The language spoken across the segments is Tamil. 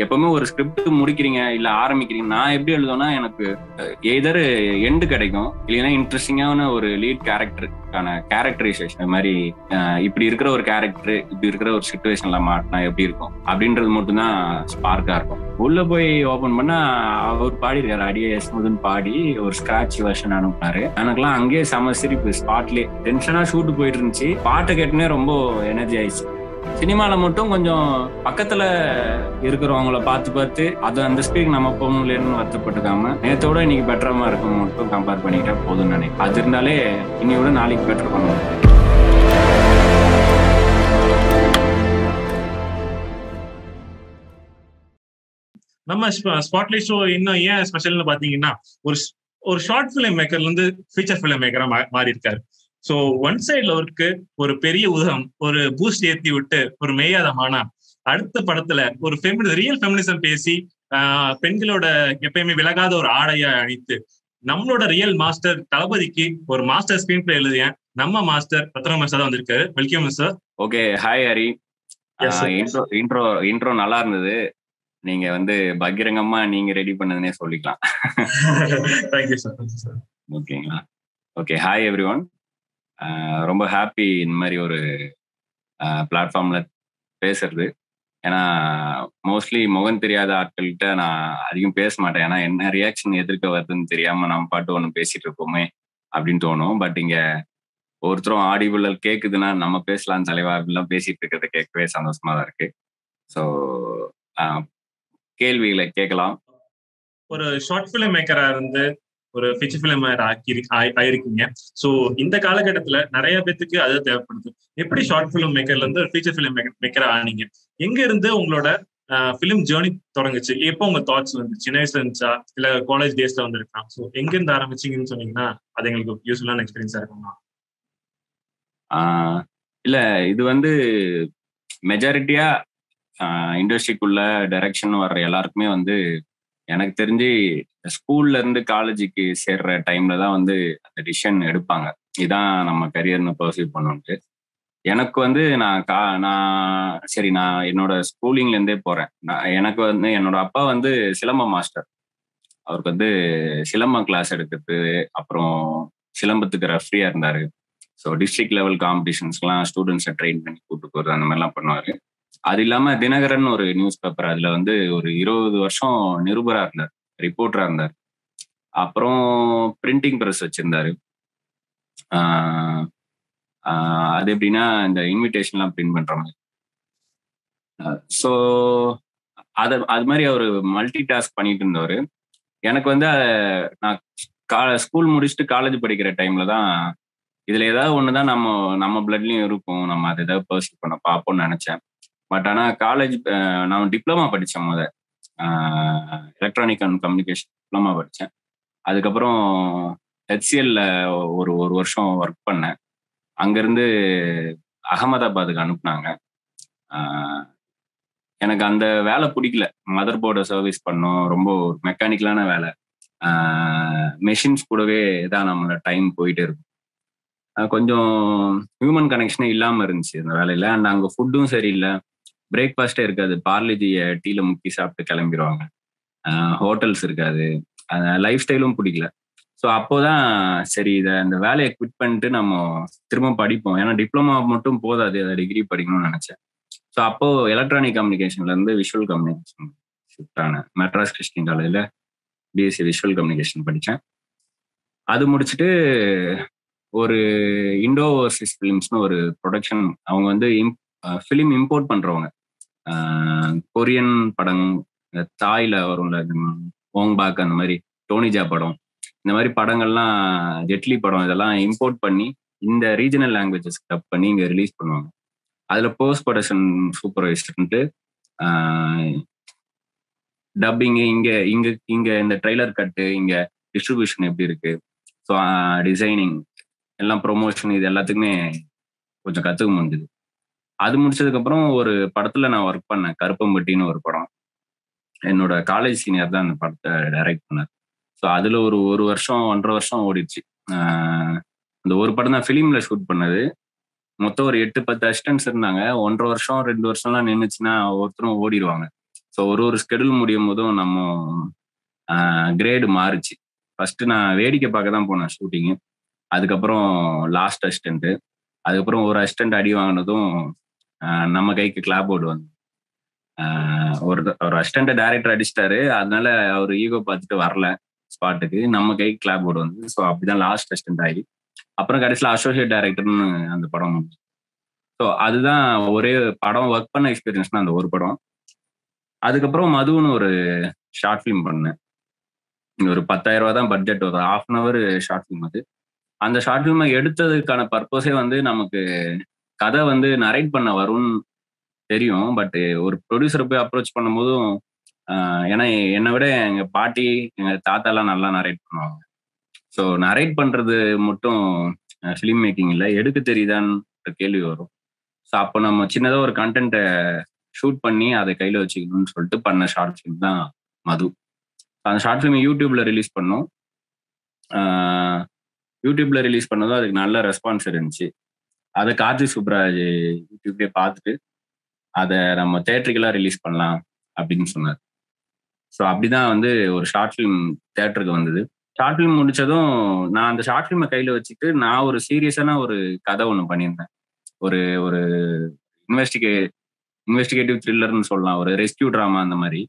எப்பவுமே ஒரு ஸ்கிரிப்ட் முடிக்கிறீங்க இல்ல ஆரம்பிக்கிறீங்க, நான் எப்படி எழுதுவேன்னா எனக்கு எதர் எண்டு கிடைக்கும், இல்லைன்னா இன்ட்ரெஸ்டிங்கான ஒரு லீட் கேரக்டருக்கான கேரக்டரைசேஷன் மாதிரி இப்படி இருக்கிற ஒரு கேரக்டர் இப்படி இருக்கிற ஒரு சிச்சுவேஷன்ல மாட்டினா எப்படி இருக்கும் அப்படின்றது மட்டும்தான் ஸ்பார்க்கா இருக்கும். உள்ள போய் ஓபன் பண்ணா அவர் பாடிருக்காரு, அடியே எஸ்முதுன்னு பாடி ஒரு ஸ்கிராட்ச் வெர்ஷன் அனுப்புனாரு. எனக்குலாம் அங்கேயே செம சிரிப்பு, ஸ்பாட்லயே டென்ஷனா ஷூட் போயிட்டு இருந்துச்சு. பாட்டை கேட்டுனே ரொம்ப எனர்ஜி ஆயிடுச்சு. சினிமால மட்டும் கொஞ்சம் பக்கத்துல இருக்கிறவங்கள பார்த்து அது அந்த ஸ்பீக் நம்ம போகணும்னு வருத்தப்பட்டுக்காம நேத்தோட இன்னைக்கு பெட்டரமா இருக்கும் மட்டும் கம்பேர் பண்ணிக்கிட்டா போதும்னு நினைக்கிறேன். அது இருந்தாலே இன்னையோட நாளைக்கு பெட்டர் பண்ணுவோம். நம்ம ஸ்பாட்லைட் ஷோ இன்னும் ஏன் ஸ்பெஷல்னு பாத்தீங்கன்னா, ஒரு ஷார்ட் பிலிம் மேக்கர்ல இருந்து ஃபீச்சர் பிலிம் மேக்கரா மாறி இருக்காரு. சோ ஒன் சைட்ல ஒரு பெரிய உதகம், ஒரு பூஸ்ட் ஏத்தி விட்டு ஒரு மேயாதமானா, அடுத்த படத்துல ஒரு ரியல் ஃபெமினிசம் பேசி பெண்களோட எப்பயுமே விலகாத ஒரு ஆடையை அணித்து நம்மளோட ரியல் மாஸ்டர் தளபதிக்கு ஒரு மாஸ்டர் ஸ்கிரீன் பிளே எழுதிய நம்ம மாஸ்டர் ரத்னகுமார் சார் வந்திருக்காரு. Welcome sir. Okay, hi Hari. Intro நல்லா இருந்தது. நீங்க பகிரங்கமா நீங்க ரெடி பண்ணதுன்னே சொல்லிக்கலாம். Thank you sir. ஓகேங்களா? Okay, hi everyone. ரொம்ப ஹாப்பி இந்த மாதிரி ஒரு பிளாட்ஃபார்ம்ல பேசுறது. ஏன்னா மோஸ்ட்லி முகம் தெரியாத ஆட்கள்கிட்ட நான் அதிகம் பேச மாட்டேன். ஏன்னா என்ன ரியாக்ஷன் எதிர்க்க வருதுன்னு தெரியாம நம்ம பாட்டு ஒன்று பேசிட்டு இருக்கோமே அப்படின்னு தோணும். பட் இங்க ஒருத்தரும் ஆடிபிள் கேக்குதுன்னா நம்ம பேசலாம் தலைவா அப்படிலாம் பேசிட்டு இருக்கிறத கேட்கவே சந்தோஷமா தான் இருக்கு. ஸோ கேள்விகளை கேட்கலாம். ஒரு ஷார்ட் பிலிம் மேக்கரா இருந்து ஒரு ஃபீச்சர் பிலிம் ஆயிருக்கீங்க. சோ இந்த காலகட்டத்துல நிறைய பேத்துக்கு அது தேவைப்படுது. எப்படி ஷார்ட் பிலிம் மேக்கர்ல இருந்து ஃபீச்சர் பிலிம் மேக்கரா ஆனீங்க? எங்க இருந்து உங்களோட பிலிம் ஜேர்னி தொடங்குச்சு? எப்போ உங்க தாட்ஸ் சின்ன வயசுல இருந்துச்சா இல்ல காலேஜ் டேஸ்ல வந்திருக்கலாம்? சோ எங்க இருந்து ஆரம்பிச்சீங்கன்னு சொன்னீங்கன்னா அது எங்களுக்கு யூஸ்ஃபுல்லான எக்ஸ்பீரியன்ஸா இருக்குமா? இல்ல, இது மெஜாரிட்டியா இண்டஸ்ட்ரிக்குள்ள டைரக்ஷன் வர்ற எல்லாருக்குமே எனக்கு தெரிஞ்சு ஸ்கூல்ல இருந்து காலேஜுக்கு சேர்ற டைம்ல தான் அந்த டிசிஷன் எடுப்பாங்க, இதான் நம்ம கரியர்னு பர்சீவ் பண்ணோன்ட்டு. எனக்கு நான் என்னோட ஸ்கூலிங்ல இருந்தே போறேன். எனக்கு என்னோட அப்பா சிலம்ப மாஸ்டர். அவருக்கு சிலம்பம் கிளாஸ் எடுக்கிறது, அப்புறம் சிலம்பத்துக்கு ரெஃப்ரியா இருந்தாரு. ஸோ டிஸ்ட்ரிக்ட் லெவல் காம்படிஷன்ஸ்லாம் ஸ்டூடெண்ட்ஸை ட்ரெயின் பண்ணி கூப்பிட்டு போகிறது அந்த மாதிரிலாம் பண்ணுவார். அது இல்லாமல் தினகரன் ஒரு நியூஸ் பேப்பர், அதில் ஒரு 20 வருஷம் நிருபரா இருந்தார், ரிப்போர்ட்டரா இருந்தார். அப்புறம் பிரிண்டிங் ப்ரெஸ் வச்சிருந்தாரு. அது எப்படின்னா இந்த இன்விடேஷன்லாம் பிரிண்ட் பண்ற மாதிரி. ஸோ அது மாதிரி அவர் மல்டி டாஸ்க் பண்ணிட்டு இருந்தவர். எனக்கு நான் ஸ்கூல் முடிச்சுட்டு காலேஜ் படிக்கிற டைம்ல தான் இதுல ஏதாவது ஒண்ணுதான் நம்ம பிளட்லயும் இருக்கும், நம்ம அதை ஏதாவது பர்சீவ் பண்ண பார்ப்போம்னு நினைச்சேன். பட் ஆனா காலேஜ் நான் டிப்ளமா படித்தேன். எலக்ட்ரானிக் அண்ட் கம்யூனிகேஷன் டிப்ளமா படித்தேன். அதுக்கப்புறம் ஹெச்சிஎல்ல ஒரு வருஷம் ஒர்க் பண்ணேன். அங்கிருந்து அகமதாபாத்துக்கு அனுப்புனாங்க. எனக்கு அந்த வேலை பிடிக்கல. மதர் போர்டை சர்வீஸ் பண்ணோம், ரொம்ப மெக்கானிக்கலான வேலை. மெஷின்ஸ் கூடவே தான் நம்மளோட டைம் போயிட்டே இருக்கும். கொஞ்சம் ஹியூமன் கனெக்ஷனே இல்லாமல் இருந்துச்சு அந்த வேலையில். அண்ட் அங்கே ஃபுட்டும் சரியில்லை, பிரேக்ஃபாஸ்ட்டே இருக்காது, பார்லேஜியை டீல முக்கி சாப்பிட்டு கிளம்பிடுவாங்க, ஹோட்டல்ஸ் இருக்காது, லைஃப் ஸ்டைலும் பிடிக்கல. ஸோ அப்போதான் சரி இந்த வேலையை குவிட் பண்ணிட்டு நம்ம திரும்ப படிப்போம், ஏன்னா டிப்ளமா மட்டும் போதாது, அதை டிகிரி படிக்கணும்னு நினச்சேன். ஸோ அப்போ எலக்ட்ரானிக் கம்யூனிகேஷன்லேருந்து விஷுவல் கம்யூனிகேஷன் ஷிஃப்ட் ஆனேன். மெட்ராஸ் கிறிஸ்டின் காலேஜில் பிஎஸ்சி விஷுவல் கம்யூனிகேஷன் படித்தேன். அது முடிச்சுட்டு ஒரு இண்டோ ஓவர்சீஸ் ஃபிலிம்ஸ்னு ஒரு ப்ரொடக்ஷன், அவங்க ஃபிலிம் இம்போர்ட் பண்றவங்க. கொரியன் படம், தாய்ல வரும்ல ஓங் பாக், அந்த மாதிரி டோனிஜா படம், இந்த மாதிரி படங்கள்லாம், ஜெட்லி படம், இதெல்லாம் இம்போர்ட் பண்ணி இந்த ரீஜனல் லாங்குவேஜஸ் டப் பண்ணி இங்கே ரிலீஸ் பண்ணுவாங்க. அதுல போஸ்ட் ப்ரொடக்ஷன் சூப்பர்வைசர்ன்ட்டு டப்பிங், இங்க இந்த ட்ரெய்லர் கட்டு, இங்க டிஸ்ட்ரிபியூஷன் எப்படி இருக்கு, ஸோ டிசைனிங் எல்லாம், ப்ரொமோஷன், இது எல்லாத்துக்குமே கொஞ்சம் கற்றுக்க முடிஞ்சுது. அது முடிச்சதுக்கப்புறம் ஒரு படத்தில் நான் ஒர்க் பண்ணேன், கருப்பம்பட்டின்னு ஒரு படம். என்னோட காலேஜ் சீனியர் தான் அந்த படத்தை டைரக்ட் பண்ணார். ஸோ அதில் ஒரு வருஷம் 1.5 வருஷம் ஓடிடுச்சு. அந்த ஒரு படம் தான் ஃபிலிமில் ஷூட் பண்ணது. மொத்தம் ஒரு 8-10 அசிஸ்டன்ட்ஸ் இருந்தாங்க. 1.5 வருஷம் 2 வருஷம்லாம் நின்றுச்சுன்னா ஒருத்தரும் ஓடிடுவாங்க. ஸோ ஒரு ஸ்கெடியூல் முடியும் போதும் நம்ம கிரேடு மாறுச்சு. ஃபர்ஸ்ட் நான் வேடிக்கை பார்க்க தான் போனேன் ஷூட்டிங்கு. அதுக்கப்புறம் லாஸ்ட் அசிஸ்டன்ட், அதுக்கப்புறம் ஒரு அசிஸ்டன்ட் அடி வாங்கினதும் நம்ம கைக்கு கிளாப் போர்டு வந்து ஒரு அசிஸ்டன்ட் டைரக்டர் அடிச்சிட்டாரு. அதனால அவர் ஈகோ பார்த்துட்டு வரல ஸ்பாட்டுக்கு. நம்ம கைக்கு கிளாப் போர்டு வந்து. ஸோ அப்படிதான் லாஸ்ட் அசிஸ்டன்ட் ஆகி அப்புறம் கடைசியில் அசோசியேட் டைரக்டர்னு அந்த படம். ஸோ அதுதான் ஒரே படம் ஒர்க் பண்ண எக்ஸ்பீரியன்ஸ் தான் அந்த ஒரு படம். அதுக்கப்புறம் மதுன்னு ஒரு ஷார்ட் ஃபிலிம் பண்ணேன். ஒரு 10,000 ரூபா தான் பட்ஜெட், ஒரு 1/2 hour ஷார்ட் ஃபிலிம் அது. அந்த ஷார்ட் ஃபிலிமை எடுத்ததுக்கான பர்பஸே வந்து நமக்கு கதை வந்து நரேட் பண்ண வரும்னு தெரியும். பட் ஒரு ப்ரொடியூசரை போய் அப்ரோச் பண்ணும்போதும் ஏன்னா என்னை விட எங்க பாட்டி எங்க தாத்தா எல்லாம் நல்லா நரேட் பண்ணுவாங்க. ஸோ நரேட் பண்றது மட்டும் ஃபிலிம் மேக்கிங் இல்லை, எடுக்க தெரியுதான்னு கேள்வி வரும். ஸோ அப்போ நம்ம சின்னதாக ஒரு கண்டென்ட்டை ஷூட் பண்ணி அதை கையில் வச்சுக்கணும்னு சொல்லிட்டு பண்ண ஷார்ட் ஃபிலிம் தான் மது. அந்த ஷார்ட் ஃபிலிம் யூடியூப்ல ரிலீஸ் பண்ணோம். யூடியூப்ல ரிலீஸ் பண்ணதும் அதுக்கு நல்ல ரெஸ்பான்ஸ் இருந்துச்சு. அதை கார்த்திக் சுப்ராஜ் யூடியூப்லேயே பார்த்துட்டு அதை நம்ம தேட்டருக்கெல்லாம் ரிலீஸ் பண்ணலாம் அப்படின்னு சொன்னார். ஸோ அப்படிதான் வந்து ஒரு ஷார்ட் ஃபிலிம் தேட்டருக்கு வந்தது. ஷார்ட் ஃபிலிம் முடிச்சதும் நான் அந்த ஷார்ட் ஃபிலிமை கையில் வச்சுட்டு நான் ஒரு சீரியஸான ஒரு கதை ஒன்று பண்ணியிருந்தேன். ஒரு ஒரு இன்வெஸ்டிகேட்டிவ் த்ரில்லர்னு சொல்லலாம், ஒரு ரெஸ்கியூ ட்ராமா. அந்த மாதிரி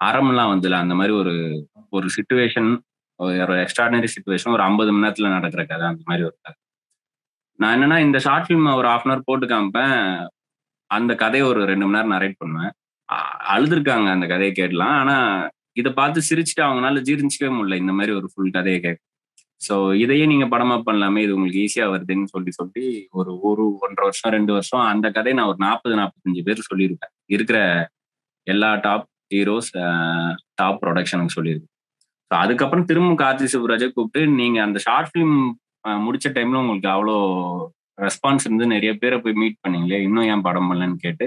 அறம்லாம் வந்துல அந்த மாதிரி ஒரு சிச்சுவேஷன், ஒரு எக்ஸ்ட்ராடினரி சிச்சுவேஷன் ஒரு 50 மணி நேரத்துல நடக்கிற கதை. அந்த மாதிரி ஒரு கதை. நான் என்னன்னா இந்த ஷார்ட் ஃபிலிம் ஒரு 1/2 hour போட்டு காமிப்பேன், அந்த கதையை ஒரு 2 மணி நேரம் நரேட் பண்ணுவேன். அழுதுருக்காங்க அந்த கதையை கேட்கலாம். ஆனா இதை பார்த்து சிரிச்சுட்டு அவங்களால ஜீர்ணிச்சிக்கவே முடியல இந்த மாதிரி ஒரு ஃபுல் கதையை கேட்க. ஸோ இதையே நீங்க படமா பண்ணலாமே, இது உங்களுக்கு ஈஸியா வருதுன்னு சொல்லி ஒரு 1.5 வருஷம் 2 வருஷம் அந்த கதையை நான் ஒரு 40-45 பேர் சொல்லியிருப்பேன். இருக்கிற எல்லா டாப் ஹீரோஸ், டாப் ப்ரொடக்ஷனுக்கு சொல்லியிருக்கு. ஸோ அதுக்கப்புறம் திரும்ப கார்த்திக் சுப்ராஜை கூப்பிட்டு நீங்க அந்த ஷார்ட் ஃபிலிம் முடிச்ச டைம்ல உங்களுக்கு அவ்வளோ ரெஸ்பான்ஸ் இருந்து நிறைய பேரை போய் மீட் பண்ணீங்களே, இன்னும் ஏன் படம் பண்ணலன்னு கேட்டு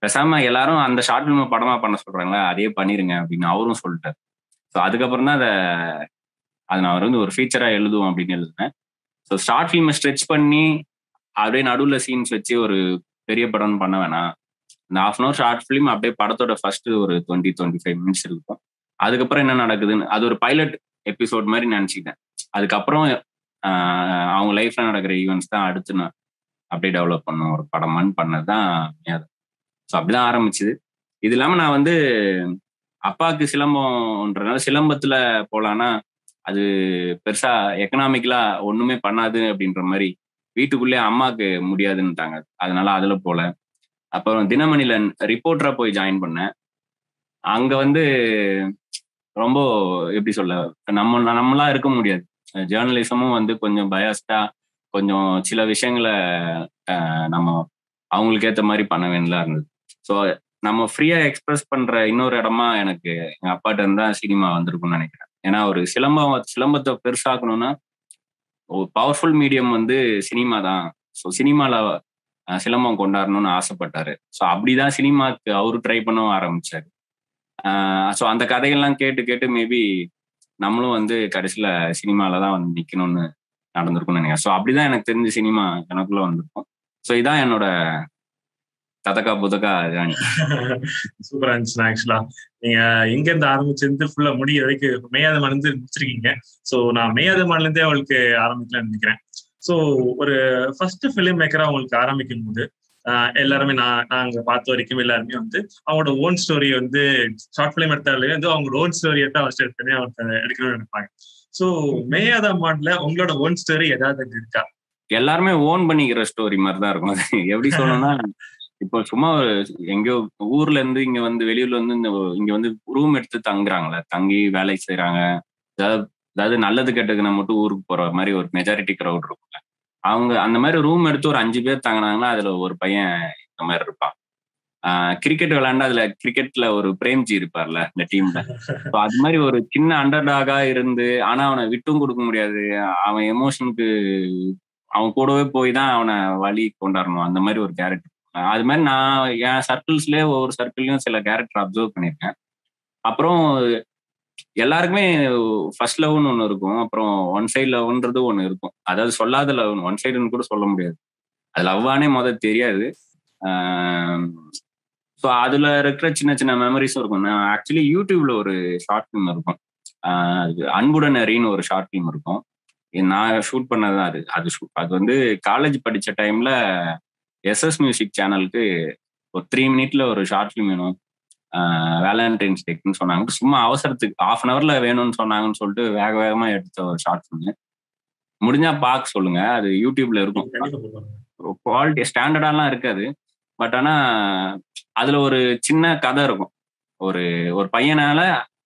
பேசாம எல்லாரும் அந்த ஷார்ட் ஃபிலிமை படமா பண்ண சொல்றாங்களா, அதே பண்ணிருங்க அப்படின்னு அவரும் சொல்லிட்டார். ஸோ அதுக்கப்புறம் தான் அதை நான் வந்து ஒரு ஃபீச்சரா எழுதுவோம் அப்படின்னு எழுதுனேன். ஸோ ஷார்ட் ஃபிலிமை ஸ்ட்ரெச் பண்ணி அப்படியே நடுவில் சீன்ஸ் வச்சு ஒரு பெரிய படம்னு பண்ண வேணாம். இந்த 1/2 hour ஷார்ட் ஃபிலிம் அப்படியே படத்தோட ஃபர்ஸ்ட் ஒரு 20-25 minutes இருக்கும். அதுக்கப்புறம் என்ன நடக்குதுன்னு அது ஒரு பைலட் எபிசோட் மாதிரி நினைச்சுக்கிட்டேன். அதுக்கப்புறம் அவங்க லைஃப்ல நடக்கிற ஈவெண்ட்ஸ் தான் அடுத்து நான் அப்படியே டெவலப் பண்ணும் ஒரு படமான்னு பண்ணதுதான். ஸோ அப்படிதான் ஆரம்பிச்சுது. இது இல்லாம நான் வந்து அப்பாவுக்கு சிலம்பம்ன்றதுனால சிலம்பத்துல போலான்னா அது பெருசா எக்கனாமிக்கலா ஒண்ணுமே பண்ணாது அப்படின்ற மாதிரி வீட்டுக்குள்ளே அம்மாவுக்கு முடியாதுன்னுட்டாங்க. அதனால அதுல போல. அப்புறம் தினமணில ரிப்போர்ட்டரா போய் ஜாயின் பண்ணேன். அங்க வந்து ரொம்ப எப்படி சொல்ல, நம்மளா இருக்க முடியாது. ஜேர்னலிசமும் வந்து கொஞ்சம் பயாஸ்டா, கொஞ்சம் சில விஷயங்களை நம்ம அவங்களுக்கு ஏற்ற மாதிரி பண்ண வேண்டியதா இருந்தது. ஸோ நம்ம ஃப்ரீயா எக்ஸ்பிரஸ் பண்ற இன்னொரு இடமா எனக்கு எங்க அப்பாட்ட இருந்தா சினிமா வந்திருக்கும்னு நினைக்கிறேன். ஏன்னா ஒரு சிலம்பத்தை பெருசாக்கணும்னா ஒரு பவர்ஃபுல் மீடியம் வந்து சினிமா தான். ஸோ சினிமால சிலம்பம் கொண்டாடணும்னு ஆசைப்பட்டாரு. ஸோ அப்படிதான் சினிமாக்கு அவரு ட்ரை பண்ணவும் ஆரம்பிச்சாரு. ஸோ அந்த கதைகள்லாம் கேட்டு கேட்டு மேபி நம்மளும் வந்து கடைசியில சினிமால தான் வந்து நிக்கணும்னு நடந்திருக்கும்னு நினைக்கிறேன். ஸோ அப்படிதான் எனக்கு தெரிஞ்ச சினிமா எனக்குள்ள வந்திருக்கும். ஸோ இதான் என்னோட கதக்கா புதக்கா ஜானி. சூப்பரா இருந்துச்சு. ஆக்சுவலா நீங்க எங்க இருந்து ஆரம்பிச்சிருந்து ஃபுல்லா முடிய வரைக்கும் மேயாத மருந்து முடிச்சிருக்கீங்க. ஸோ நான் மேயாத மண்ணிலிருந்தே அவளுக்கு ஆரம்பிக்கலாம்னு நினைக்கிறேன். ஸோ ஒரு ஃபர்ஸ்ட் ஃபிலிம் மேக்கரா அவங்களுக்கு ஆரம்பிக்கும் போது எல்லாருமே நாங்க பார்த்த வரைக்கும் எல்லாருமே வந்து அவங்களோட ஓன் ஸ்டோரி வந்து ஷார்ட் ஃபிலிம் எடுத்தாலே வந்து அவங்களோட ஓன் ஸ்டோரி எடுத்தா ஃபர்ஸ்ட் எடுக்கணும்னு நினைப்பாங்க. ஸோ மேயாத மாடல உங்களோட ஓன் ஸ்டோரி ஏதாவது இருக்கா? எல்லாருமே ஓன் பண்ணிக்கிற ஸ்டோரி மாதிரிதான் இருக்கும். அது எப்படி சொல்லணும்னா, இப்போ சும்மா எங்கயோ ஊர்ல இருந்து இங்க வந்து வெளியூர்ல வந்து இங்க வந்து ரூம் எடுத்து தங்குறாங்களே, தங்கி வேலை செய்யறாங்க. அதாவது நல்லது கெட்டதுன்னா மட்டும் ஊருக்கு போற மாதிரி ஒரு மெஜாரிட்டி கிரௌட் இருக்கும்ல, அவங்க அந்த மாதிரி ரூம் எடுத்து ஒரு 5 பேர் தங்கினாங்கன்னா அதுல ஒரு பையன் இந்த மாதிரி இருப்பான். கிரிக்கெட் விளையாண்டா அதுல கிரிக்கெட்ல ஒரு பிரேம்ஜி இருப்பார்ல இந்த டீம்ல. அது மாதிரி ஒரு சின்ன அண்டர்டாகா இருந்து, ஆனா அவனை விட்டும் கொடுக்க முடியாது. அவன் எமோஷனுக்கு அவன் கூடவே போய் தான் அவனை வழி கொண்டாடணும். அந்த மாதிரி ஒரு கேரக்டர். அது மாதிரி நான் என் சர்க்கிள்ஸ்லயே ஒவ்வொரு சர்க்கிள்லயும் சில கேரக்டர் அப்சர்வ் பண்ணியிருக்கேன். அப்புறம் எல்லாருக்குமே ஃபர்ஸ்ட் லவ்னு ஒண்ணு இருக்கும், அப்புறம் ஒன் சைடு லவ்ன்றது ஒண்ணு இருக்கும். அதாவது சொல்லாத லவ், ஒன் சைடுன்னு கூட சொல்ல முடியாது. அது லவ்வானே முதல்ல தெரியாது. ஸோ அதுல இருக்கிற சின்ன சின்ன மெமரிஸும் இருக்கும். நான் ஆக்சுவலி யூடியூப்ல ஒரு ஷார்ட் ஃபிலிம் இருக்கும். அன்புடன் அறின்னு ஒரு ஷார்ட் ஃபிலிம் இருக்கும். நான் ஷூட் பண்ணதுதான் அது. அது வந்து காலேஜ் படிச்ச டைம்ல எஸ்எஸ் மியூசிக் சேனலுக்கு ஒரு 3 மினிட்ல ஒரு ஷார்ட் ஃபிலிம் வேணும், வேலண்டைன்ஸ் டேக்குன்னு சொன்னாங்க. சும்மா அவசரத்துக்கு 1/2 hourல வேணும்னு சொன்னாங்கன்னு சொல்லிட்டு வேக வேகமா எடுத்த ஒரு ஷார்ட் ஃபிலிம். முடிஞ்சா பார்க்க சொல்லுங்க, அது யூடியூப்ல இருக்கும். குவாலிட்டி ஸ்டாண்டர்டாலாம் இருக்காது, பட் ஆனா அதுல ஒரு சின்ன கதை இருக்கும். ஒரு ஒரு பையனால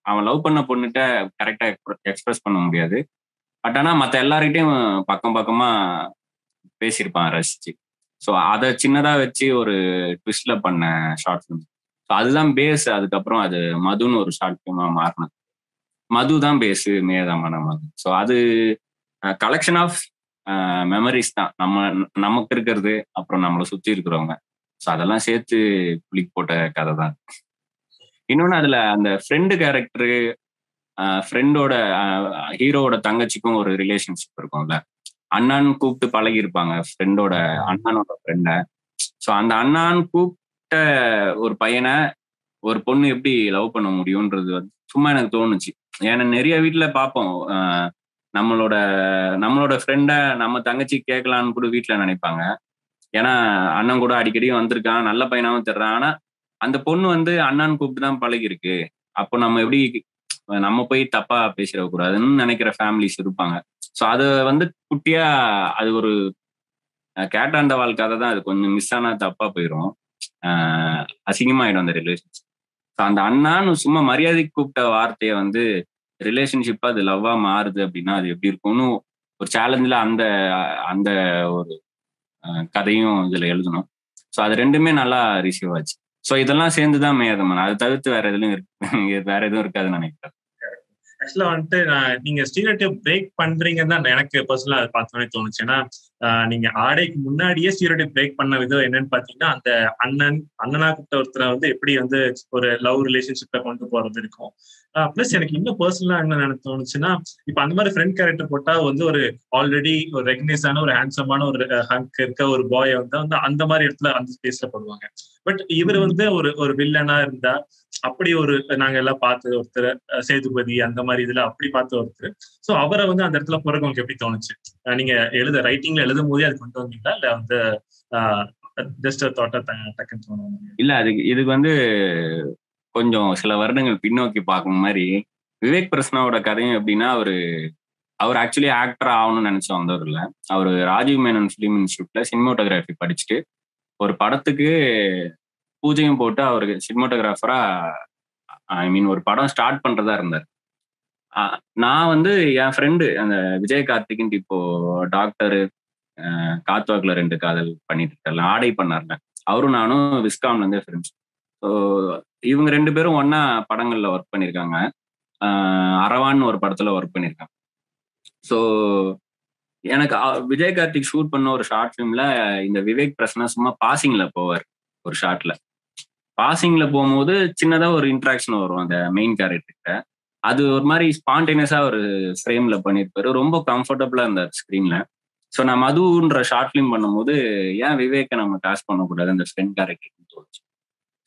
அவன் லவ் பண்ண பொண்ணுகிட்ட கரெக்டா எக்ஸ்பிரஸ் பண்ண முடியாது, பட் ஆனா மற்ற எல்லார்கிட்டையும் பக்கம் பக்கமா பேசியிருப்பான் ரசிச்சு. ஸோ அதை சின்னதா வச்சு ஒரு ட்விஸ்ட்ல பண்ண ஷார்ட் ஃபிலிம். ஸோ அதுதான் பேஸ். அதுக்கப்புறம் அது மதுன்னு ஒரு ஷார்ட் ஃபிலிமா மாறினது. மது தான் பேஸு, மேதமான மது. ஸோ அது கலெக்ஷன் ஆஃப் மெமரிஸ் தான், நமக்கு இருக்கிறது, அப்புறம் நம்மளை சுற்றி இருக்கிறவங்க. ஸோ அதெல்லாம் சேர்த்து புளிக்கு போட்ட கதை தான். இன்னொன்று அதுல அந்த ஃப்ரெண்டு கேரக்டரு, ஃப்ரெண்டோட ஹீரோவோட தங்கச்சிக்கும் ஒரு ரிலேஷன்ஷிப் இருக்கும்ல. அண்ணான்னு கூப்பிட்டு பழகி இருப்பாங்க ஃப்ரெண்டோட, அண்ணனோட ஃப்ரெண்ட. ஸோ அந்த அண்ணான்னு கூப்பிட்ட ஒரு பையனை ஒரு பொண்ணு எப்படி லவ் பண்ண முடியும்ன்றது வந்து சும்மா எனக்கு தோணுச்சு. ஏன்னா நிறைய வீட்டுல பார்ப்போம், நம்மளோட நம்மளோட ஃப்ரெண்ட நம்ம தங்கச்சி கேட்கலான்னு கூட வீட்டுல நினைப்பாங்க. ஏன்னா அண்ணன் கூட அடிக்கடி வந்திருக்கான், நல்ல பையனாவும் தர்றான். ஆனா அந்த பொண்ணு வந்து அண்ணான்னு கூப்பிட்டு தான் பழகி இருக்கு, அப்போ நம்ம எப்படி நம்ம போய் தப்பா பேசிடக்கூடாதுன்னு நினைக்கிற ஃபேமிலிஸ் இருப்பாங்க. ஸோ அது வந்து குட்டியா அது ஒரு கேட்டாண்ட வாழ்க்கை தான். அது கொஞ்சம் மிஸ் ஆனா தப்பா போயிடும், அசிங்கமாயிடும் அந்த ரிலேஷன்ஷிப். ஸோ அந்த அண்ணான்னு சும்மா மரியாதைக்கு கூப்பிட்ட வார்த்தையை வந்து ரிலேஷன்ஷிப்பா அது லவ்வா மாறுது அப்படின்னா அது எப்படி இருக்கும்னு ஒரு சேலஞ்சில் அந்த அந்த ஒரு கதையும் இதுல எழுதணும். ஸோ அது ரெண்டுமே நல்லா ரிசீவ் ஆச்சு. ஸோ இதெல்லாம் சேர்ந்துதான் மேதமன். அதை தவிர்த்து வேற எதுவும் வேற எதுவும் இருக்காதுன்னு நினைக்கிறேன். ஆக்சுவலா வந்துட்டு நீங்க ஸ்டீரியோடைப் பிரேக் பண்றீங்கன்னு தான் எனக்கு பர்சனலா அதை பார்த்தோன்னே தோணுச்சு. ஏன்னா நீங்க ஆடைக்கு முன்னாடியே ஸ்டீரியோடைப் பிரேக் பண்ண விதம் என்னன்னு பாத்தீங்கன்னா, அந்த அண்ணனா கூப்பிட்ட ஒருத்தரை வந்து எப்படி வந்து ஒரு லவ் ரிலேஷன்ஷிப்ல கொண்டு போறது இருக்கும். பிளஸ் எனக்கு இன்னும் பர்சனலா என்ன எனக்கு தோணுச்சுன்னா, இப்ப அந்த மாதிரி ஃப்ரெண்ட் கேரக்டர் போட்டா வந்து ஒரு ஆல்ரெடி ஒரு ரெகனைஸான ஒரு ஹேண்ட்ஸமான ஒரு ஹங்க் இருக்க ஒரு பாய் வந்து அந்த மாதிரி இடத்துல அந்த ஸ்பேஸ்ல போடுவாங்க. பட் இவர் வந்து ஒரு வில்லனா இருந்தா, அப்படி ஒரு நாங்க எல்லாம் பார்த்தது ஒருத்தர் சேதுபதி அந்த மாதிரி இதுல அப்படி பார்த்த ஒருத்தர். சோ அவரை வந்து அந்த இடத்துல பிறகு உங்களுக்கு எப்படி தோணுச்சு? நீங்க ரைட்டிங்ல எழுதும் போதே அது கொண்டு வந்தீங்களா, இல்ல வந்து ஜஸ்ட் தாட்டா டக்குன்னு தோணும்? இல்ல, இதுக்கு வந்து கொஞ்சம் சில வருடங்கள் பின்னோக்கி பார்க்கும் மாதிரி, விவேக் பிரசனாவோட கதையும் எப்படின்னா, அவர் ஆக்சுவலி ஆக்டர் ஆகணும்னு நினைச்சு வந்தவர் இல்ல. அவர் ராஜீவ் மேனன் ஃபிலிம் இன்ஸ்டியூட்ல சினிமோட்டோகிராஃபி படிச்சுட்டு ஒரு படத்துக்கு பூஜையும் போட்டு அவருக்கு சினிமோட்டோகிராஃபரா ஒரு படம் ஸ்டார்ட் பண்றதா இருந்தார். நான் வந்து என் ஃப்ரெண்டு அந்த விஜய் கார்த்திக்ன்ட்டு இப்போ டாக்டர், காத்துவாக்குல 2 காதல் பண்ணிட்டு இருக்காரு, ஆடை பண்ணார்ல, அவரும் நானும் விஸ்காம்ல இருந்தே ஃப்ரெண்ட்ஸ். ஸோ இவங்க 2 பேரும் ஒன்னா படங்கள்ல ஒர்க் பண்ணியிருக்காங்க. அரவான்னு ஒரு படத்துல ஒர்க் பண்ணியிருக்காங்க. ஸோ எனக்கு விஜய் கார்த்திக் ஷூட் பண்ண ஒரு ஷார்ட் ஃபிலிம்ல இந்த விவேக் பிரசன்னா சும்மா பாசிங்ல போவார். ஒரு ஷார்ட்ல பாசிங்ல போகும்போது சின்னதா ஒரு இன்ட்ராக்ஷன் வரும் அந்த மெயின் கேரக்டர்கிட்ட. அது ஒரு மாதிரி ஸ்பான்டேனியஸா ஒரு ஃப்ரேம்ல பண்ணியிருப்பாரு, ரொம்ப கம்ஃபர்டபுளா இருந்தார் ஸ்க்ரீன்ல. ஸோ நான் மதுன்ற ஷார்ட் ஃபிலிம் பண்ணும்போது ஏன் விவேக்கை நம்ம காஸ்ட் பண்ணக்கூடாது அந்த ஃப்ரெண்ட் கேரக்டர்னு தோணுச்சு.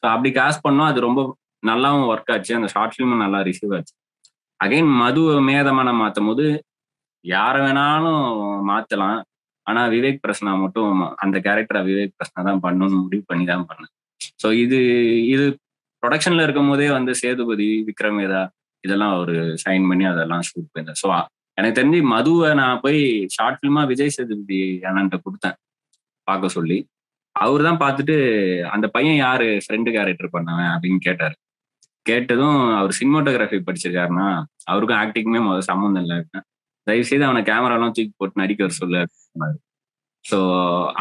ஸோ அப்படி காஸ்ட் பண்ணோம், அது ரொம்ப நல்லாவும் ஒர்க் ஆச்சு, அந்த ஷார்ட் ஃபிலிமும் நல்லா ரிசீவ் ஆச்சு. அகைன் மதுவை மேதமான மாற்றும் போது யாரை வேணாலும் மாத்தலாம், ஆனா விவேக் பிரசன்னா மட்டும் அந்த கேரக்டரை விவேக் பிரசன்னா தான் பண்ணணும்னு முடிவு பண்ணி தான் பண்ணேன். ஸோ இது ப்ரொடக்ஷன்ல இருக்கும் போதே வந்து சேதுபதி, விக்ரமேதா இதெல்லாம் ஒரு சைன் பண்ணி அதெல்லாம் ஷூட் பண்ணிருந்தேன். ஸோ எனக்கு தெரிஞ்சு மதுவை நான் போய் ஷார்ட் ஃபிலிமா விஜய் சேதுபதி அண்ணன்ட்ட கொடுத்தேன் பார்க்க சொல்லி. அவர் தான் பார்த்துட்டு அந்த பையன் யாரு ஃப்ரெண்டு கேரக்டர் பண்ணவன் அப்படின்னு கேட்டாரு. கேட்டதும் அவர் சினிமோட்டோகிராஃபி படிச்சிருக்காருன்னா அவருக்கும் ஆக்டிங்குமே முதல் சம்மந்தம் இல்லை, தயவுசெய்து அவனை கேமராலாம் தூக்கி போட்டு நடிக்க வர சொல்லு. ஸோ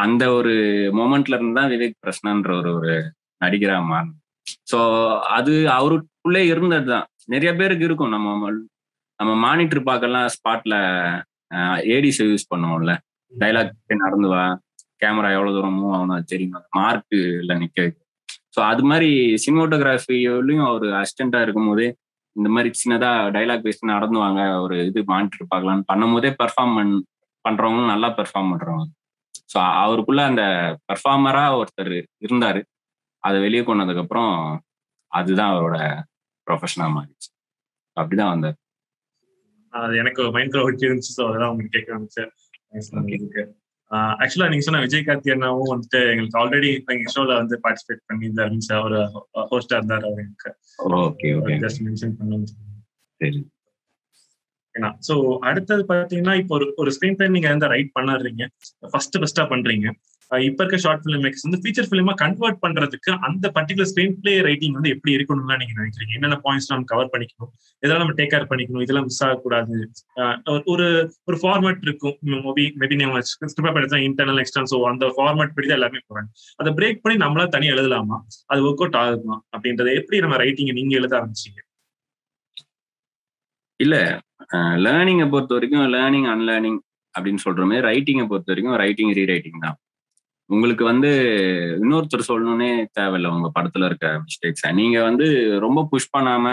அந்த ஒரு மொமெண்ட்ல இருந்து தான் விவேக் பிரசன்னான்ற ஒரு நடிகரா மாறணும். ஸோ அது அவருக்குள்ளே இருந்தது தான். நிறைய பேருக்கு இருக்கும், நம்ம மானிட்டர் பார்க்கலாம் ஸ்பாட்ல ஏடிஸ் யூஸ் பண்ணுவோம்ல, டைலாக் நடந்து வா, கேமரா எவ்வளவு தூரமும் அவனுக்கு தெரியும், மார்க்கு இல்லை நிக்க. ஸோ அது மாதிரி சினிமோட்டோகிராஃபிலையும் அவர் அசிஸ்டண்டா இருக்கும் போதே இந்த மாதிரி சின்னதா டைலாக் பேசி நடந்து வாங்க, ஒரு இது மானிட்டர் பார்க்கலான்னு பண்ணும் போதே பண்றவங்களும் நல்லா பெர்ஃபார்ம் பண்றவங்க. ஸோ அவருக்குள்ள அந்த பெர்ஃபார்மரா ஒருத்தர் இருந்தாரு. அதை வெளியே கொண்டதுக்கு அப்புறம் அதுதான் அவரோட ப்ரொஃபஷனா மாறிடுச்சு. அப்படிதான் வந்தார். அது எனக்கு மைண்ட் ஒட்டி இருந்துச்சு. ஸோ அதெல்லாம் உங்களுக்கு கேட்கணும் சார். இதுக்கு ஆக்சுவலா நீங்க சொன்ன விஜய் கார்த்தி அண்ணாவும் வந்துட்டு எங்களுக்கு ஆல்ரெடி எங்க ஷோல வந்து பார்ட்டிசிபேட் பண்ணியிருந்தாரு சார். ஒரு ஹோஸ்டா இருந்தார் அவர் எனக்கு. ஓகே ஓகே ஜஸ்ட் மென்ஷன் பண்ணுங்க. சரி. ஸோ அடுத்தது பாத்தீங்கன்னா இப்போ ஒரு ஸ்கிரீன் பிளே நீங்க எந்த ரைட் பண்ணாடுறீங்க, ஃபர்ஸ்டா பண்றீங்க. இப்ப இருக்க ஷார்ட் பிலிம் மேக்கர்ஸ் வந்து ஃபீச்சர் பிலிமா கன்வெர்ட் பண்றதுக்கு அந்த பர்டிகுலர் ஸ்கிரீன் பிளே ரைட்டிங் வந்து எப்படி இருக்கணும்னு நீங்க நினைக்கிறீங்க? என்னென்ன பாயிண்ட்ஸ் நம்ம கவர் பண்ணிக்கணும், இதெல்லாம் நம்ம டேக் கேர் பண்ணிக்கணும், இதெல்லாம் மிஸ் ஆகக்கூடாது. ஒரு ஃபார்மேட் இருக்கும். மேபி நம்ம ஸ்கிரிப்ட் எடுத்தா இன்டர்னல் எக்ஸ்டர்னல், ஸோ அந்த ஃபார்மேட் படி தான் எல்லாமே போறாங்க. அதை பிரேக் பண்ணி நம்மளா தனியாக எழுதலாமா, அது ஒர்க் அவுட் ஆகுமா அப்படின்றத எப்படி நம்ம ரைட்டிங் நீங்க எழுத ஆரம்பிச்சீங்க? இல்ல, லேர்னிங்கை பொறுத்த வரைக்கும் லேர்னிங் அன்லேர்னிங் அப்படின்னு சொல்ற மாதிரி ரைட்டிங்கை பொறுத்த வரைக்கும் ரைட்டிங் ரீரைட்டிங் தான். உங்களுக்கு வந்து இன்னொருத்தர் சொல்லணும்னே தேவையில்லை உங்க படத்துல இருக்க மிஸ்டேக்ஸை. நீங்க வந்து ரொம்ப புஷ் பண்ணாம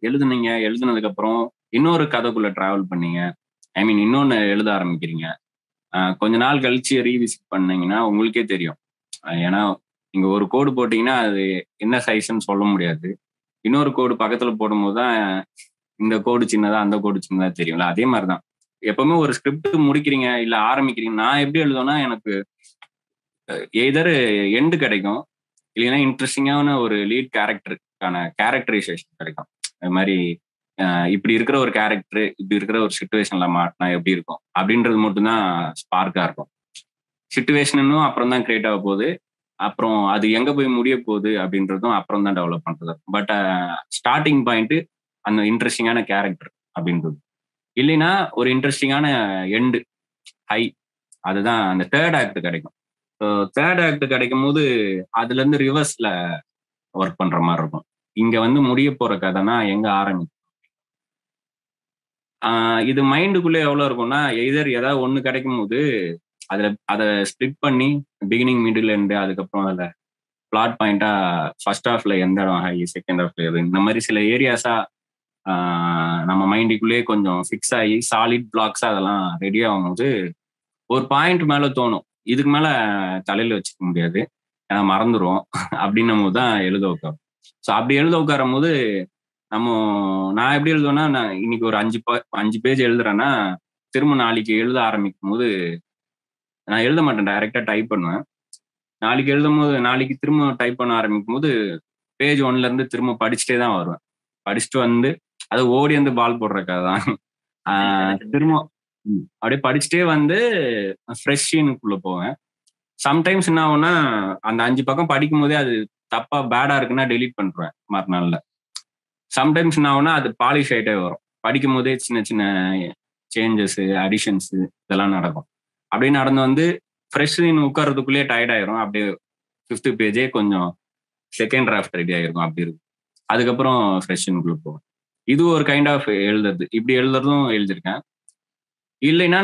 எழுதுனீங்க, எழுதுனதுக்கு அப்புறம் இன்னொரு கதைக்குள்ள டிராவல் பண்ணீங்க, ஐ மீன் இன்னொன்னு எழுத ஆரம்பிக்கிறீங்க. கொஞ்ச நாள் கழிச்சு ரீவிசிட் பண்ணீங்கன்னா உங்களுக்கே தெரியும். ஏன்னா நீங்க ஒரு கோடு போட்டீங்கன்னா அது என்ன சைஸ்ன்னு சொல்ல முடியாது. இன்னொரு கோடு பக்கத்துல போடும்போது தான் இந்த கோடு சின்னதா அந்த கோடு சின்னதா தெரியும்ல. அதே மாதிரிதான் எப்பவுமே ஒரு ஸ்கிரிப்ட் முடிக்கிறீங்க இல்ல ஆரம்பிக்கிறீங்க. நான் எப்படி எழுதுவேன்னா, எனக்கு எதர் எண்டு கிடைக்கும், இல்லைன்னா இன்ட்ரெஸ்டிங்கான ஒரு லீட் கேரக்டருக்கான கேரக்டரைசேஷன் கிடைக்கும். அது மாதிரி இப்படி இருக்கிற ஒரு கேரக்டர் இப்படி இருக்கிற ஒரு சுச்சுவேஷன்ல மாட்டினா எப்படி இருக்கும் அப்படின்றது மட்டும்தான் ஸ்பார்க்கா இருக்கும். சுச்சுவேஷனும் அப்புறம் தான் கிரியேட் ஆக போகுது, அப்புறம் அது எங்க போய் முடிய போகுது அப்படின்றதும் அப்புறம் தான் டெவலப் பண்றது. பட் ஸ்டார்டிங் பாயிண்ட் அந்த இன்ட்ரெஸ்டிங்கான கேரக்டர் அப்படின்றது, இல்லைன்னா ஒரு இன்ட்ரெஸ்டிங்கான எண்டு ஹை, அதுதான் அந்த தேர்ட் ஆக்ட் கிடைக்கும். தேர்ட் ஆக்ட் கிடைக்கும் போது அதுல இருந்து ரிவர்ஸ்ல ஒர்க் பண்ற மாதிரி இருக்கும். இங்க வந்து முடிய போற கதைனா எங்க ஆரம்பிக்கும். இது மைண்டுக்குள்ளே எவ்வளவு இருக்கும்னா, எதர் ஏதாவது ஒண்ணு கிடைக்கும் போது அதை ஸ்பிளிட் பண்ணி பிகினிங் மிடில் எண்டு அதுக்கப்புறம் அதுல பிளாட் பாயிண்டா ஃபர்ஸ்ட் ஹாஃப்ல எந்த இடம் ஹை, செகண்ட் ஹாஃப்ல எது, இந்த மாதிரி சில ஏரியாஸா நம்ம மைண்டுக்குள்ளேயே கொஞ்சம் ஃபிக்ஸ் ஆகி சாலிட் பிளாக்ஸா அதெல்லாம் ரெடி ஆகும்போது ஒரு பாயிண்ட் மேல தோணும், இதுக்கு மேல தலையில வச்சுக்க முடியாது, ஏன்னா மறந்துடும் அப்படின்னும் போது தான் எழுத உட்காரும். ஸோ அப்படி எழுத உட்காரும் போது நான் எப்படி எழுதுவேன்னா, நான் இன்னைக்கு ஒரு 5 பேஜ் எழுதுறேன்னா திரும்ப நாளைக்கு எழுத ஆரம்பிக்கும் போது நான் எழுத மாட்டேன், டைரக்டா டைப் பண்ணுவேன். நாளைக்கு எழுதும் போது நாளைக்கு திரும்ப டைப் பண்ண ஆரம்பிக்கும் போது பேஜ் 1ல இருந்து திரும்ப படிச்சுட்டே தான் வருவேன். படிச்சுட்டு வந்து அது ஓடி வந்து பால் போடுறக்காக தான் திரும்ப அப்படியே படிச்சுட்டே வந்து ஃப்ரெஷ் சீனுக்குள்ள போவேன். சம்டைம்ஸ் என்ன ஆகும்னா, அந்த 5 பக்கம் படிக்கும் போதே அது தப்பா பேடா இருக்குன்னா டெலீட் பண்ணுவேன் மறுநாள்ல. சம்டைம்ஸ் என்ன ஆகும்னா அது பாலிஷ் ஆகிட்டே வரும், படிக்கும் போதே சின்ன சின்ன சேஞ்சஸ் அடிஷன்ஸ் இதெல்லாம் நடக்கும். அப்படியே நடந்து வந்து ஃப்ரெஷ் சீன் உட்கார்றதுக்குள்ளேயே டயர்ட் ஆயிரும். அப்படியே 5th பேஜே கொஞ்சம் செகண்ட் டிராஃப்ட் ரெடி ஆயிருக்கும், அப்படி இருக்கும். அதுக்கப்புறம் ஃப்ரெஷ் சீனுக்குள்ள போவேன். இது ஒரு கைண்ட் ஆஃப் எழுதுறது. இப்படி எழுதுறதும் எழுதியிருக்கேன். இல்லைன்னா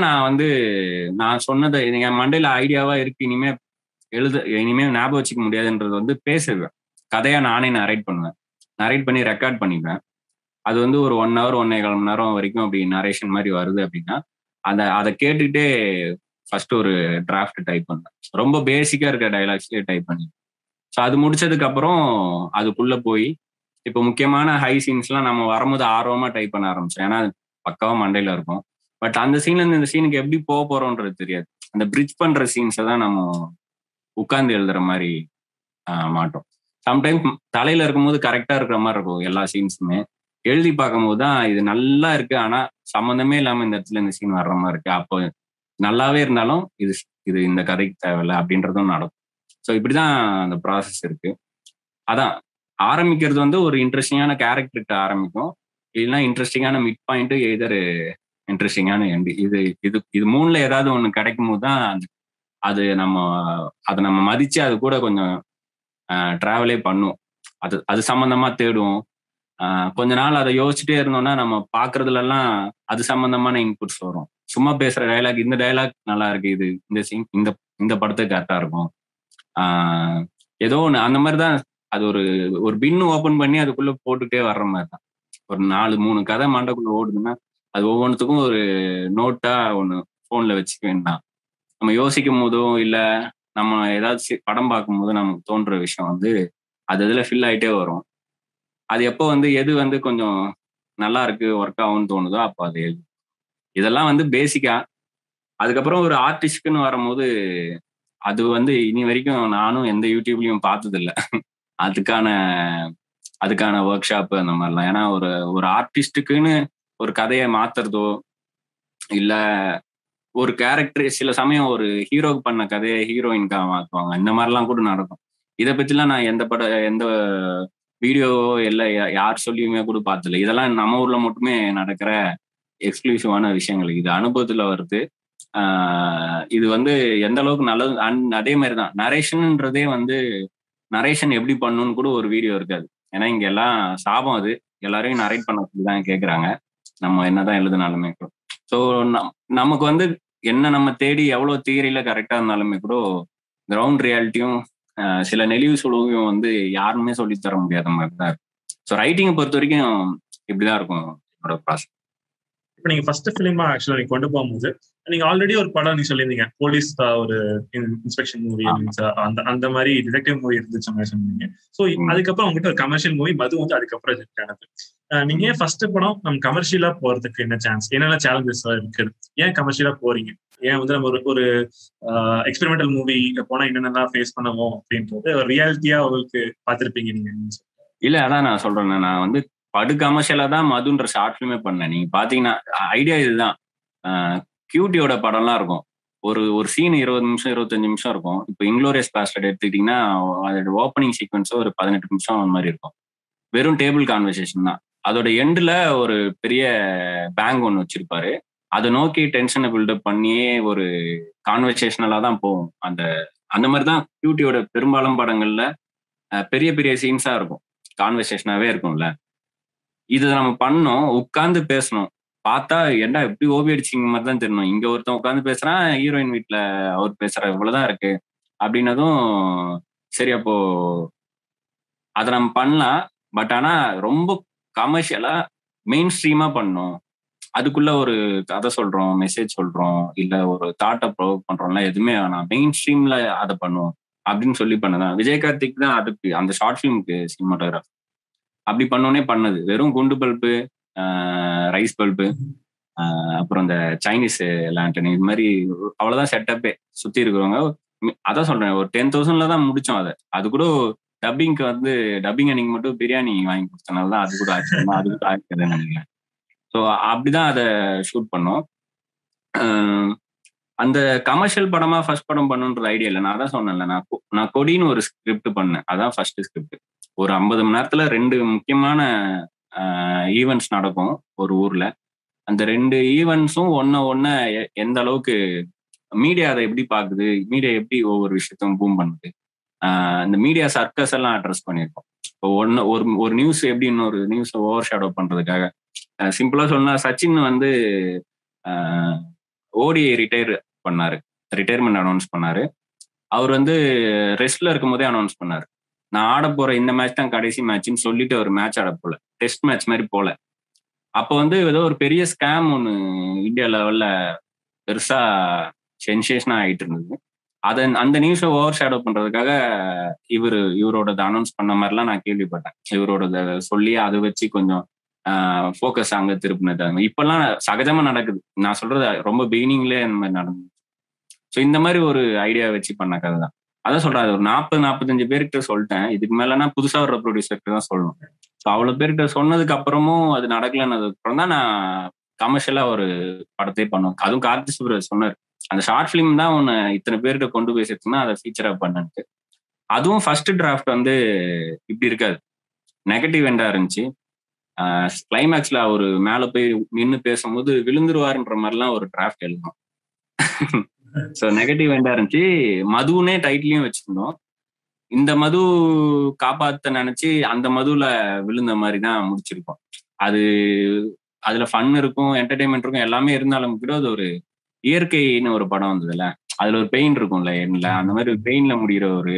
நான் சொன்னதை என் மண்டையில ஐடியாவா இருக்கு, இனிமே ஞாபகம் வச்சுக்க முடியாதுன்றது வந்து பேசுவேன். கதையா நானே நரேட் பண்ணுவேன், நரேட் பண்ணி ரெக்கார்ட் பண்ணிடுவேன். அது வந்து ஒரு 1 hour 1.25 மணி நேரம் வரைக்கும் அப்படி நரேஷன் மாதிரி வருது அப்படின்னா அதை கேட்டுக்கிட்டே ஃபர்ஸ்ட் ஒரு டிராஃப்ட் டைப் பண்ணுவேன். ரொம்ப பேசிக்கா இருக்க டைலாக்ஸ்லேயே டைப் பண்ணி, ஸோ அது முடிச்சதுக்கு அப்புறம் அதுக்குள்ள போய் இப்போ முக்கியமான ஹை சீன்ஸ்லாம் நம்ம வரும்போது ஆர்வமா டைப் பண்ண ஆரம்பிச்சோம், ஏன்னா பக்காவா மண்டையில இருக்கும். பட் அந்த சீன்ல இருந்து இந்த சீனுக்கு எப்படி போக போறோம்ன்றது தெரியாது. அந்த பிரிட்ஜ் பண்ற சீன்ஸை தான் நம்ம உட்கார்ந்து எழுதுற மாதிரி மாட்டோம். சம்டைம்ஸ் தலையில இருக்கும்போது கரெக்டா இருக்கிற மாதிரி இருக்கும் எல்லா சீன்ஸுமே, எழுதி பார்க்கும்போது தான் இது நல்லா இருக்கு, ஆனா சம்மந்தமே இல்லாம இந்த இடத்துல இந்த சீன் வர்ற மாதிரி இருக்கு, அப்போ நல்லாவே இருந்தாலும் இது இந்த கதைக்கு தேவையில்லை அப்படின்றதும் நடக்கும். ஸோ இப்படிதான் அந்த ப்ராசஸ் இருக்கு. அதான் ஆரம்பிக்கிறது வந்து ஒரு இன்ட்ரெஸ்டிங்கான கேரக்டர்கிட்ட ஆரம்பிக்கும், இல்லைன்னா இன்ட்ரெஸ்டிங்கான மிட் பாயிண்ட், எதர் இன்ட்ரெஸ்டிங்கான எண்டு. இது 3ல ஏதாவது ஒண்ணு கிடைக்கும் போது தான் அதை நம்ம மதிச்சு அது கூட கொஞ்சம் டிராவலே பண்ணுவோம். அது சம்பந்தமா தேடுவோம். கொஞ்ச நாள் அதை யோசிச்சுட்டே இருந்தோம்னா நம்ம பாக்குறதுல எல்லாம் அது சம்பந்தமான இன்புட்ஸ் வரும். சும்மா பேசுற டைலாக், இந்த டைலாக் நல்லா இருக்கு, இது இந்த சீன் இந்த படத்துக்கு கரெக்டா இருக்கும், ஏதோ ஒண்ணு அந்த மாதிரிதான். அது ஒரு பின்னு ஓபன் பண்ணி அதுக்குள்ள போட்டுட்டே வர்ற மாதிரி தான். ஒரு 4-3 கதை மண்டைக்குள்ள ஓடுதுன்னா அது ஒவ்வொன்றுத்துக்கும் ஒரு நோட்டா ஒண்ணு போன்ல வச்சுக்க வேண்டாம். நம்ம யோசிக்கும் போதோ இல்ல நம்ம ஏதாவது படம் பார்க்கும் போது நமக்கு தோன்ற விஷயம் வந்து அது இதுல ஃபில் ஆயிட்டே வரும். அது எப்போ வந்து எது வந்து கொஞ்சம் நல்லா இருக்கு ஒர்க் ஆகும்னு தோணுதோ அப்போ அது இதெல்லாம் வந்து பேசிக்கா. அதுக்கப்புறம் ஒரு ஆர்டிஸ்ட்க்குன்னு வரும்போது அது வந்து இனி வரைக்கும் நானும் எந்த யூடியூப்லயும் பார்த்தது இல்ல. அதுக்கான அதுக்கான ஒர்க் ஷாப் அந்த மாதிரிலாம். ஏன்னா ஒரு ஒரு ஆர்டிஸ்டுக்குன்னு ஒரு கதையை மாத்துறதோ இல்ல ஒரு கேரக்டர் சில சமயம் ஒரு ஹீரோக்கு பண்ண கதையை ஹீரோயின்காக மாத்துவாங்க. இந்த மாதிரிலாம் கூட நடக்கும். இதை பத்திலாம் நான் எந்த வீடியோவோ இல்ல யார் சொல்லியுமே கூட பார்த்ததில்ல. இதெல்லாம் நம்ம ஊர்ல மட்டுமே நடக்கிற எக்ஸ்க்ளூசிவான விஷயங்கள். இது அனுபவத்துல வருது. இது வந்து எந்த அளவுக்கு நல்லது. அதே மாதிரிதான் நரேஷன்ன்றதே வந்து நரேஷன் எப்படி பண்ணணும்னு கூட ஒரு வீடியோ இருக்காது. ஏன்னா இங்க எல்லாம் சாபம் அது. எல்லாரையும் நரேட் பண்ண சொல்லிதான் கேட்கறாங்க. நம்ம என்னதான் எழுதினாலுமே கூட. ஸோ நமக்கு வந்து என்ன நம்ம தேடி எவ்வளவு தியரியில கரெக்டா இருந்தாலுமே கூட கிரவுண்ட் ரியாலிட்டியும் சில நெளிவு சுழுவையும் வந்து யாருமே சொல்லித் தர முடியாத மாதிரி தான் இருக்கும். ஸோ ரைட்டிங்கை பொறுத்த வரைக்கும் இப்படிதான் இருக்கும் என்னோட ப்ராசஸ். இப்ப நீங்க ஃபர்ஸ்ட் பிலிமா ஆக்சுவலா நீங்க கொண்டு போகும்போது நீங்க ஆல்ரெடி ஒரு படம் நீங்க சொல்லியிருந்தீங்க, போலீஸ் ஒரு இன்ஸ்பெக்ஷன் மூவி அந்த அந்த மாதிரி டிடெக்டிவ் மூவி இருந்துச்சு மாதிரி சொன்னீங்க. ஸோ அதுக்கப்புறம் உங்ககிட்ட ஒரு கமர்ஷியல் மூவி மது வந்து அதுக்கப்புறம் ரிஜெக்ட் ஆனது. நீங்க ஏன் ஃபர்ஸ்ட் படம் நம்ம கமர்ஷியலா போறதுக்கு என்ன சான்ஸ், என்னென்ன சேலஞ்சஸ் இருக்குது, ஏன் கமர்ஷியலா போறீங்க, ஏன் வந்து நம்ம ஒரு எக்ஸ்பெரிமெண்டல் மூவி போனா என்னென்னலாம் ஃபேஸ் பண்ணுவோம் அப்படின்றது ஒரு ரியாலிட்டியா உங்களுக்கு பார்த்திருப்பீங்க நீங்க. இல்ல அதான் நான் சொல்றேன், நான் வந்து படு கமர்ஷியலா தான் மதுன்ற ஷார்ட் ஃபிலிமே பண்ணேன். நீங்க பாத்தீங்கன்னா ஐடியா இதுதான். கியூட்டியோட படம்லாம் இருக்கும். ஒரு சீன் 20 நிமிஷம் 25 நிமிஷம் இருக்கும். இப்போ இன்க்ளோரியஸ் பாஸ்டர்ட் எடுத்துக்கிட்டீங்கன்னா அதோட ஓப்பனிங் சீக்வன்ஸ் ஒரு 18 நிமிஷம் அந்த மாதிரி இருக்கும். வெறும் டேபிள் கான்வர்சேஷன் தான். அதோட எண்டுல ஒரு பெரிய பேங்க் ஒன்று வச்சிருப்பாரு. அதை நோக்கி டென்ஷனை பில்டப் பண்ணியே ஒரு கான்வர்சேஷனலா தான் போகும். அந்த மாதிரி தான் கியூட்டியோட பெரும்பாலும் படங்கள்ல பெரிய பெரிய சீன்ஸா இருக்கும், கான்வர்சேஷனாவே இருக்கும்ல. இது நம்ம பண்ணோம், உட்கார்ந்து பேசணும். பார்த்தா என்ன எப்படி ஓபி அடிச்சிங்க மாதிரி தான் தெரியணும். இங்க ஒருத்தன் உட்காந்து பேசுறான், ஹீரோயின் வீட்டுல அவர் பேசுற இவ்வளவுதான் இருக்கு அப்படின்னதும் சரி அப்போ அதை நம்ம பண்ணலாம். பட் ஆனா ரொம்ப கமர்ஷியலா மெயின் ஸ்ட்ரீமா பண்ணோம். அதுக்குள்ள ஒரு கதை சொல்றோம், மெசேஜ் சொல்றோம், இல்ல ஒரு தாட்டை ப்ரொவோக் பண்றோம்ல, எதுவுமே வேணாம், மெயின் ஸ்ட்ரீம்ல அதை பண்ணுவோம் அப்படின்னு சொல்லி பண்ணதான். விஜய் கார்த்திக் தான் அதுக்கு அந்த ஷார்ட் ஃபிலிமுக்கு சினிமாட்டோகிராஃபர். அப்படி பண்ணோன்னே பண்ணது வெறும் குண்டு பல்பு, ரைஸ் பல்பு, அப்புறம் இந்த சைனீஸ் லேண்டன், இது மாதிரி அவ்வளவுதான் செட்டப்பே. சுத்தி இருக்கிறவங்க அதான் சொல்றேன், ஒரு 10,000 தான் முடிச்சோம் அதை. அது கூட டப்பிங்க்கு வந்து டப்பிங் அன்னைக்கு மட்டும் பிரியாணி வாங்கி கொடுத்தனால தான் அது கூட ஆச்சு. அது கூட ஆச்சுன்னு நினைக்கிறேன். ஸோ அப்படிதான் அதை ஷூட் பண்ணோம். அந்த கமர்ஷியல் படமா ஃபர்ஸ்ட் படம் பண்ணுன்ற ஐடியா இல்லை. நான் தான் சொன்னேன்ல, நான் கொடின்னு ஒரு ஸ்கிரிப்ட் பண்ணேன். அதான் ஃபர்ஸ்ட் ஸ்கிரிப்ட். ஒரு 50 மணி நேரத்துல 2 முக்கியமான ஈவெண்ட்ஸ் நடக்கும் ஒரு ஊர்ல. அந்த 2 ஈவெண்ட்ஸும் ஒன்ன எந்த அளவுக்கு மீடியா அதை எப்படி பாக்குது, மீடியா எப்படி ஒவ்வொரு விஷயத்தையும் பூம் பண்ணுது, இந்த மீடியா சர்க்கஸ் எல்லாம் அட்ரஸ் பண்ணியிருக்கோம். இப்போ ஒரு நியூஸ் எப்படி இன்னொரு நியூஸை ஓவர் ஷேடோ பண்றதுக்காக, சிம்பிளா சொன்னா சச்சின் வந்து ஓடிஐ பண்ணாரு, ரிட்டையர்மெண்ட் அனௌன்ஸ் பண்ணாரு. அவர் வந்து ரெஸ்ட்ல இருக்கும் போதே அனௌன்ஸ் பண்ணாரு, நான் ஆட போற இந்த மேட்ச் தான் கடைசி மேட்ச்னு சொல்லிட்டு ஒரு மேட்ச் ஆட போல, டெஸ்ட் மேட்ச் மாதிரி போல. அப்போ வந்து ஏதோ ஒரு பெரிய ஸ்கேம் ஒன்று இந்தியா லெவல்ல பெருசா சென்சேஷனா ஆகிட்டு இருந்தது. அந்த நியூஸை ஓவர் ஷேடோ பண்றதுக்காக இவரோட அனௌன்ஸ் பண்ண மாதிரிலாம் நான் கேள்விப்பட்டேன். இவரோட சொல்லி அதை வச்சு கொஞ்சம் ஃபோக்கஸ் அங்க திருப்பினது. இப்பெல்லாம் சகஜமா நடக்குது. நான் சொல்றது ரொம்ப பிகினிங்லேயே அந்த மாதிரி நடந்தது. ஸோ இந்த மாதிரி ஒரு ஐடியா வச்சு பண்ண கதை தான். அதான் சொல்றேன், ஒரு 40-45 பேர்கிட்ட சொல்லிட்டேன். இதுக்கு மேலனா புதுசா வர்ற ப்ரொடியூசருக்கு தான் சொல்லணும். ஸோ அவ்வளவு பேர்கிட்ட சொன்னதுக்கு அப்புறமும் அது நடக்கலன்னதுக்கு அப்புறம் தான் நான் கமர்ஷியலா ஒரு படத்தை பண்ணுவேன். அதுவும் கார்த்தி சுப்ராஜ் சொன்னார், அந்த ஷார்ட் பிலிம் தான் உன்னை இத்தனை பேர்கிட்ட கொண்டு போய் சேர்த்துனா அதை ஃபீச்சரா பண்ணுன்ட்டு. அதுவும் ஃபர்ஸ்ட் டிராஃப்ட் வந்து இப்படி இருக்காது, நெகட்டிவ் எண்டா இருந்துச்சு. கிளைமேக்ஸ்ல அவரு மேல போய் நின்று பேசும்போது விழுந்துருவாருன்ற மாதிரிலாம் ஒரு டிராஃப்ட் எழுதணும். ஸோ நெகட்டிவ் எண்டா இருந்துச்சு. மதுவுனே டைட்டிலையும் வச்சிருந்தோம். இந்த மது காப்பாத்த நினைச்சு அந்த மதுல விழுந்த மாதிரி தான் முடிச்சிருக்கோம். அதுல ஃபன் இருக்கும், என்டர்டைன்மெண்ட் இருக்கும், எல்லாமே இருந்தாலும் கூட அது ஒரு இயற்கைன்னு ஒரு படம் வந்ததுல, அதுல ஒரு பெயின் இருக்கும்ல எண்ணில், அந்த மாதிரி ஒரு பெயின்ல முடிகிற ஒரு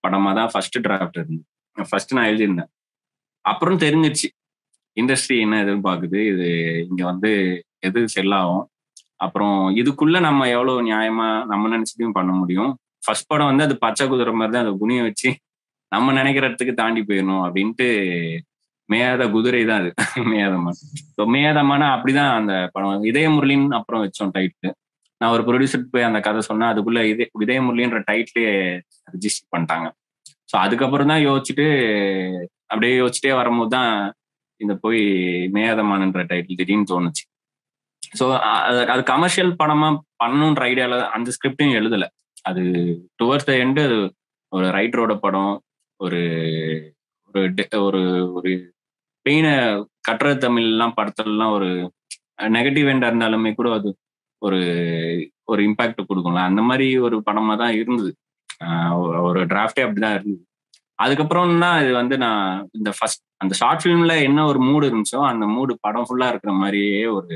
படமா தான் ஃபர்ஸ்ட் டிராஃப்ட் இருந்து ஃபர்ஸ்ட் நான் எழுதியிருந்தேன். அப்புறம் தெரிஞ்சிருச்சு இண்டஸ்ட்ரி என்ன எதிர்பார்க்குது, இது இங்க வந்து எது செல் ஆகும், அப்புறம் இதுக்குள்ள நம்ம எவ்வளவு நியாயமா நம்ம நினைச்சதையும் பண்ண முடியும். ஃபர்ஸ்ட் படம் வந்து அது பச்சை குதிரை மாதிரி தான், அதை குனிய வச்சு நம்ம நினைக்கிற இடத்துக்கு தாண்டி போயிடணும் அப்படின்ட்டு மேயாத குதிரை தான் அது. மேயாதமான. ஸோ மேயாதமான அப்படிதான் அந்த படம். இதய முரளின்னு அப்புறம் வச்சோம் டைட்டில். நான் ஒரு ப்ரொடியூசர் போய் அந்த கதை சொன்னேன், அதுக்குள்ள இதய முரளின்ற டைட்டிலே ரிஜிஸ்டர் பண்ணிட்டாங்க. ஸோ அதுக்கப்புறம் தான் யோசிச்சுட்டு அப்படியே யோசிச்சுட்டே வரும்போது தான் இந்த போய் மேயாதமானன்ற டைட்டில் திடீர்னு தோணுச்சு. ஸோ அது கமர்ஷியல் படமா பண்ணணுன்ற ஐடியால அந்த ஸ்கிரிப்டையும் எழுதல. அது டுவர்ட்ஸ் த எண்டு ஒரு ரைட்டரோட படம், ஒரு ஒரு ஒரு பெயினை கட்டுரை தமிழ்லாம் படத்துலலாம் ஒரு நெகட்டிவ் எண்டா இருந்தாலுமே கூட அது ஒரு ஒரு இம்பாக்ட் கொடுக்கும்ல, அந்த மாதிரி ஒரு படமா தான் இருந்தது. ஒரு டிராஃப்டே அப்படிதான் இருந்தது. அதுக்கப்புறம் தான் இது வந்து நான் இந்த ஃபர்ஸ்ட் அந்த ஷார்ட் ஃபிலிம்ல என்ன ஒரு மூடு இருந்துச்சோ அந்த மூடு படம் ஃபுல்லா இருக்கிற மாதிரியே ஒரு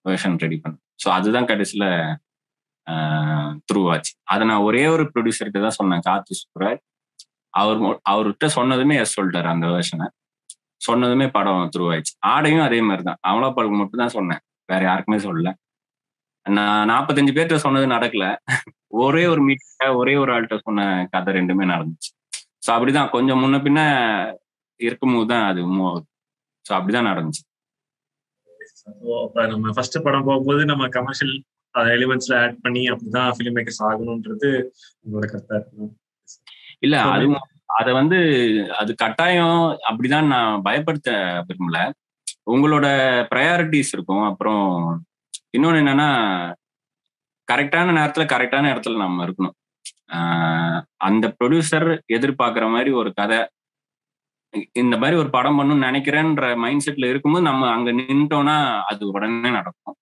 வெர்ஷன் ரெடி பண்ணேன். ஸோ அதுதான் கடைசியில த்ரூ ஆச்சு. அதை நான் ஒரே ஒரு ப்ரொடியூசர்கிட்ட தான் சொன்னேன், கார்த்தி சுப்ராஜ். அவர்கிட்ட சொன்னதுமே எஸ் சொல்லிட்டாரு அந்த வெர்ஷனை. சொன்னதுமே படம் த்ரூ ஆயிடுச்சு. ஆடையும் அதே மாதிரி தான், அமலாபாலுக்கு மட்டும் தான் சொன்னேன், வேற யாருக்குமே சொல்லல. நான் 45 பேர்கிட்ட சொன்னது நடக்கல. ஒரே ஒரு மீட்டிங்ல ஒரே ஒரு ஆள்கிட்ட சொன்ன கதை ரெண்டுமே நடந்துச்சு. ஸோ அப்படிதான் கொஞ்சம் முன்ன பின்ன இருக்கும்போது தான் அது மூவ் ஆகுது. ஸோ அப்படிதான் நடந்துச்சு. நம்ம ஃபர்ஸ்ட் படம் போகும்போது நம்ம கமர்ஷியல் எலிமெண்ட்ஸ்ல ஆட் பண்ணி அப்படிதான் ஃபிலிம் மேக்கர்ஸ் ஆகணும்ன்றது உங்களோட கருத்தா இருக்கு. இல்ல அது அதை வந்து அது கட்டாயம் அப்படிதான் நான் பயப்படுத்த விரும்பல. உங்களோட ப்ரையாரிட்டிஸ் இருக்கும். அப்புறம் இன்னொன்னு என்னன்னா, கரெக்டான நேரத்துல கரெக்டான இடத்துல நம்ம இருக்கணும். அந்த ப்ரொடியூசர் எதிர்பார்க்குற மாதிரி ஒரு கதை, இந்த மாதிரி ஒரு படம் பண்ணணும்னு நினைக்கிறேன்ற மைண்ட் செட்ல இருக்கும்போது நம்ம அங்க நின்ட்டோம்னா அது உடனே நடக்கும்.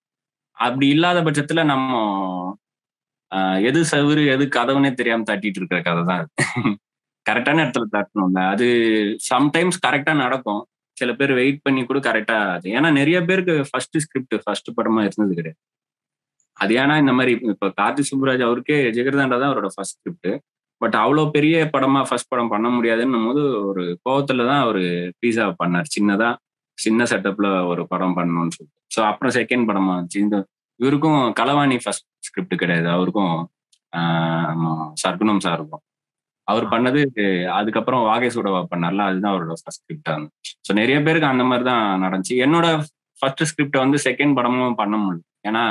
அப்படி இல்லாத பட்சத்துல நம்ம எது சவுறு எது கதவுனே தெரியாம தட்டிட்டு இருக்கிற கதை தான் அது. கரெக்டான இடத்துல தட்டணும்ல, அது சம்டைம்ஸ் கரெக்டா நடக்கும். சில பேர் வெயிட் பண்ணி கூட கரெக்டா அது. ஏன்னா நிறைய பேருக்கு ஃபர்ஸ்ட் ஸ்கிரிப்ட் ஃபர்ஸ்ட் படமா இருந்தது கிடையாது. அது ஏன்னா இந்த மாதிரி இப்ப கார்த்தி சுப்புராஜ் அவருக்கே ஜிகர்தண்டா தான் அவரோட ஃபர்ஸ்ட் ஸ்கிரிப்ட். பட் அவ்வளோ பெரிய படமா ஃபர்ஸ்ட் படம் பண்ண முடியாதுன்னும் போது ஒரு கோவத்துல தான் அவரு பீஸா பண்ணார். சின்ன செட்டப்ல ஒரு படம் பண்ணணும்னு சொல்லிட்டு. ஸோ அப்புறம் செகண்ட் படமா இருந்துச்சு. இவருக்கும் களவாணி ஃபர்ஸ்ட் ஸ்கிரிப்ட் கிடையாது, அவருக்கும் சர்க்குணம் சாருக்கும். அவர் பண்ணது அதுக்கப்புறம் வாகை சுடவா பண்ணார்ல, அதுதான் அவரோட ஃபர்ஸ்ட் ஸ்கிரிப்டா இருந்துச்சு. ஸோ நிறைய பேருக்கு அந்த மாதிரி தான் நடந்துச்சு. என்னோட ஃபர்ஸ்ட் ஸ்கிரிப்டை வந்து செகண்ட் படமும் பண்ண முடியல. ஏன்னா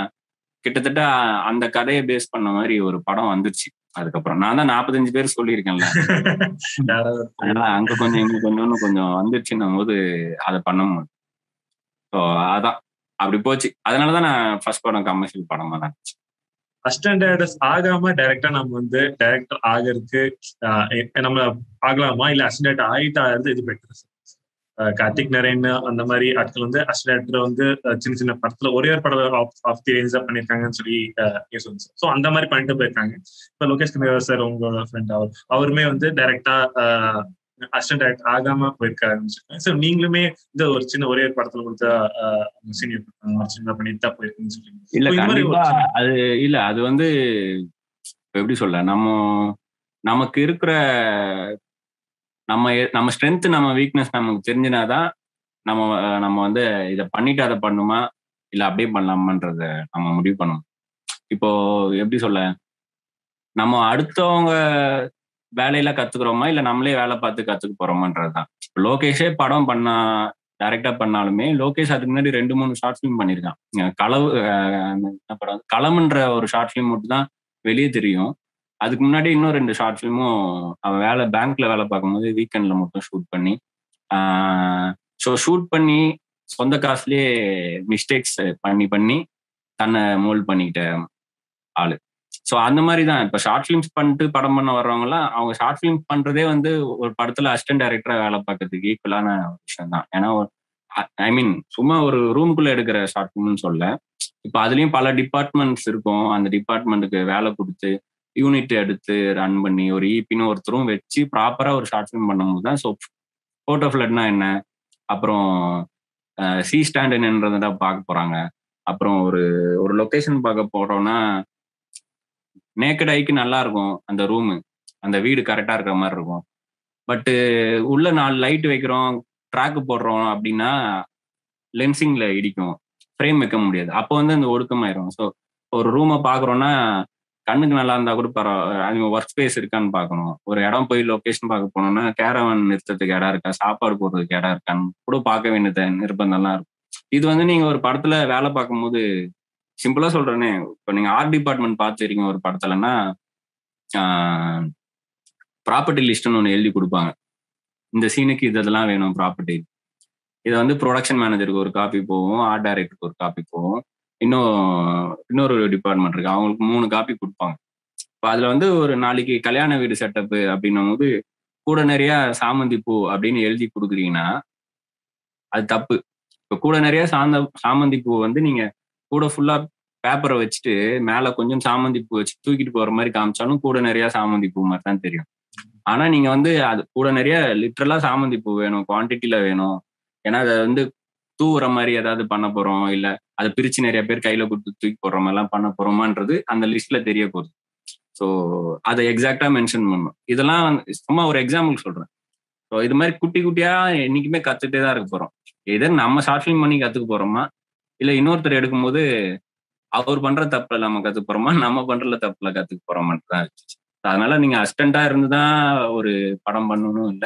கிட்டத்தட்ட அந்த கதையை பேஸ் பண்ண மாதிரி ஒரு படம் வந்துருச்சு. அதுக்கப்புறம் நான் தான் 45 பேர் சொல்லியிருக்கேன்ல, அதனால அங்க கொஞ்சம் இங்க கொஞ்சம் வந்துருச்சுன்னும் போது அதை பண்ண முடியும். ஸோ அதான் அப்படி போச்சு. அதனாலதான் நான் ஃபர்ஸ்ட் படம் கமர்ஷியல் படமா இருந்துச்சு. அசிஸ்டன்ட் டைரக்டர்ஸ் ஆகாம டைரக்டா நம்ம வந்து டைரக்டர் ஆகிறதுக்கு நம்ம ஆகலாமா, இல்ல அசிஸ்டன்ட் டைரக்டர் ஆகிட்டா இது பெட்டர்? கார்த்திக் நரேன் அந்த மாதிரி ஆட்கள் வந்து அசிஸ்டன்ட் வந்து சின்ன சின்ன படத்துல ஒரே ஒரு படம் ஆஃப் தி ரேஞ்ச் பண்ணிருக்காங்கன்னு சொல்லி யோசிச்சு. ஸோ அந்த மாதிரி பண்ணிட்டு போயிருக்காங்க. இப்போ லோகேஷ் கனகராஜ் சார் உங்களோட ஃப்ரெண்ட், அவருமே வந்து டைரக்டா அசிஸ்டன்ட் டைரக்டர் ஆகாம போயிருக்காருன்னு. ஸோ நீங்களுமே இந்த ஒரு சின்ன ஒரே ஒரு படத்துல கொடுத்தா சீனியர் சின்ன பண்ணிட்டு தான் போயிருக்குன்னு சொல்லி. இல்ல கண்டிப்பா அது இல்ல, அது வந்து எப்படி சொல்ல, நமக்கு இருக்கிற நம்ம ஸ்ட்ரென்த் நம்ம வீக்னஸ் நமக்கு தெரிஞ்சினாதான் நம்ம வந்து இதை பண்ணிட்டு அதை பண்ணுமா இல்ல அப்படியே பண்ணலாமான்றத நம்ம முடிவு பண்ணணும். இப்போ எப்படி சொல்ல, நம்ம அடுத்தவங்க வேலையில கத்துக்கிறோமா இல்ல நம்மளே வேலை பார்த்து கத்துக்க போறோமான்றதுதான். லோகேஷே படம் பண்ணா டைரக்டா பண்ணாலுமே லோகேஷ் அதுக்கு முன்னாடி 2-3 ஷார்ட் ஃபிலிம் பண்ணியிருக்கான். களம்ன்ற ஒரு ஷார்ட் ஃபிலிம் மட்டும் தான் வெளியே தெரியும். அதுக்கு முன்னாடி இன்னும் 2 ஷார்ட் ஃபிலிமும் அவன் பேங்க்ல வேலை பார்க்கும்போது வீக்கெண்ட்ல மட்டும் ஷூட் பண்ணி ஷூட் பண்ணி சொந்த காசுலயே மிஸ்டேக்ஸ் பண்ணி தன்னை மோல்ட் பண்ணிக்கிட்ட ஆளு. ஸோ அந்த மாதிரி தான் இப்போ ஷார்ட் ஃபிலிம்ஸ் பண்ணிட்டு படம் பண்ண வர்றவங்கலாம் அவங்க ஷார்ட் ஃபிலிம்ஸ் பண்றதே வந்து ஒரு படத்துல அசிஸ்டன்ட் டைரக்டரா வேலை பார்க்கறதுக்கு ஈக்குவலான விஷயம் தான். ஏன்னா ஐ மீன் சும்மா ஒரு ரூமுக்குள்ள எடுக்கிற ஷார்ட் ஃபிலிம்னு சொல்ல, இப்போ அதுலயும் பல டிபார்ட்மெண்ட்ஸ் இருக்கும். அந்த டிபார்ட்மெண்ட்டுக்கு வேலை கொடுத்து யூனிட் எடுத்து ரன் பண்ணி ஒரு ஈபின்னு ஒருத்தரும் வச்சு ப்ராப்பரா ஒரு ஷார்ட் ஃபிலிம் பண்ணும்போது தான். ஸோ போட்டோ ஃபிளட்னா என்ன, அப்புறம் சி ஸ்டாண்ட் என்னன்றதை பார்க்க போறாங்க. அப்புறம் ஒரு லொகேஷன் பார்க்க போறோம்னா நேக்கட் ஐக்கு நல்லா இருக்கும் அந்த ரூமு, அந்த வீடு கரெக்டா இருக்கிற மாதிரி இருக்கும். பட்டு உள்ள 4 லைட் வைக்கிறோம், ட்ராக்கு போடுறோம் அப்படின்னா லென்சிங்ல இடிக்கும், ஃப்ரேம் வைக்க முடியாது. அப்போ வந்து அந்த ஒடுக்கமாயிரும். ஸோ ஒரு ரூமை பார்க்குறோன்னா கண்ணுக்கு நல்லா இருந்தா கூட பரவாயில்ல, ஒர்க் ஸ்பேஸ் இருக்கான்னு பார்க்கணும். ஒரு இடம் போய் லொகேஷன் பார்க்க போனோம்னா கேரவன் நிறுத்தத்துக்கு இடம் இருக்கா, சாப்பாடு போடுறதுக்கு இடம் இருக்கான்னு கூட பார்க்க வேண்டியது நிர்பந்தம்லாம் இருக்கும். இது வந்து நீங்க ஒரு படத்துல வேலை பார்க்கும்போது சிம்பிளா சொல்றேனே, இப்போ நீங்க ஆர்ட் டிபார்ட்மெண்ட் பார்த்துருக்கீங்க ஒரு படத்துலன்னா ப்ராப்பர்ட்டி லிஸ்ட்னு ஒன்று எழுதி கொடுப்பாங்க. இந்த சீனுக்கு இதெல்லாம் வேணும் ப்ராப்பர்ட்டி. இதை வந்து ப்ரொடக்ஷன் மேனேஜருக்கு ஒரு காப்பி போகும், ஆர்ட் டைரக்டருக்கு ஒரு காப்பி போகும், இன்னொரு டிபார்ட்மெண்ட் இருக்கு, அவங்களுக்கு 3 காப்பி கொடுப்பாங்க. இப்போ அதுல வந்து ஒரு நாளைக்கு கல்யாண வீடு செட்டப்பு அப்படின்னும் போது கூட நிறைய சாமந்தி பூ அப்படின்னு எழுதி கொடுக்குறீங்கன்னா அது தப்பு. இப்போ கூட நிறைய சாமந்தி பூ வந்து நீங்க கூட ஃபுல்லா பேப்பரை வச்சுட்டு மேல கொஞ்சம் சாமந்தி பூ வச்சு தூக்கிட்டு போற மாதிரி காமிச்சாலும் கூட நிறைய சாமந்தி பூ மாதிரி தான் தெரியும். ஆனா நீங்க வந்து அது கூட நிறைய லிட்டரலா சாமந்தி பூ வேணும், குவான்டிட்டியில வேணும். ஏன்னா அதை வந்து தூவுற மாதிரி ஏதாவது பண்ண போறோம், இல்ல அதை பிரிச்சு நிறைய பேர் கையில கொடுத்து தூக்கி போடுற மாதிரிலாம் பண்ண போறோமான்றது அந்த லிஸ்ட்ல தெரிய போகுது. ஸோ அதை எக்ஸாக்டா மென்ஷன் பண்ணணும். இதெல்லாம் சும்மா ஒரு எக்ஸாம்பிள் சொல்றேன். ஸோ இது மாதிரி குட்டி குட்டியா என்னைக்குமே கத்துட்டே தான் இருக்க போறோம். எதோ நம்ம ஷார்ட் ஃபிலிம் பண்ணி கத்துக்க போறோமா, இல்ல இன்னொருத்தர் எடுக்கும்போது அவர் பண்ற தப்புல நம்ம கத்துக்க போறோமா, நம்ம பண்றதுல தப்புல கத்துக்க போறோமான்னு தான் இருந்துச்சு. அதனால நீங்க அசிஸ்டண்டா இருந்துதான் ஒரு படம் பண்ணணும் இல்ல,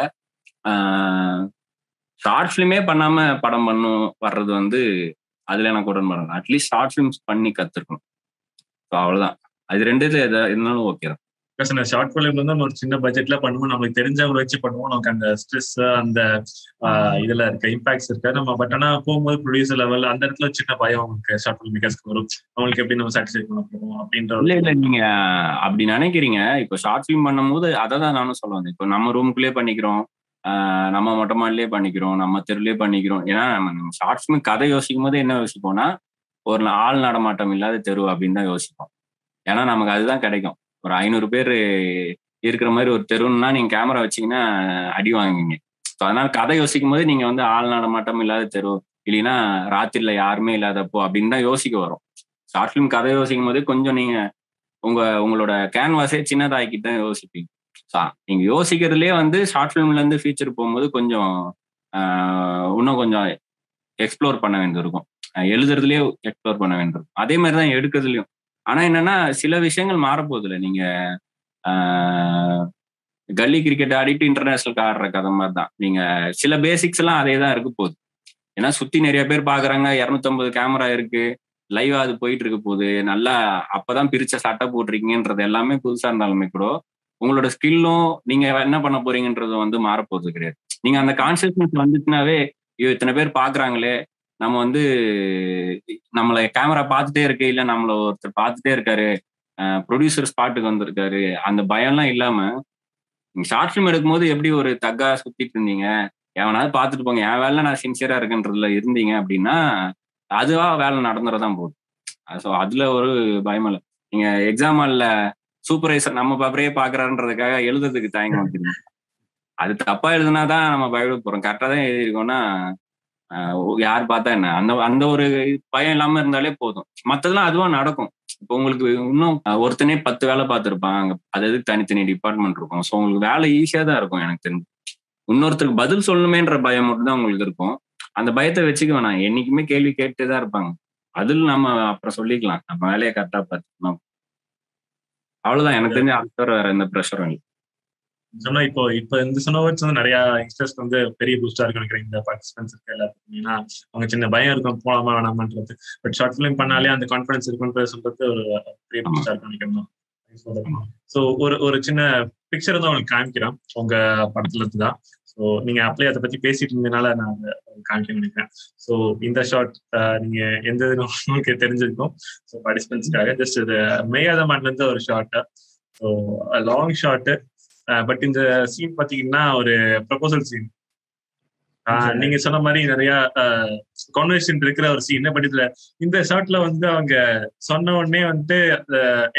ஷார்ட் ஃபிலிமே பண்ணாம படம் பண்ணும் வர்றது வந்து அதுல எனக்கு உடன்பாடு. அட்லீஸ்ட் ஷார்ட் ஃபிலிம்ஸ் பண்ணி கத்துக்கணும். ஸோ அவ்வளவுதான். அது ரெண்டுல எதுனாலும் ஓகே தான். ஷார்ட் ஃபிலிம் வந்து ஒரு சின்ன பட்ஜெட்ல பண்ணுவோம், நமக்கு தெரிஞ்சவங்க வச்சு பண்ணுவோம், நமக்கு அந்த ஸ்ட்ரெஸ் அந்த இதுல இருக்க இம்பாக்ட்ஸ் இருக்காது நம்ம. பட் ஆனா போகும்போது ப்ரொடியூசர் லெவல் அந்த இடத்துல சின்ன பயம் அவங்களுக்கு ஷார்ட் ஃபிலிம் மேக்கர்ஸ்க்கு வரும். அவங்களுக்கு எப்படி நம்ம சாட்டிஸ்ஃபை பண்ண போறோம் அப்படின்ற. இல்ல நீங்க அப்படி நினைக்கிறீங்க. இப்போ ஷார்ட் ஃபிலிம் பண்ணும்போது அதை தான் நானும் சொல்ல வந்தேன். இப்போ நம்ம ரூமுக்குள்ளேயே பண்ணிக்கிறோம், நம்ம மொட்டை மாடிலே பண்ணிக்கிறோம், நம்ம தெருவிலே பண்ணிக்கிறோம். ஏன்னா நம்ம ஷார்ட் ஃபிலிம் கதை யோசிக்கும் போது என்ன யோசிப்போம்னா ஒரு ஆள் நடமாட்டம் இல்லாத தெரு அப்படின்னு தான் யோசிப்போம். ஏன்னா நமக்கு அதுதான் கிடைக்கும். ஒரு 500 பேர் இருக்கிற மாதிரி ஒரு தெருன்னா நீங்க கேமரா வச்சீங்கன்னா அடி வாங்குவீங்க. ஸோ அதனால கதை யோசிக்கும் போது நீங்க வந்து ஆள் நடமாட்டம் இல்லாத தெரு, இல்லைன்னா ராத்திரில யாருமே இல்லாதப்போ அப்படின்னு தான் யோசிக்க வரும். ஷார்ட் ஃபிலிம் கதை யோசிக்கும் போது கொஞ்சம் நீங்க உங்களோட கேன்வாஸே சின்னதாக்கிட்டு தான் யோசிப்பீங்க. நீங்க யோசிக்கிறதுலயே வந்து ஷார்ட் ஃபிலிம்ல இருந்து ஃபீச்சர் போகும்போது கொஞ்சம் இன்னும் கொஞ்சம் எக்ஸ்ப்ளோர் பண்ண வேண்டியது இருக்கும். எழுதுறதுலயே எக்ஸ்ப்ளோர் பண்ண வேண்டியிருக்கும். அதே மாதிரி தான் எடுக்கிறதுலயும். ஆனா என்னன்னா சில விஷயங்கள் மாறப்போகுது இல்லை. நீங்க கல்லி கிரிக்கெட் ஆடிட்டு இன்டர்நேஷனலுக்கு ஆடுற கதை மாதிரி தான். நீங்க சில பேசிக்ஸ் எல்லாம் அதே தான் இருக்க போகுது. ஏன்னா சுத்தி நிறைய பேர் பாக்குறாங்க, 250 கேமரா இருக்கு, லைவா அது போயிட்டு இருக்க போகுது. நல்லா அப்பதான் பிரிச்ச சட்டை போட்டிருக்கீங்கன்றது எல்லாமே புதுசா இருந்தாலுமே கூட உங்களோட ஸ்கில்லும் நீங்க என்ன பண்ண போறீங்கன்றது வந்து மாறப்போகுது கிடையாது. நீங்க அந்த கான்சியஸ்னஸ் வந்துச்சுனாவே ஐயோ இத்தனை பேர் பாக்குறாங்களே, நம்ம வந்து நம்மள கேமரா பார்த்துட்டே இருக்கு, இல்ல நம்மள ஒருத்தர் பார்த்துட்டே இருக்காரு, ப்ரொடியூசர் ஸ்பாட்டுக்கு வந்திருக்காரு, அந்த பயம்லாம் இல்லாம நீங்க ஷார்ட் ஃபிலிம் எடுக்கும்போது எப்படி ஒரு தக்கா சுத்திட்டு இருந்தீங்க, எவனாவது பார்த்துட்டு போங்க, என் வேலை நான் சின்சியரா இருக்குன்றதுல இருந்தீங்க அப்படின்னா அதுவா வேலை நடந்துறதான் போகுது. ஸோ அதுல ஒரு பயம் இல்லை. நீங்க எக்ஸாம் ஹால்ல சூப்பர்வைசர் நம்ம பேப்பரையே பாக்குறாருன்றதுக்காக எழுதுறதுக்கு தயங்க வந்துருங்க. அது தப்பா எழுதுனாதான் நம்ம பயப்பட போறோம். கரெக்டா தான் எழுதிருக்கோம்னா யார் பார்த்தா என்ன, அந்த அந்த ஒரு பயம் இல்லாம இருந்தாலே போதும். மத்ததெல்லாம் அதுவா நடக்கும். இப்போ உங்களுக்கு இன்னும் ஒருத்தனே 10 வேலை பார்த்துருப்பாங்க, அது தனித்தனி டிபார்ட்மெண்ட் இருக்கும். ஸோ உங்களுக்கு வேலை ஈஸியா தான் இருக்கும். எனக்கு தெரிஞ்சு இன்னொருத்தருக்கு பதில் சொல்லணுமேன்ற பயம் மட்டும் தான் உங்களுக்கு இருக்கும். அந்த பயத்தை வச்சுக்க வேணாம். என்னைக்குமே கேள்வி கேட்டுதான் இருப்பாங்க. அதில் நம்ம அப்புறம் சொல்லிக்கலாம், நம்ம வேலையை கரெக்டா பார்த்துக்கணும். அவ்வளவுதான். எனக்கு தெரிஞ்ச அடுத்த வேற எந்த ப்ரெஷரும் இல்லை. சொன்னா இப்போ இந்த சொன்ன வேர்ட்ஸ் வந்து நிறைய யங்ஸ்டர்ஸ் வந்து பெரிய பூஸ்டா இருக்கும் நினைக்கிறேன். இந்த பார்ட்டிசிபென்ட்ஸ் இருக்கு எல்லாத்துக்கும். ஏன்னா அவங்க சின்ன பயம் இருக்கும், போலாமா வேணாமன்றது. பட் ஷார்ட் ஃபிலிம் பண்ணாலே அந்த கான்ஃபிடன்ஸ் இருக்குன்னு சொல்றது ஒரு பெரிய பூஸ்டா இருக்கும் நினைக்கிறேன். ஸோ ஒரு சின்ன பிக்சர் தான் உங்களுக்கு காமிக்கிறேன் உங்க படத்துல இருந்து தான். ஸோ நீங்க அப்படியே அதை பத்தி பேசிட்டு இருந்ததுனால நான் அதை காமிக்க நினைக்கிறேன். ஸோ இந்த ஷார்ட் நீங்க எந்த உங்களுக்கு தெரிஞ்சிருக்கும். ஸோ பார்ட்டிசிபென்ட்ஸ்க்காக ஜஸ்ட் இது மேயாதமான்ல இருந்து ஒரு short. So long short. But இந்த சீன் பாத்தீங்கன்னா ஒரு ப்ரொபோசல் சீன். நீங்க சொன்ன மாதிரி நிறைய கான்வர்சேஷன் இருக்கிற ஒரு சீன். பட் இதுல இந்த ஷார்ட்ல வந்து அவங்க சொன்ன உடனே வந்துட்டு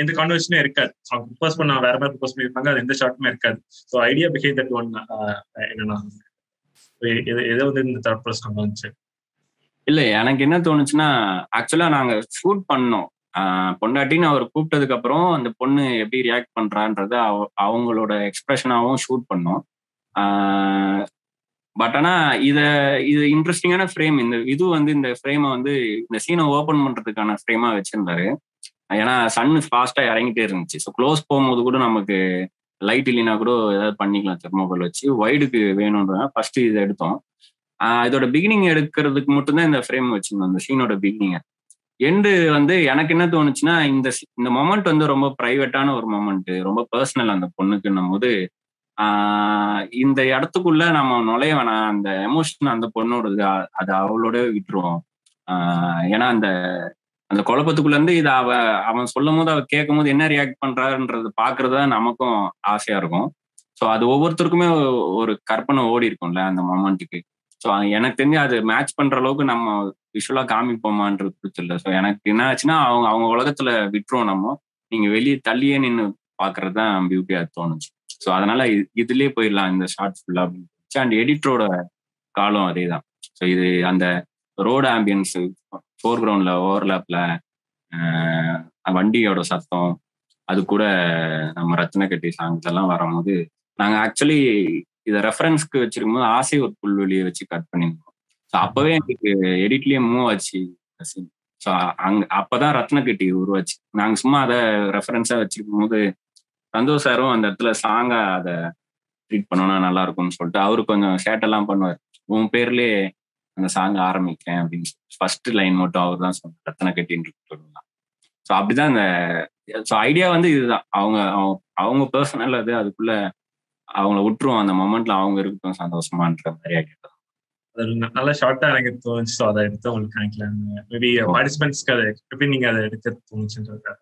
எந்த கான்வர்சேஷனும் இருக்காது. அவங்க ப்ரொபோஸ் பண்ண வேற மாதிரி ப்ரொபோஸ் பண்ணிருப்பாங்க, அது எந்த ஷார்ட்டுமே இருக்காது. So idea behind that one என்னன்னா எதை வந்து இந்த தாட் ப்ராசஸ் கொண்டு வந்துச்சு? இல்ல எனக்கு என்ன தோணுச்சுன்னா, ஆக்சுவலா நாங்க ஷூட் பண்ணோம். பொண்டாட்டின்னு அவர் கூப்பிட்டதுக்கு அப்புறம் அந்த பொண்ணு எப்படி ரியாக்ட் பண்றான்றத அவங்களோட எக்ஸ்பிரஷனாவும் ஷூட் பண்ணோம். பட் ஆனா இது இன்ட்ரெஸ்டிங்கான ஃப்ரேம். இது வந்து இந்த ஃப்ரேமை வந்து இந்த சீனை ஓபன் பண்றதுக்கான ஃப்ரேமா வச்சிருந்தாரு. ஏன்னா சன் ஃபாஸ்டா இறங்கிட்டே இருந்துச்சு. ஸோ க்ளோஸ் போகும்போது கூட நமக்கு லைட் இல்லைன்னா கூட ஏதாவது பண்ணிக்கலாம் தெர்மோகோல் வச்சு. வைடுக்கு வேணும்ன்றத ஃபர்ஸ்ட் இதை எடுத்தோம். இதோட பிகினிங் எடுக்கிறதுக்கு மட்டும்தான் இந்த ஃப்ரேம் வச்சிருந்தோம், இந்த சீனோட பிகினிங். எண்டு வந்து எனக்கு என்ன தோணுச்சுன்னா, இந்த மொமெண்ட் வந்து ரொம்ப பிரைவேட்டான ஒரு மொமெண்ட், ரொம்ப பர்சனல் அந்த பொண்ணுக்குன்னும் போது, இந்த இடத்துக்குள்ள நம்ம நுழைய வேணாம், அந்த எமோஷன் அந்த பொண்ணோடது, அது அவளோட விட்டுருவோம். ஏன்னா அந்த அந்த குழப்பத்துக்குள்ள இருந்து இதை அவன் சொல்லும் போது, அவ கேட்கும் போது என்ன ரியாக்ட் பண்றாருன்றது பாக்குறதா நமக்கும் ஆசையா இருக்கும். ஸோ அது ஒவ்வொருத்தருக்குமே ஒரு கற்பனை ஓடி இருக்கும்ல அந்த மொமெண்ட்டுக்கு. ஸோ எனக்கு தெரிஞ்சு அது மேட்ச் பண்ற அளவுக்கு நம்ம விஷுவலா காமிப்போமான்றது தெரியல. ஸோ எனக்கு என்ன ஆச்சுன்னா, அவங்க அவங்க உலகத்துல விட்டுருவோம் நம்ம. நீங்க வெளியே தள்ளியே நின்று பாக்குறது தான் பியூட்டியா தோணுச்சு. ஸோ அதனால இதுலயே போயிடலாம் இந்த ஷார்ட் ஃபுல்லா அப்படின்னு. அண்ட் எடிட்டரோட காலம் அதே தான். ஸோ இது அந்த ரோடு ஆம்பியன்ஸ், ஃபோர் கிரவுண்ட்ல ஓவர்லேப்ல வண்டியோட சத்தம், அது கூட நம்ம ரத்ன கட்டி சாங் இதெல்லாம் வரும்போது, நாங்க ஆக்சுவலி இதை ரெஃபரன்ஸ்க்கு வச்சிருக்கும் போது ஆசை ஒரு புல்வெளியை வச்சு கட் பண்ணியிருந்தோம். ஸோ அப்பவே எங்களுக்கு எடிட்லயே மூவ் ஆச்சு. ஸோ அப்பதான் ரத்ன கட்டி உருவாச்சு. நாங்க சும்மா அதை ரெஃபரன்ஸா வச்சிருக்கும் போது சந்தோஷ் சாரும் அந்த இடத்துல சாங்கா அதை ட்ரீட் பண்ணோம்னா நல்லா இருக்கும்னு சொல்லிட்டு அவரு கொஞ்சம் ஷேட்டெல்லாம் பண்ணுவார். உன் பேர்லயே அந்த சாங் ஆரம்பிக்கிறேன் அப்படின்னு ஃபர்ஸ்ட் லைன் மட்டும் அவர் தான் சொன்னார், ரத்தனை கட்டின்னு சொல்லலாம். ஸோ அப்படிதான் இந்த ஐடியா வந்து இதுதான். அவங்க பர்சனல் அது, அதுக்குள்ள அவங்கள விட்டுருவோம், அந்த மொமெண்ட்ல அவங்க இருக்கட்டும் சந்தோஷமான்ற மாதிரி ஆகிட்டோம். நல்ல ஷார்ட்டா எனக்கு தோணுச்சு. அதை எடுத்து உங்களுக்கு காமிக்கலாம். மேபி பார்ட்டிசிபென்ட்ஸ்க்கு அதை எப்படி நீங்க அதை எடுக்க தோணுச்சுன்றது.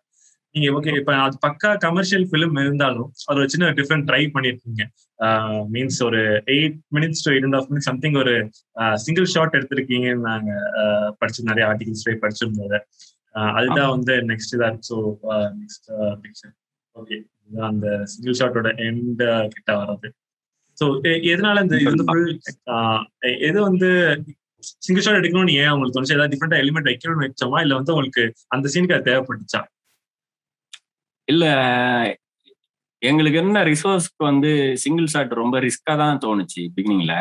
நீங்க ஓகே, இப்ப அது பக்கா கமர்ஷியல் பிலிம் இருந்தாலும் அது ஒரு சின்ன டிஃப்ரெண்ட் ட்ரை பண்ணிருக்கீங்க. மீன்ஸ் ஒரு 8 minutes to 8.5 minutes சம்திங் ஒரு சிங்கிள் ஷாட் எடுத்திருக்கீங்கன்னு நாங்க படிச்சு நிறைய ஆர்டிகல்ஸ் படிச்சிருந்தோம். அதுதான் வந்து நெக்ஸ்ட் தான். ஸோ நெக்ஸ்ட் பிக்சர் ஓகே, இதுதான் அந்த சிங்கிள் ஷாட்டோட எண்ட் கிட்ட வர்றது. ஸோ எதனால இந்த இது ஃபுல் எது வந்து சிங்கிள் ஷாட் எடுக்கணும்னு ஏன் உங்களுக்கு தோணுச்சு? ஏதாவது டிஃப்ரெண்டா எலிமெண்ட் வைக்கணும்னு வச்சோமா, இல்ல வந்து உங்களுக்கு அந்த சீனுக்கு அது தேவைப்பட்டுச்சா? இல்ல, எங்களுக்கு இருந்த ரிசோர்ஸ்க்கு வந்து சிங்கிள் ஷாட் ரொம்ப ரிஸ்கா தான் தோணுச்சு பிகினிங்ல.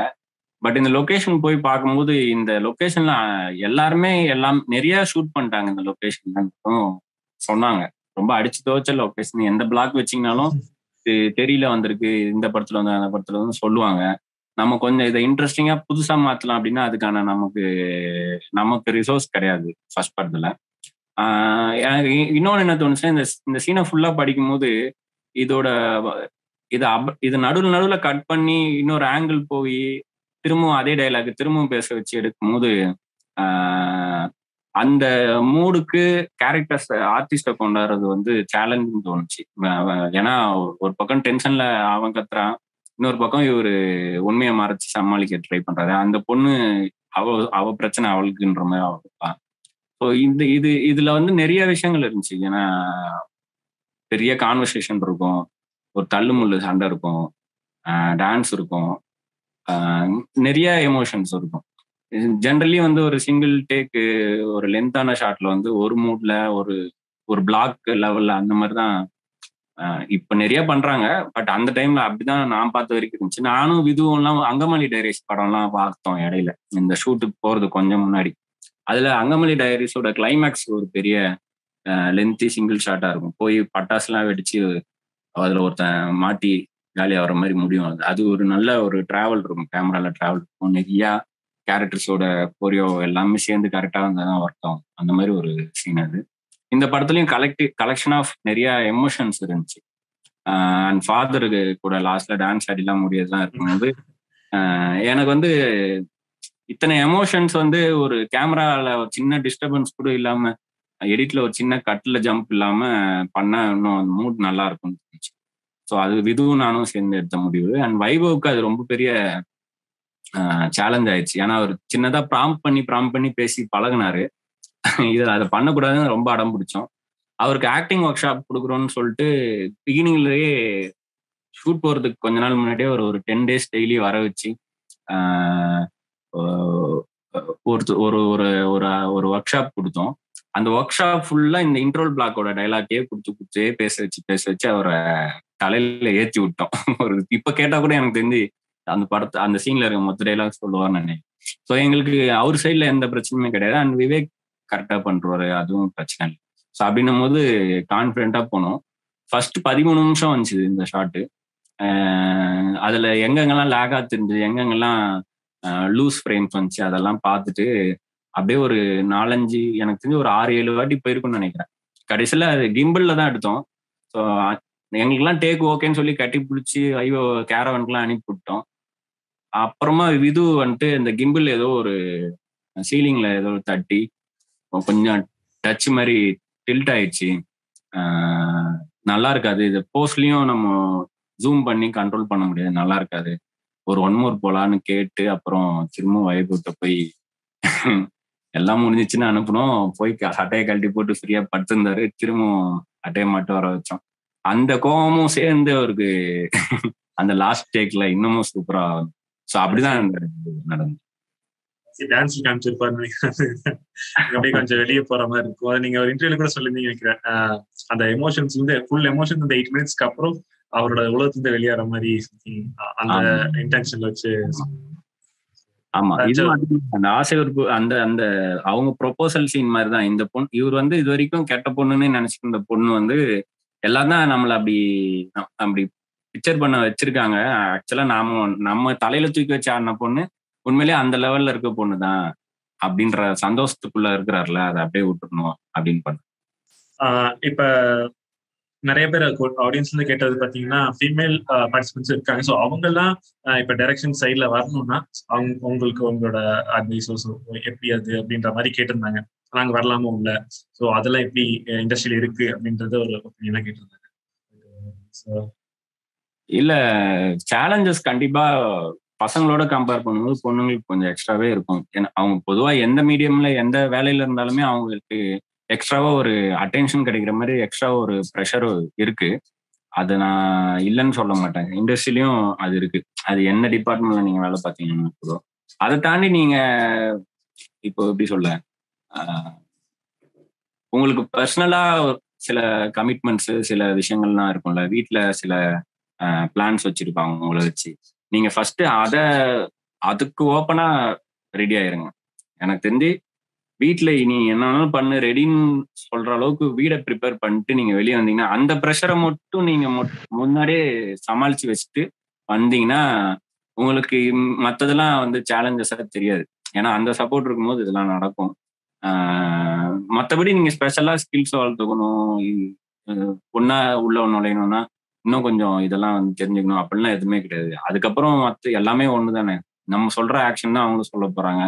பட் இந்த லொகேஷன் போய் பார்க்கும்போது இந்த லொகேஷன்ல எல்லாருமே எல்லாம் நிறைய ஷூட் பண்ணிட்டாங்க இந்த லொகேஷன் சொன்னாங்க. ரொம்ப அடிச்சு துவைச்ச லொகேஷன், எந்த பிளாக் வச்சிங்கனாலும் தெரியல வந்திருக்கு, இந்த படத்துல வந்து அந்த படத்துல வந்து சொல்லுவாங்க. நம்ம கொஞ்சம் இதை இன்ட்ரெஸ்டிங்கா புதுசா மாத்தலாம் அப்படின்னா அதுக்கான நமக்கு ரிசோர்ஸ் கிடையாது ஃபர்ஸ்ட் படத்துல. எனக்கு இன்னொன்னு என்ன தோணுச்சுன்னா, இந்த சீனை ஃபுல்லா படிக்கும்போது இதோட இது நடுவுல கட் பண்ணி இன்னொரு ஆங்கிள் போய் திரும்பவும் அதே டைலாக் திரும்பவும் பேச வச்சு எடுக்கும்போது அந்த மூடுக்கு கேரக்டர்ஸ் ஆர்டிஸ்ட கொண்டாடுறது வந்து சேலஞ்சுன்னு தோணுச்சு. ஏன்னா ஒரு பக்கம் டென்ஷன்ல அவன் கத்துறான், இன்னொரு பக்கம் இவரு உண்மையை மறைச்சு சமாளிக்க ட்ரை பண்றாரு. அந்த பொண்ணு அவ பிரச்சனை அவளுக்குன்ற மாதிரி அவ இருப்பான். ஸோ இதுல வந்து நிறைய விஷயங்கள் இருந்துச்சு. ஏன்னா பெரிய கான்வர்சேஷன் இருக்கும், ஒரு தள்ளுமுள்ளு சண்டை இருக்கும், டான்ஸ் இருக்கும், நிறைய எமோஷன்ஸ் இருக்கும். ஜென்ரலி வந்து ஒரு சிங்கிள் டேக்கு ஒரு லென்த்தான ஷாட்ல வந்து ஒரு மூட்ல ஒரு பிளாக் லெவல்ல அந்த மாதிரி தான் இப்ப நிறைய பண்றாங்க. பட் அந்த டைம்ல அப்படிதான் நான் பார்த்த வரைக்கும் இருந்துச்சு. நானும் விதுவும் எல்லாம் அங்கமலி டைரிஸ் படம்லாம் பார்த்தோம் இடையில, இந்த ஷூட்டுக்கு போறது கொஞ்சம் முன்னாடி. அதுல அங்கமலி டைரிஸோட கிளைமேக்ஸ் ஒரு பெரிய லென்த்தி சிங்கிள் ஷாட்டா இருக்கும். போய் பட்டாசுலாம் வெடிச்சு அதுல ஒருத்தன் மாட்டி காலி ஆகிற மாதிரி முடியும். அது ஒரு நல்ல ஒரு டிராவல் இருக்கும், கேமரால டிராவல் இருக்கும். நிறைய கேரக்டர்ஸோட கோரியோ எல்லாமே சேர்ந்து கரெக்டா இருந்தாதான் ஒர்க் ஆகும். அந்த மாதிரி ஒரு சீன் அது. இந்த படத்துலயும் கலெக்ஷன் ஆஃப் நிறைய எமோஷன்ஸ் இருந்துச்சு. அண்ட் ஃபாதருக்கு கூட லாஸ்ட்ல டான்ஸ் ஆடிலாம் முடியாதுலாம் இருக்கும்போது எனக்கு வந்து இத்தனை எமோஷன்ஸ் வந்து ஒரு கேமரால ஒரு சின்ன டிஸ்டர்பன்ஸ் கூட இல்லாம, எடிட்ல ஒரு சின்ன கட்ல ஜம்ப் இல்லாம பண்ண இன்னும் மூட் நல்லா இருக்கும்னு தோணுச்சு. ஸோ அது விதுவும் நானும் சேர்ந்து எடுத்த முடிவு. அண்ட் வைபவுக்கு அது ரொம்ப பெரிய சேலஞ்ச் ஆயிடுச்சு. ஏன்னா அவர் சின்னதா ப்ராம்ப்ட் பண்ணி பேசி பழகினாரு. இதில் அதை பண்ணக்கூடாதுன்னு ரொம்ப அடம் பிடிச்சோம். அவருக்கு ஆக்டிங் ஒர்க் ஷாப் கொடுக்குறோன்னு சொல்லிட்டு பிகினிங்லயே ஷூட் போறதுக்கு கொஞ்ச நாள் முன்னாடியே ஒரு 10 days டெய்லி வர வச்சு ஒரு ஒரு ஒரு ஒர்க் ஷாப் கொடுத்தோம். அந்த ஒர்க் ஷாப் ஃபுல்லா இந்த இன்ட்ரோல் பிளாக்கோட டைலாக்கே கொடுத்து பேச வச்சு அவரை தலையில ஏற்றி விட்டோம். ஒரு இப்ப கேட்டா கூட எனக்கு தெரிஞ்சு அந்த சீன்ல இருக்க மொத்த டைலாக் சொல்லுவார்னு நினைக்கிறேன். ஸோ எங்களுக்கு அவர் சைட்ல எந்த பிரச்சனையுமே கிடையாது. அண்ட் விவேக் கரெக்டா பண்றாரு, அதுவும் பிரச்சனை இல்லை. ஸோ அப்படின்னும் போது கான்ஃபிடென்ட்டா போனோம். ஃபர்ஸ்ட் 13 நிமிஷம் வந்துச்சு இந்த ஷாட்டு. அதுல எங்கெங்கெல்லாம் லேகா தெரிஞ்சு, எங்கெங்கெல்லாம் லூஸ் ஃப்ரேம்ஸ் வந்துச்சு அதெல்லாம் பார்த்துட்டு அப்படியே ஒரு 4-5 எனக்கு தெரிஞ்சு ஒரு 6-7 வாட்டி போயிருக்கும்னு நினைக்கிறேன். கடைசியில அது கிம்பிள்ல தான் எடுத்தோம். ஸோ எங்களுக்கெல்லாம் டேக் ஓகேன்னு சொல்லி கட்டி பிடிச்சி ஐயோ கேரவனுக்குலாம் அனுப்பி விட்டோம். அப்புறமா விது வந்துட்டு இந்த கிம்பிள் ஏதோ ஒரு சீலிங்ல ஏதோ தட்டி கொஞ்சம் டச் மாதிரி டில்ட் ஆயிடுச்சு. நல்லா இருக்காது. இது போஸ்ட்லயும் நம்ம ஜூம் பண்ணி கண்ட்ரோல் பண்ண முடியாது, நல்லா இருக்காது. ஒரு 1 மோர் போலான்னு கேட்டு அப்புறம் திரும்பவும் வைபுட்ட போய் எல்லாம் முடிஞ்சிச்சுன்னு அனுப்பணும். போய் அட்டையை கழட்டி போட்டு ஃப்ரீயா படுத்திருந்தாரு. திரும்பவும் அட்டையை மட்டும் வர வச்சோம். அந்த கோபமும் சேர்ந்து அவருக்கு அந்த லாஸ்ட் டேக்ல இன்னமும் சூப்பரா. ஸோ அப்படிதான் நடந்தது. டான்ஸ் காமிச்சிருப்பாரு அப்படியே கொஞ்சம் வெளியே போற மாதிரி இருக்கும். அதை நீங்க ஒரு இன்டர்வியூல கூட சொல்லிருந்தீங்க நினைக்கிறேன். அந்த எமோஷன்ஸ் வந்து ஃபுல் எமோஷன் அந்த 8 மினிட்ஸ்க்கு அப்புறம் அவரோட உலகத்துல வெளியேற மாதிரி அந்த இன்டென்ஷன்ல வச்சு. ஆமா, இது அந்த ஆசை உறுப்பு அந்த அந்த அவங்க ப்ரொபோசல் சீன் மாதிரிதான் இந்த பொண்ணு. இவர் வந்து இது வரைக்கும் கெட்ட பொண்ணுன்னு நினைச்சிட்டு இருந்த பொண்ணு வந்து எல்லாம் தான் நம்மள அப்படி பிக்சர் பண்ண வச்சிருக்காங்க. ஆக்சுவலா நம்ம தலையில தூக்கி வச்சு ஆடின பொண்ணு உண்மையிலேயே அந்த லெவல்ல இருக்க பொண்ணுதான் அப்படின்ற சந்தோஷத்துக்குள்ள இருக்கிறாருல, அதை அப்படியே விட்டுறணும் அப்படின்னு பண்ண. இப்ப நிறைய பேர் ஆடியன்ஸ்ல இருந்து கேட்டது பாத்தீங்கன்னா ஃபீமேல் பார்ட்டிசிபென்ட்ஸ் இருக்காங்க. ஸோ அவங்க எல்லாம் இப்ப டைரக்ஷன் சைட்ல வரணும்னா உங்களுக்கு உங்களோட அட்வைஸஸ் எப்படி அது அப்படின்ற மாதிரி கேட்டிருந்தாங்க. நாங்க வரலாமோ இல்ல, ஸோ அதெல்லாம் எப்படி இண்டஸ்ட்ரியில இருக்கு அப்படின்றத ஒரு ஒப்பீனியனா கேட்டிருந்தாங்க. இல்ல, சேலஞ்சஸ் கண்டிப்பா பசங்களோட கம்பேர் பண்ணும்போது பொண்ணுங்களுக்கு கொஞ்சம் எக்ஸ்ட்ராவே இருக்கும். ஏன்னா அவங்க பொதுவா எந்த மீடியம்ல எந்த வேலையில இருந்தாலுமே அவங்களுக்கு எக்ஸ்ட்ராவா ஒரு அட்டென்ஷன் கிடைக்கிற மாதிரி எக்ஸ்ட்ரா ஒரு ப்ரெஷர் இருக்கு. அது நான் இல்லைன்னு சொல்ல மாட்டேன். இண்டஸ்ட்ரியிலையும் அது இருக்கு. அது என்ன டிபார்ட்மெண்ட்ல நீங்க வேலை பார்த்தீங்கன்னா கூட. அதை தாண்டி நீங்க இப்போ எப்படி சொல்ல, உங்களுக்கு பர்சனலா சில கமிட்மெண்ட்ஸ் சில விஷயங்கள்லாம் இருக்கும்ல. வீட்டுல சில பிளான்ஸ் வச்சிருப்பாங்க உங்களை வச்சு. நீங்க ஃபர்ஸ்ட் அதுக்கு ஓப்பனா ரெடி ஆயிருங்க. எனக்கு தெரிஞ்சு வீட்டுல நீ என்னன்னாலும் பண்ணு ரெடின்னு சொல்ற அளவுக்கு வீடை ப்ரிப்பேர் பண்ணிட்டு நீங்க வெளியே வந்தீங்கன்னா அந்த ப்ரெஷரை மட்டும் நீங்க முன்னாடியே சமாளிச்சு வச்சுட்டு வந்தீங்கன்னா உங்களுக்கு மற்றதெல்லாம் வந்து சேலஞ்சஸா தெரியாது. ஏன்னா அந்த சப்போர்ட் இருக்கும்போது இதெல்லாம் நடக்கும். மற்றபடி நீங்க ஸ்பெஷலா ஸ்கில்ஸ் வளர்த்துக்கணும், பொண்ணா உள்ள நுழையணும்னா இன்னும் கொஞ்சம் இதெல்லாம் வந்து தெரிஞ்சுக்கணும் அப்படின்லாம் எதுவுமே கிடையாது. அதுக்கப்புறம் மற்ற எல்லாமே ஒண்ணு தானே. நம்ம சொல்ற ஆக்ஷன் தான் அவங்களும் சொல்ல போறாங்க,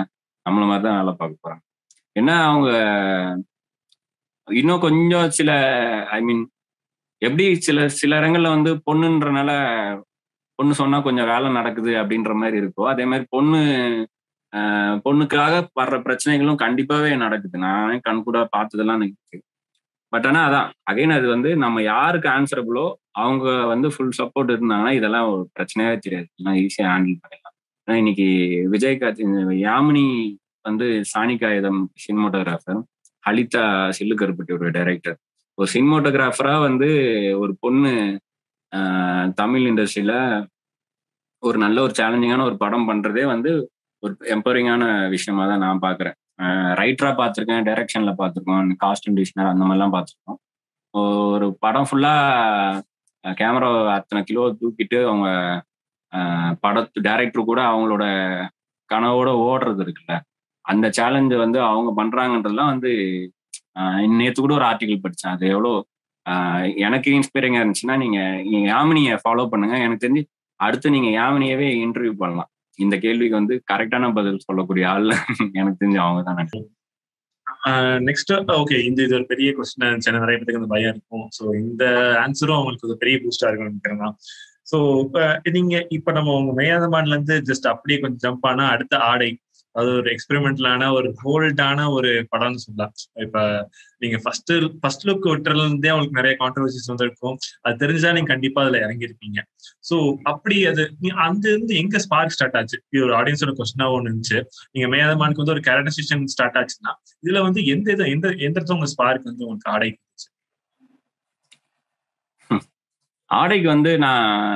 நம்மள மாதிரி தான் வேலை பார்க்க போறாங்க. ஏன்னா அவங்க இன்னும் கொஞ்சம் சில எப்படி சில இடங்கள்ல வந்து பொண்ணுன்றனால பொண்ணு சொன்னா கொஞ்சம் வேலை நடக்குது அப்படின்ற மாதிரி இருக்கும். அதே மாதிரி பொண்ணுக்காக வர்ற பிரச்சனைகளும் கண்டிப்பாவே நடக்குது. நான் கண்கூட பார்த்ததெல்லாம் இருக்கு. பட் ஆனா அதான் அகைன் அது வந்து நம்ம யாருக்கு ஆன்சரபிளோ அவங்க வந்து ஃபுல் சப்போர்ட் இருந்தாங்கன்னா இதெல்லாம் ஒரு பிரச்சனையாவே தெரியாது, ஈஸியா ஹேண்டில் பண்ணிடலாம். ஏன்னா இன்னைக்கு விஜயகாந்த் யாமினி வந்து சாணிகாயுதம் சினிமோட்டோகிராஃபர், ஹலிதா சில்லுக்கருப்பட்டி ஒரு டைரக்டர். ஒரு சினிமோட்டோகிராஃபரா வந்து ஒரு பொண்ணு தமிழ் இண்டஸ்ட்ரியில ஒரு நல்ல ஒரு சேலஞ்சிங்கான ஒரு படம் பண்றதே வந்து ஒரு எம்பவரிங்கான விஷயமா தான் நான் பாக்குறேன். ரைட்டரா பார்த்துருக்கேன், டைரக்ஷன்ல பார்த்துருக்கோம், காஸ்டியூம் டிசைனர் அந்த மாதிரிலாம் பார்த்துருக்கோம். ஒரு படம் ஃபுல்லா கேமரா அத்தனை கிலோ தூக்கிட்டு அவங்க படத்து டைரக்டர் கூட அவங்களோட கனவோட ஓடுறது இருக்குல்ல, அந்த சேலஞ்சை வந்து அவங்க பண்றாங்கன்றதுலாம் வந்து நேற்று கூட ஒரு ஆர்டிகல் படித்தேன். அது எவ்வளோ எனக்கு இன்ஸ்பைரிங்கா இருந்துச்சுன்னா நீங்க யாமினியை ஃபாலோ பண்ணுங்க. எனக்கு தெரிஞ்சு அடுத்து நீங்க யாமினியவே இன்டர்வியூ பண்ணலாம். இந்த கேள்விக்கு வந்து கரெக்டான பதில் சொல்லக்கூடிய ஆள் எனக்கு தெரிஞ்சு அவங்க தான். நெக்ஸ்ட் ஓகே, இது ஒரு பெரிய கொஸ்டின் இருந்துச்சு, நிறைய பேருக்கு அந்த பயம் இருக்கும். ஸோ இந்த ஆன்சரும் அவங்களுக்கு ஒரு பெரிய பூஸ்டா இருக்கும்னு நினைக்கிறேன். ஸோ இப்ப நம்ம உங்க மேயாதமான்ல இருந்து ஜஸ்ட் அப்படியே கொஞ்சம் ஜம்ப் ஆனா அடுத்த ஆடை, அது ஒரு எக்ஸ்பெரிமெண்டலான ஒரு போல்டான ஒரு படம்னு சொல்லலாம். இப்ப நீங்க ஃபர்ஸ்ட் லுக் விட்டுறதுல இருந்தே அவங்களுக்கு நிறைய கான்ட்ரவர்சிஸ் வந்திருக்கும். அது தெரிஞ்சா நீங்க கண்டிப்பா அதுல இறங்கிருப்பீங்க. ஸோ அப்படி அது அந்த இருந்து எங்க ஸ்பார்க் ஸ்டார்ட் ஆச்சு? இது ஒரு ஆடியன்ஸோட கொஸ்டினா ஒன்று இருந்துச்சு. நீங்க மேயாதமானுக்கு வந்து ஒரு கேரக்டரைசேஷன் ஸ்டார்ட் ஆச்சுன்னா இதுல வந்து எந்த இடத்துல உங்க ஸ்பார்க் வந்து உங்களுக்கு ஆடை இருந்துச்சு? ஆடைக்கு வந்து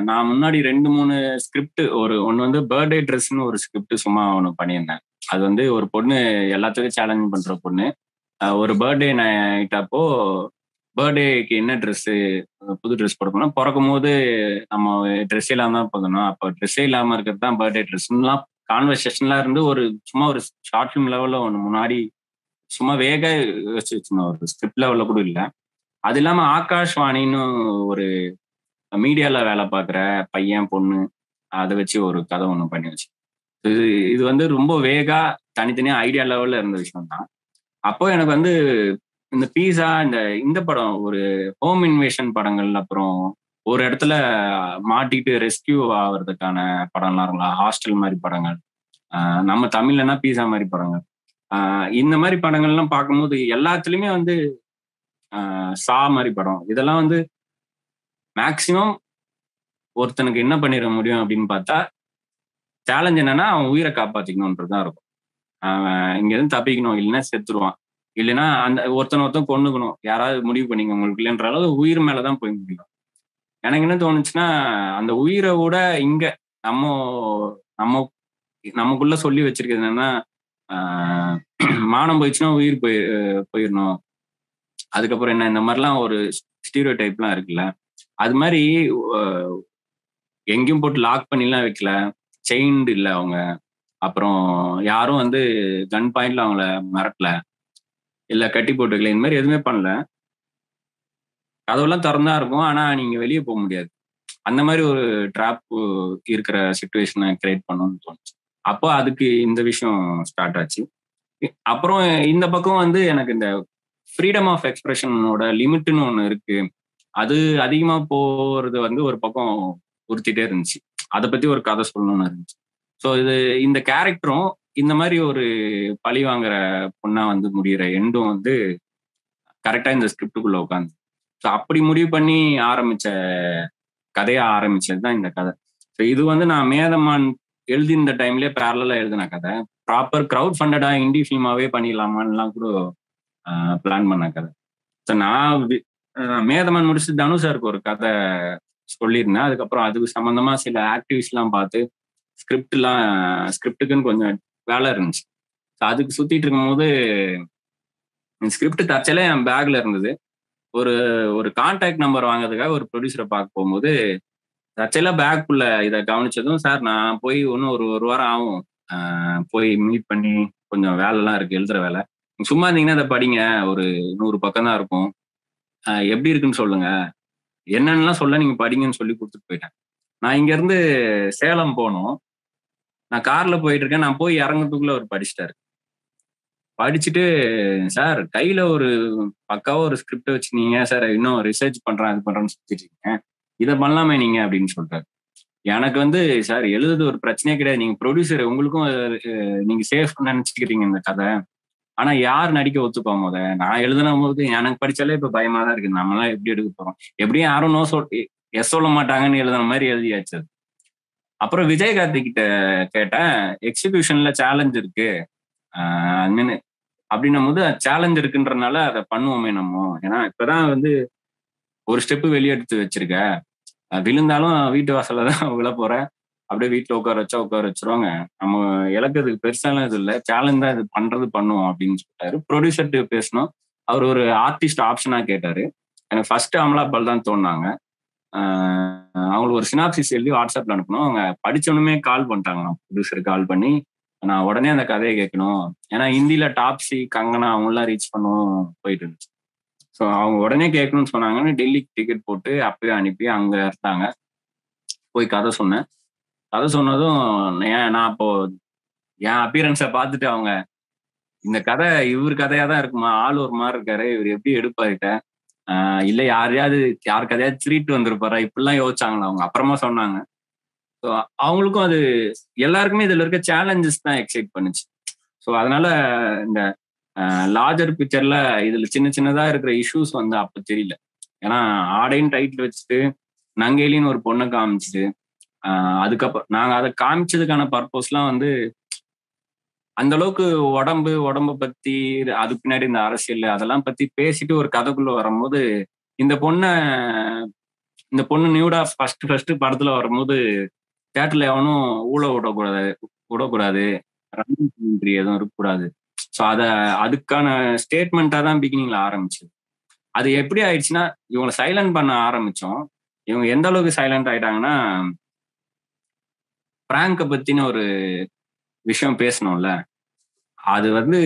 நான் முன்னாடி 2-3 ஸ்கிரிப்ட், ஒன்று வந்து பர்த்டே ட்ரெஸ்ன்னு ஒரு ஸ்கிரிப்ட் சும்மா ஒன்று பண்ணியிருந்தேன். அது வந்து ஒரு பொண்ணு எல்லாத்துக்கும் சேலஞ்ச் பண்ற பொண்ணு. ஒரு பர்த்டே நைட் அப்போ பர்த்டேக்கு என்ன ட்ரெஸ்ஸு, புது ட்ரெஸ் போடணும். பிறக்கும் போது நம்ம ட்ரெஸ் இல்லாம தான் பிறந்தோம். அப்போ ட்ரெஸ்ஸே இல்லாம இருக்கிறது தான் பர்த்டே ட்ரெஸ்லாம் கான்வர்சேஷன்லாம் இருந்து ஒரு சும்மா ஒரு ஷார்ட் ஃபிலிம் லெவல்ல ஒன்று முன்னாடி சும்மா வேக யோசிச்சு வச்சிருந்தோம். ஒரு ஸ்கிரிப்ட் லெவல்ல கூட இல்லை. அது இல்லாம ஆகாஷ்வாணின்னு ஒரு மீடியால வேலை பார்க்குற பையன் பொண்ணு அதை வச்சு ஒரு கதை ஒன்று பண்ணி வச்சு இது இது வந்து ரொம்ப வேகா தனித்தனியா ஐடியா லெவல்ல இருந்த விஷயம் தான். அப்போ எனக்கு வந்து இந்த பீஸா இந்த இந்த படம் ஒரு ஹோம் இன்வேஷன் படங்கள், அப்புறம் ஒரு இடத்துல மாட்டிட்டு ரெஸ்கியூ ஆகிறதுக்கான படம்லாம் இருக்கலாம், ஹாஸ்டல் மாதிரி படங்கள், நம்ம தமிழ்லன்னா பீஸா மாதிரி படங்கள், இந்த மாதிரி படங்கள்லாம் பார்க்கும்போது எல்லாத்துலயுமே வந்து சா மாதிரி படம் இதெல்லாம் வந்து மேக்சிமம் ஒருத்தனுக்கு என்ன பண்ணிட முடியும் அப்படின்னு பார்த்தா சேலஞ்ச் என்னன்னா அவன் உயிரை காப்பாத்திக்கணும்ன்றதுதான் இருக்கும். அவன் இங்க இருந்து தப்பிக்கணும், இல்லைன்னா செத்துருவான், இல்லைன்னா அந்த ஒருத்தன் கொண்டுக்கணும், யாராவது முடிவு பண்ணிங்க உங்களுக்கு இல்லைன்ற அளவு உயிர் மேலதான் போய் முடியும். எனக்கு என்ன தோணுச்சுன்னா அந்த உயிரை விட இங்க நம்ம நம்ம நமக்குள்ள சொல்லி வச்சிருக்கிறது என்னன்னா மானம் போயிடுச்சுன்னா உயிர் போயிடணும், அதுக்கப்புறம் என்ன, இந்த மாதிரிலாம் ஒரு ஸ்டீரியோ டைப்லாம் இருக்குல்ல. அது மாதிரி எங்கேயும் போட்டு லாக் பண்ணிலாம் வைக்கல, செயின்டு இல்லை அவங்க, அப்புறம் யாரும் வந்து கன் பாயிண்ட்ல அவங்கள மிரட்டல, இல்ல கட்டி போட்டுக்கல, இந்த மாதிரி எதுவுமே பண்ணல. கதவெல்லாம் திறந்தா இருக்கும், ஆனா நீங்க வெளியே போக முடியாது. அந்த மாதிரி ஒரு ட்ராப் இருக்கிற சுச்சுவேஷனை கிரியேட் பண்ணணும்னு தோணுச்சு. அப்போ அதுக்கு இந்த விஷயம் ஸ்டார்ட் ஆச்சு. அப்புறம் இந்த பக்கம் வந்து எனக்கு இந்த ஃப்ரீடம் ஆஃப் எக்ஸ்பிரஷனோட லிமிட்னு ஒன்று இருக்கு, அது அதிகமா போறது வந்து ஒரு பக்கம் உறுத்திட்டே இருந்துச்சு. அதை பத்தி ஒரு கதை சொல்லணும்னு இருந்துச்சு. ஸோ இந்த கேரக்டரும் இந்த மாதிரி ஒரு பழி வாங்குற பொண்ணா வந்து முடிகிற எண்டும் வந்து கரெக்டா இந்த ஸ்கிரிப்டுக்குள்ள உட்காந்து, ஸோ அப்படி முடிவு பண்ணி ஆரம்பிச்ச கதையா ஆரம்பிச்சது தான் இந்த கதை. ஸோ இது வந்து நான் மேதமான் எழுதின டைம்லயே பேரலா எழுதின கதை. ப்ராப்பர் கிரவுட் ஃபண்டடா இண்டி ஃபிலிமாவே பண்ணிடலாமான்லாம் கூட பிளான் பண்ண கதை. ஸோ நான் மேதமான் முடிச்சு தனு சாருக்கு ஒரு கதை சொல்லியிருந்தேன். அதுக்கப்புறம் அதுக்கு சம்பந்தமா சில ஆக்டிவிஸ்ட்லாம் பார்த்து ஸ்கிரிப்டுக்குன்னு கொஞ்சம் வேலை இருந்துச்சு. ஸோ அதுக்கு சுத்திட்டு இருக்கும்போது ஸ்கிரிப்ட் தச்சலே என் பேக்ல இருந்தது. ஒரு ஒரு கான்டாக்ட் நம்பர் வாங்குறதுக்காக ஒரு ப்ரொடியூசரை பார்க்க போகும்போது தச்செல்லாம் பேக்குள்ள இதை கவனிச்சதும், சார் நான் போய் இன்னும் ஒரு வாரம் ஆகும், போய் மீட் பண்ணி கொஞ்சம் வேலைலாம் இருக்கு, எழுதுற வேலை, சும்மா இருந்தீங்கன்னா இதை படிங்க, ஒரு 100 பக்கம் தான் இருக்கும், எப்படி இருக்குன்னு சொல்லுங்க, என்னென்னலாம் சொல்ல நீங்க படிங்கன்னு சொல்லி கொடுத்துட்டு போயிட்டேன். நான் இங்க இருந்து சேலம் போனோம், நான் கார்ல போயிட்டு இருக்கேன், நான் போய் இறங்குறதுக்குள்ள அவர் படிச்சிட்டாரு. படிச்சுட்டு, சார் கையில ஒரு பக்காவா ஒரு ஸ்கிரிப்ட் வச்சுனீங்க சார், இன்னும் ரிசர்ச் பண்றேன் அது பண்றேன்னு சொல்லிட்டு இருக்கீங்க, இதை பண்ணலாமே நீங்க அப்படின்னு சொல்றாரு. எனக்கு வந்து சார் எழுதுறது ஒரு பிரச்சனையே கிடையாது, நீங்க ப்ரொடியூசர், உங்களுக்கும் நீங்க சேஃப் நினைச்சுக்கிறீங்க இந்த கதை, ஆனா யார் நடிக்க ஒத்துப்பா? போத நான் எழுதுன போது எனக்கு படிச்சாலே இப்ப பயமா தான் இருக்கு, நம்மளாம் எப்படி எடுக்க போறோம், எப்படியும் யாரும் எஸ் சொல்ல மாட்டாங்கன்னு எழுதுன மாதிரி எழுதியாச்சு. அப்புறம் விஜயகார்த்திக் கிட்ட கேட்டேன், எக்ஸிகியூஷன்ல சேலஞ்ச் இருக்கு அப்படின்னும் போது, சேலஞ்ச் இருக்குன்றனால அதை பண்ணுவோமே நம்ம, ஏன்னா இப்பதான் வந்து ஒரு ஸ்டெப்பு வெளியெடுத்து வச்சிருக்க, விழுந்தாலும் வீட்டு வாசல்ல தான் விழ போறேன், அப்படியே வீட்டுல உட்கார வச்சிருவாங்க, நம்ம இழக்கிறதுக்கு பெருசாலாம் இது இல்லை, சேலஞ்ச் தான் இது பண்ணுவோம் அப்படின்னு சொல்லிட்டாரு. ப்ரொடியூசர்கிட்ட பேசணும், அவர் ஒரு ஆர்டிஸ்ட் ஆப்ஷனா கேட்டாரு. எனக்கு ஃபர்ஸ்ட் அமலாபால் தான் தோணுனாங்க. அவங்களுக்கு ஒரு சினாப்சிஸ் எழுதி வாட்ஸ்அப்ல அனுப்பணும், அவங்க படிச்சோன்னுமே கால் பண்ணிட்டாங்க, ப்ரொடியூசருக்கு கால் பண்ணி நான் உடனே அந்த கதையை கேட்கணும், ஏன்னா ஹிந்தியில டாப்ஸி கங்கனா அவங்களாம் ரீச் பண்ணவும் போயிட்டு இருந்துச்சு. ஸோ அவங்க உடனே கேட்கணும்னு சொன்னாங்கன்னு டெல்லிக்கு டிக்கெட் போட்டு அப்பயே அனுப்பி அங்க இருந்தாங்க. போய் கதை சொன்னேன். கதை சொன்னதும் நான் அப்போ என் அப்பியரன்ஸை பார்த்துட்டு அவங்க, இந்த கதை இவர் கதையா தான் இருக்குமா, ஆள் ஒரு மாதிரி இருக்காரு, இவர் எப்படி எடுப்பாருட்ட, இல்ல யார் கதையாவது திருட்டு வந்திருப்பாரா, இப்படிலாம் யோசிச்சாங்களா அவங்க. அப்புறமா சொன்னாங்க. ஸோ அவங்களுக்கும் அது எல்லாருக்குமே இதுல இருக்க சேலஞ்சஸ் தான் எக்ஸைட் பண்ணுச்சு. ஸோ அதனால இந்த லார்ஜர் பிக்சர்ல இதுல சின்ன சின்னதா இருக்கிற இஷ்யூஸ் வந்து அப்ப தெரியல. ஏன்னா ஆடைன்னு டைட்டில் வச்சுட்டு நங்கேலின்னு ஒரு பொண்ணை காமிச்சுட்டு, அதுக்கப்புறம் நாங்க அதை காமிச்சதுக்கான பர்பஸ்லாம் வந்து அந்த அளவுக்கு உடம்ப பத்தி, அது பின்னாடி இந்த அரசியல் அதெல்லாம் பத்தி பேசிட்டு ஒரு கதைக்குள்ள வரும்போது, இந்த பொண்ணு நியூடா ஃபர்ஸ்ட் படத்துல வரும்போது தியேட்டர்ல எவனும் ஊழ விடக்கூடாது, ரன்னிங் எதுவும் இருக்கக்கூடாது, ஸோ அதுக்கான ஸ்டேட்மெண்ட்டாக தான் பிகினிங்ல ஆரம்பிச்சு. அது எப்படி ஆயிடுச்சுன்னா, இவங்களை சைலண்ட் பண்ண ஆரம்பிச்சோம். இவங்க எந்த அளவுக்கு சைலண்ட் ஆயிட்டாங்கன்னா, பிராங்கை பத்தின ஒரு விஷயம் பேசணும்ல, அது வந்து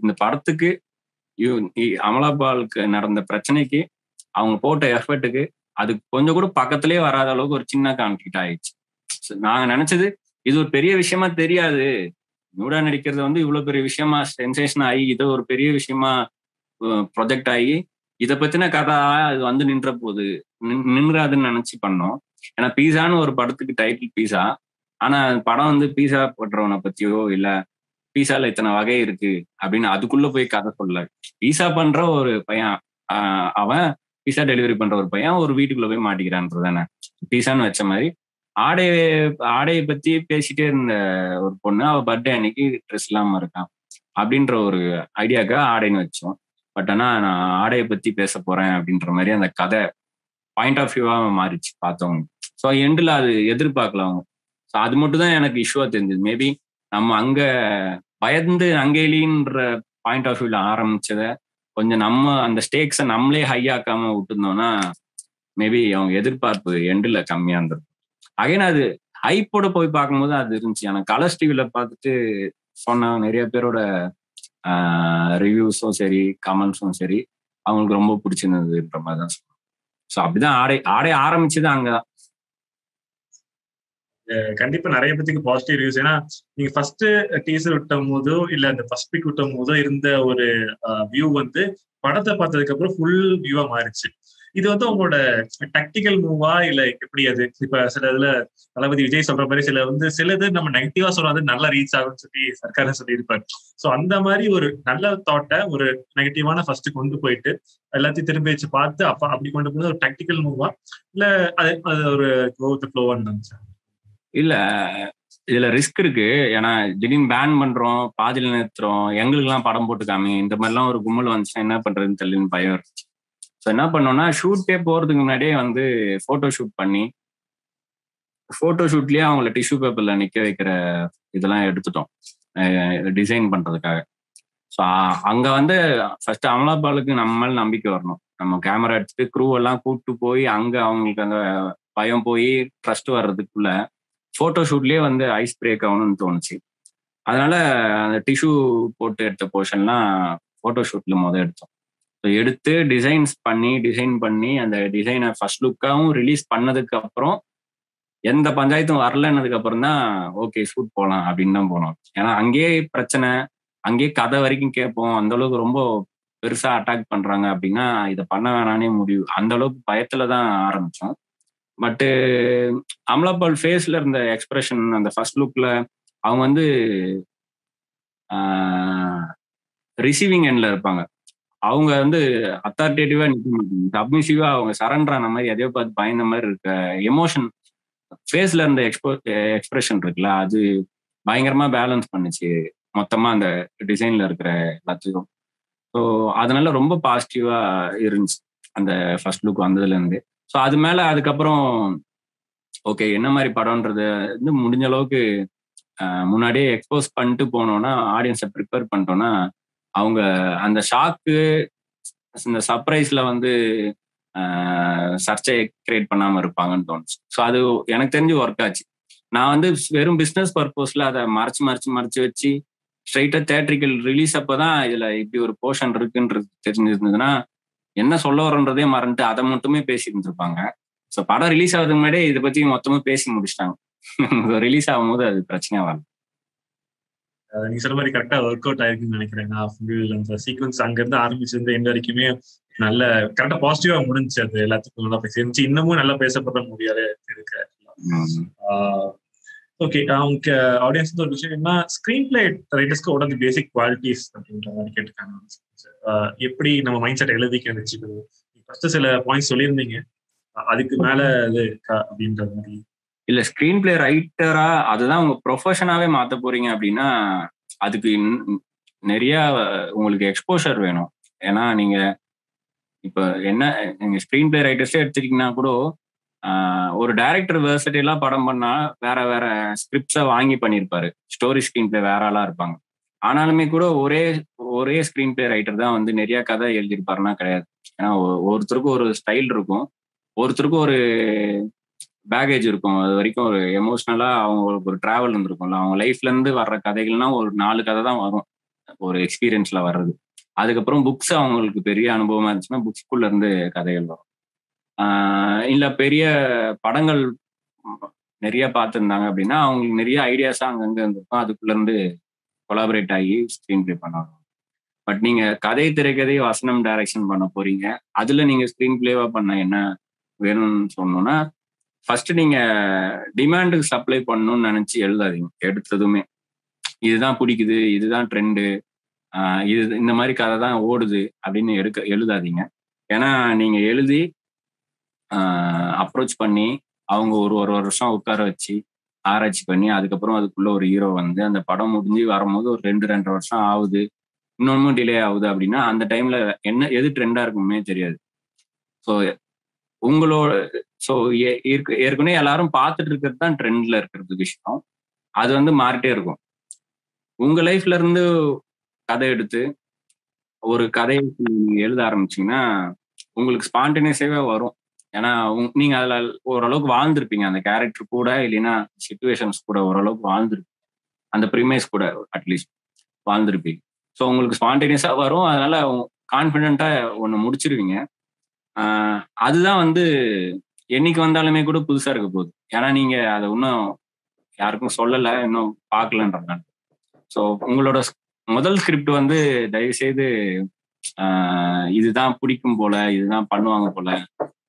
இந்த படத்துக்கு அமலாபாலுக்கு நடந்த பிரச்சனைக்கு அவங்க போட்ட எஃபர்ட்டுக்கு அது கொஞ்சம் கூட பக்கத்திலே வராத அளவுக்கு ஒரு சின்ன கான்ஃபிளிக்ட் ஆயிடுச்சு. நாங்க நினைச்சது இது ஒரு பெரிய விஷயமா தெரியாது, நூடா நடிக்கிறது வந்து இவ்வளவு பெரிய விஷயமா சென்சேஷன் ஆகி இது ஒரு பெரிய விஷயமா ப்ரொஜெக்ட் ஆகி இதை பத்தின கதை அது வந்து நின்ற போது நின்றாதுன்னு நினைச்சு பண்ணோம். ஏன்னா பீஸான்னு ஒரு படத்துக்கு டைட்டில் பீஸா, ஆனா படம் வந்து பீஸா போடுறவனை பத்தியோ இல்ல பீஸால இத்தனை வகை இருக்கு அப்படின்னு அதுக்குள்ள போய் கதை சொல்ல. பீஸா பண்ற ஒரு பையன், அவன் பீஸா டெலிவரி பண்ற ஒரு பையன் ஒரு வீட்டுக்குள்ள போய் மாட்டிக்கிறான்றதானே பீஸான்னு வச்ச மாதிரி. ஆடையை பத்தி பேசிட்டே இருந்த ஒரு பொண்ணு அவ பர்த்டே அன்னைக்கு ட்ரெஸ் இல்லாம இருக்கான் அப்படின்ற ஒரு ஐடியாக்காக ஆடைன்னு வச்சோம். பட் ஆனா நான் ஆடையை பத்தி பேச போறேன் அப்படின்ற மாதிரி அந்த கதை பாயிண்ட் ஆஃப் வியூவா மாறிச்சு பார்த்தவங்க. ஸோ எண்டில் அது எதிர்பார்க்கல அவங்க. ஸோ அது மட்டும் தான் எனக்கு இஷ்யூவா தெரிஞ்சது. மேபி நம்ம அங்க பயந்து அங்கேலின்ற பாயிண்ட் ஆஃப் வியூல ஆரம்பிச்சத கொஞ்சம் நம்ம அந்த ஸ்டேக்ஸை நம்மளே ஹையாக்காம விட்டுருந்தோம்னா மேபி அவங்க எதிர்பார்ப்பு எண்டில் கம்மியா இருந்திருக்கும். அகைன் அது ஹைப்போட போய் பார்க்கும்போது அது இருந்துச்சு. எனக்கு கலர்ஸ் டிவில பார்த்துட்டு சொன்ன நிறைய பேரோட ரிவ்யூஸும் சரி கமெண்ட்ஸும் சரி அவங்களுக்கு ரொம்ப பிடிச்சிருந்ததுன்ற மாதிரி தான் சொன்னேன். ஸோ அப்படிதான் ஆடை ஆரம்பிச்சது அங்கதான். கண்டிப்பா நிறைய பேத்துக்கு பாசிட்டிவ் ரிவ்யூஸ். ஏன்னா நீங்க ஃபர்ஸ்ட் டீசர் விட்டும் போதோ இல்ல அந்த ஃபர்ஸ்ட் பிக் விட்டும் போதோ இருந்த ஒரு வியூ வந்து படத்தை பார்த்ததுக்கு அப்புறம் ஃபுல் வியூவா மாறிச்சு. இது வந்து உங்களோட டாக்டிக்கல் மூவா இல்ல எப்படி? அது இப்ப சில இதுல தளபதி விஜய் சொல்ற மாதிரி சிலது நம்ம நெகட்டிவா சொல்றது நல்லா ரீச் ஆகும்னு சொல்லி சர்க்கார சொல்லியிருப்பாரு. சோ அந்த மாதிரி ஒரு நல்ல தாட்டை ஒரு நெகட்டிவான ஃபர்ஸ்ட் கொண்டு போயிட்டு எல்லாத்தையும் திரும்பி வச்சு பார்த்து அப்படி கொண்டு போது ஒரு டாக்டிக்கல் மூவா இல்ல அது ஒரு ஃப்ளோவான்னு நினைச்சேன். இல்ல இதுல ரிஸ்க் இருக்கு. ஏன்னா திடீர்னு பேன் பண்றோம், பாதியில நிறுத்துறோம், எங்களுக்கு எல்லாம் படம் போட்டு காமி இந்த மாதிரிலாம் ஒரு கும்பல் வந்துச்சுன்னா என்ன பண்றதுன்னு தெரியலன்னு பயம் இருந்துச்சு. ஸோ என்ன பண்ணோம்னா ஷூட்டே போறதுக்கு முன்னாடியே வந்து போட்டோ ஷூட் பண்ணி போட்டோ ஷூட்லயே அவங்கள டிஷ்யூ பேப்பர்ல நிக்க வைக்கிற இதெல்லாம் எடுத்துட்டோம் டிசைன் பண்றதுக்காக. ஸோ அங்க வந்து ஃபர்ஸ்ட் அமலாபாலுக்கு நம்ம மேல நம்பிக்கை வரணும். நம்ம கேமரா எடுத்துட்டு க்ரூ எல்லாம் கூப்பிட்டு போய் அங்க அவங்களுக்கு அந்த பயம் போய் ட்ரஸ்ட் வர்றதுக்குள்ள போட்டோ ஷூட்லயே வந்து ஐஸ் பிரேக் ஆகணும்னு தோணுச்சு. அதனால அந்த டிஷ்யூ போட்டு எடுத்த போர்ஷன்லாம் போட்டோ ஷூட்ல எடுத்தோம். எடுத்து டிசைன் பண்ணி அந்த டிசைனை ஃபர்ஸ்ட் லுக்காவும் ரிலீஸ் பண்ணதுக்கு அப்புறம் எந்த பஞ்சாயத்தும் வரலன்னதுக்கு அப்புறம் தான் ஓகே ஷூட் போகலாம் அப்படின்னு தான் போனோம். ஏன்னா அங்கேயே பிரச்சனை, அங்கேயே கதை வரைக்கும் கேட்போம். அந்த அளவுக்கு ரொம்ப பெருசா அட்டாக் பண்றாங்க அப்படின்னா இதை பண்ண வேணானே முடிவு. அந்த அளவுக்கு பயத்துல தான் ஆரம்பிச்சோம். பட்டு அமலாபால் ஃபேஸ்ல இருந்த எக்ஸ்பிரஷன் அந்த ஃபர்ஸ்ட் லுக்ல அவங்க வந்து ரிசீவிங் எண்ட்ல இருப்பாங்க. அவங்க வந்து அத்தாரிட்டேட்டிவா நிற்க மாட்டாங்க, சப்மிசிவா அவங்க சரண்டர் ஆன மாதிரி எதையோ பார்த்து பயந்த மாதிரி இருக்க எமோஷன் ஃபேஸ்ல இருந்த எக்ஸ்பிரஷன் இருக்குல்ல, அது பயங்கரமா பேலன்ஸ் பண்ணுச்சு மொத்தமா அந்த டிசைன்ல இருக்கிற எல்லாத்தையும். ஸோ அதனால ரொம்ப பாசிட்டிவா இருந்துச்சு அந்த ஃபர்ஸ்ட் லுக் வந்ததுல இருந்து. ஸோ அது மேல அதுக்கப்புறம் ஓகே என்ன மாதிரி படம்ன்றது வந்து முடிஞ்ச அளவுக்கு முன்னாடியே எக்ஸ்போஸ் பண்ணிட்டு போனோம்னா ஆடியன்ஸை ப்ரிப்பேர் பண்ணிட்டோம்னா அவங்க அந்த ஷாக்கு இந்த சர்ப்ரைஸ்ல வந்து சர்ச்சையை கிரியேட் பண்ணாம இருப்பாங்கன்னு தோணுச்சு. ஸோ அது எனக்கு தெரிஞ்சு ஒர்க் ஆச்சு. நான் வந்து வெறும் பிஸ்னஸ் பர்பஸ்ல அதை மறைச்சு வச்சு ஸ்ட்ரைட்டா தேட்ரிக்கல் ரிலீஸ் அப்பதான் இதுல இப்படி ஒரு போர்ஷன் இருக்குன்றது தெரிஞ்சிருந்ததுன்னா என்ன சொல்ல வரன்றதே மறந்துட்டு அதை மட்டுமே பேசி இருந்திருப்பாங்க. ஸோ படம் ரிலீஸ் ஆகுறதுக்கு முன்னாடியே இதை பத்தி மொத்தமா பேசி முடிச்சிட்டாங்க. ரிலீஸ் ஆகும்போது அது பிரச்சனையா வரல. நீங்க சொன்ன மாதிரி கரெக்டா ஒர்க் அவுட் ஆயிருக்குன்னு நினைக்கிறேன். அந்த சீக்வன்ஸ் அங்க இருந்து ஆரம்பிச்சிருந்த எந்த வரைக்குமே நல்ல கரெக்டா பாசிட்டிவா முடிஞ்சு. அது எல்லாத்துக்கும் நல்லா பேசி இன்னமும் நல்லா பேசப்படுற முடியாத இருக்கு. ஓகே, அவங்க ஆடியன்ஸ் ஒரு விஷயம் என்ன ஸ்கிரீன் பிளே ரைட்டர்ஸ்க்கு உடனே பேசிக் குவாலிட்டிஸ் அப்படின்ற மாதிரி கேட்டுக்காங்க. எப்படி நம்ம மைண்ட் செட் எழுதிக்க வச்சுக்கணும் ஃபர்ஸ்ட் சில பாயிண்ட்ஸ் சொல்லியிருந்தீங்க, அதுக்கு மேல அது அப்படின்ற மாதிரி. இல்ல ஸ்கிரீன் பிளே ரைட்டரா அதுதான் உங்க ப்ரொஃபஷனாவே மாத்த போறீங்க அப்படின்னா அதுக்கு நிறைய உங்களுக்கு எக்ஸ்போஷர் வேணும். ஏன்னா நீங்க இப்ப என்ன நீங்க ஸ்கிரீன் பிளே ரைட்டர்ஸே எடுத்துட்டீங்கன்னா கூட ஒரு டைரக்டர் வெர்சட்டிலா படம் பண்ணா வேற வேற ஸ்கிரிப்ட்ஸை வாங்கி பண்ணியிருப்பாரு. ஸ்டோரி ஸ்கிரீன் பிளே வேற ஆளா இருப்பாங்க. ஆனாலுமே கூட ஒரே ஒரே ஸ்கிரீன் பிளே ரைட்டர் தான் வந்து நிறைய கதை எழுதியிருப்பாருன்னா கிடையாது. ஏன்னா ஒருத்தருக்கும் ஒரு ஸ்டைல் இருக்கும், ஒருத்தருக்கும் ஒரு பேகேஜ் இருக்கும். அது வரைக்கும் ஒரு எமோஷனலா அவங்களுக்கு ஒரு டிராவல் இருந்திருக்கும்ல. அவங்க லைஃப்ல இருந்து வர்ற கதைகள்னா ஒரு 4 கதை தான் வரும் ஒரு எக்ஸ்பீரியன்ஸ்ல வர்றது. அதுக்கப்புறம் புக்ஸ் அவங்களுக்கு பெரிய அனுபவமா இருந்துச்சுன்னா புக்ஸ்குள்ள இருந்து கதைகள் வரும். இல்ல பெரிய படங்கள் நிறைய பார்த்துருந்தாங்க அப்படின்னா அவங்களுக்கு நிறைய ஐடியாஸா அங்கங்க இருந்திருக்கும். அதுக்குள்ள இருந்து கொலாபரேட் ஆகி ஸ்கிரீன் பிளே பண்ணுவாங்க. பட் நீங்க கதை, திரைக்கதை, வசனம், டைரக்ஷன் பண்ண போறீங்க. அதுல நீங்க ஸ்கிரீன் பிளேவா பண்ண என்ன வேணும்னு சொன்னோம்னா, ஃபர்ஸ்ட் நீங்க டிமாண்டுக்கு சப்ளை பண்ணணும்னு நினைச்சு எழுதாதீங்க எடுத்ததுமே. இதுதான் பிடிக்குது, இதுதான் ட்ரெண்டு, இது இந்த மாதிரி கதை தான் ஓடுது அப்படின்னு எழுதாதீங்க. ஏன்னா நீங்க எழுதி அப்ரோச் பண்ணி அவங்க ஒரு ஒரு வருஷம் உட்கார வச்சு ஆராய்ச்சி பண்ணி அதுக்கப்புறம் அதுக்குள்ள ஒரு ஹீரோ வந்து அந்த படம் முடிஞ்சு வரும்போது ஒரு 2-2.5 வருஷம் ஆகுது, இன்னொன்னும் டிலே ஆகுது அப்படின்னா அந்த டைம்ல என்ன எது ட்ரெண்டா இருக்குமே தெரியாது. ஸோ உங்களோட ஸோ ஏற்கனவே எல்லாரும் பார்த்துட்டு இருக்கிறது தான் ட்ரெண்ட்ல இருக்கிறது விஷயம். அது வந்து மாறிட்டே இருக்கும். உங்க லைஃப்ல இருந்து கதை எடுத்து ஒரு கதையை நீங்க எழுத ஆரம்பிச்சீங்கன்னா உங்களுக்கு ஸ்பான்டேனியஸாவே வரும். ஏன்னா நீங்க அதுல ஓரளவுக்கு வாழ்ந்திருப்பீங்க அந்த கேரக்டர் கூட, இல்லைன்னா சிச்சுவேஷன்ஸ் கூட ஓரளவுக்கு வாழ்ந்திருப்பீங்க. அந்த ப்ரிமைஸ் கூட அட்லீஸ்ட் வாழ்ந்திருப்பீங்க. ஸோ உங்களுக்கு ஸ்பான்டேனியஸா வரும். அதனால கான்ஃபிடென்ட்டா ஒன்று முடிச்சிருவீங்க. அதுதான் வந்து என்னைக்கு வந்தாலுமே கூட புதுசா இருக்க போகுது. ஏன்னா நீங்க அதை இன்னும் யாருக்கும் சொல்லலை, இன்னும் பார்க்கலன்றதுனால. ஸோ உங்களோட முதல் ஸ்கிரிப்ட் வந்து தயவு செய்து இதுதான் பிடிக்கும் போல, இதுதான் பண்ணுவாங்க போல,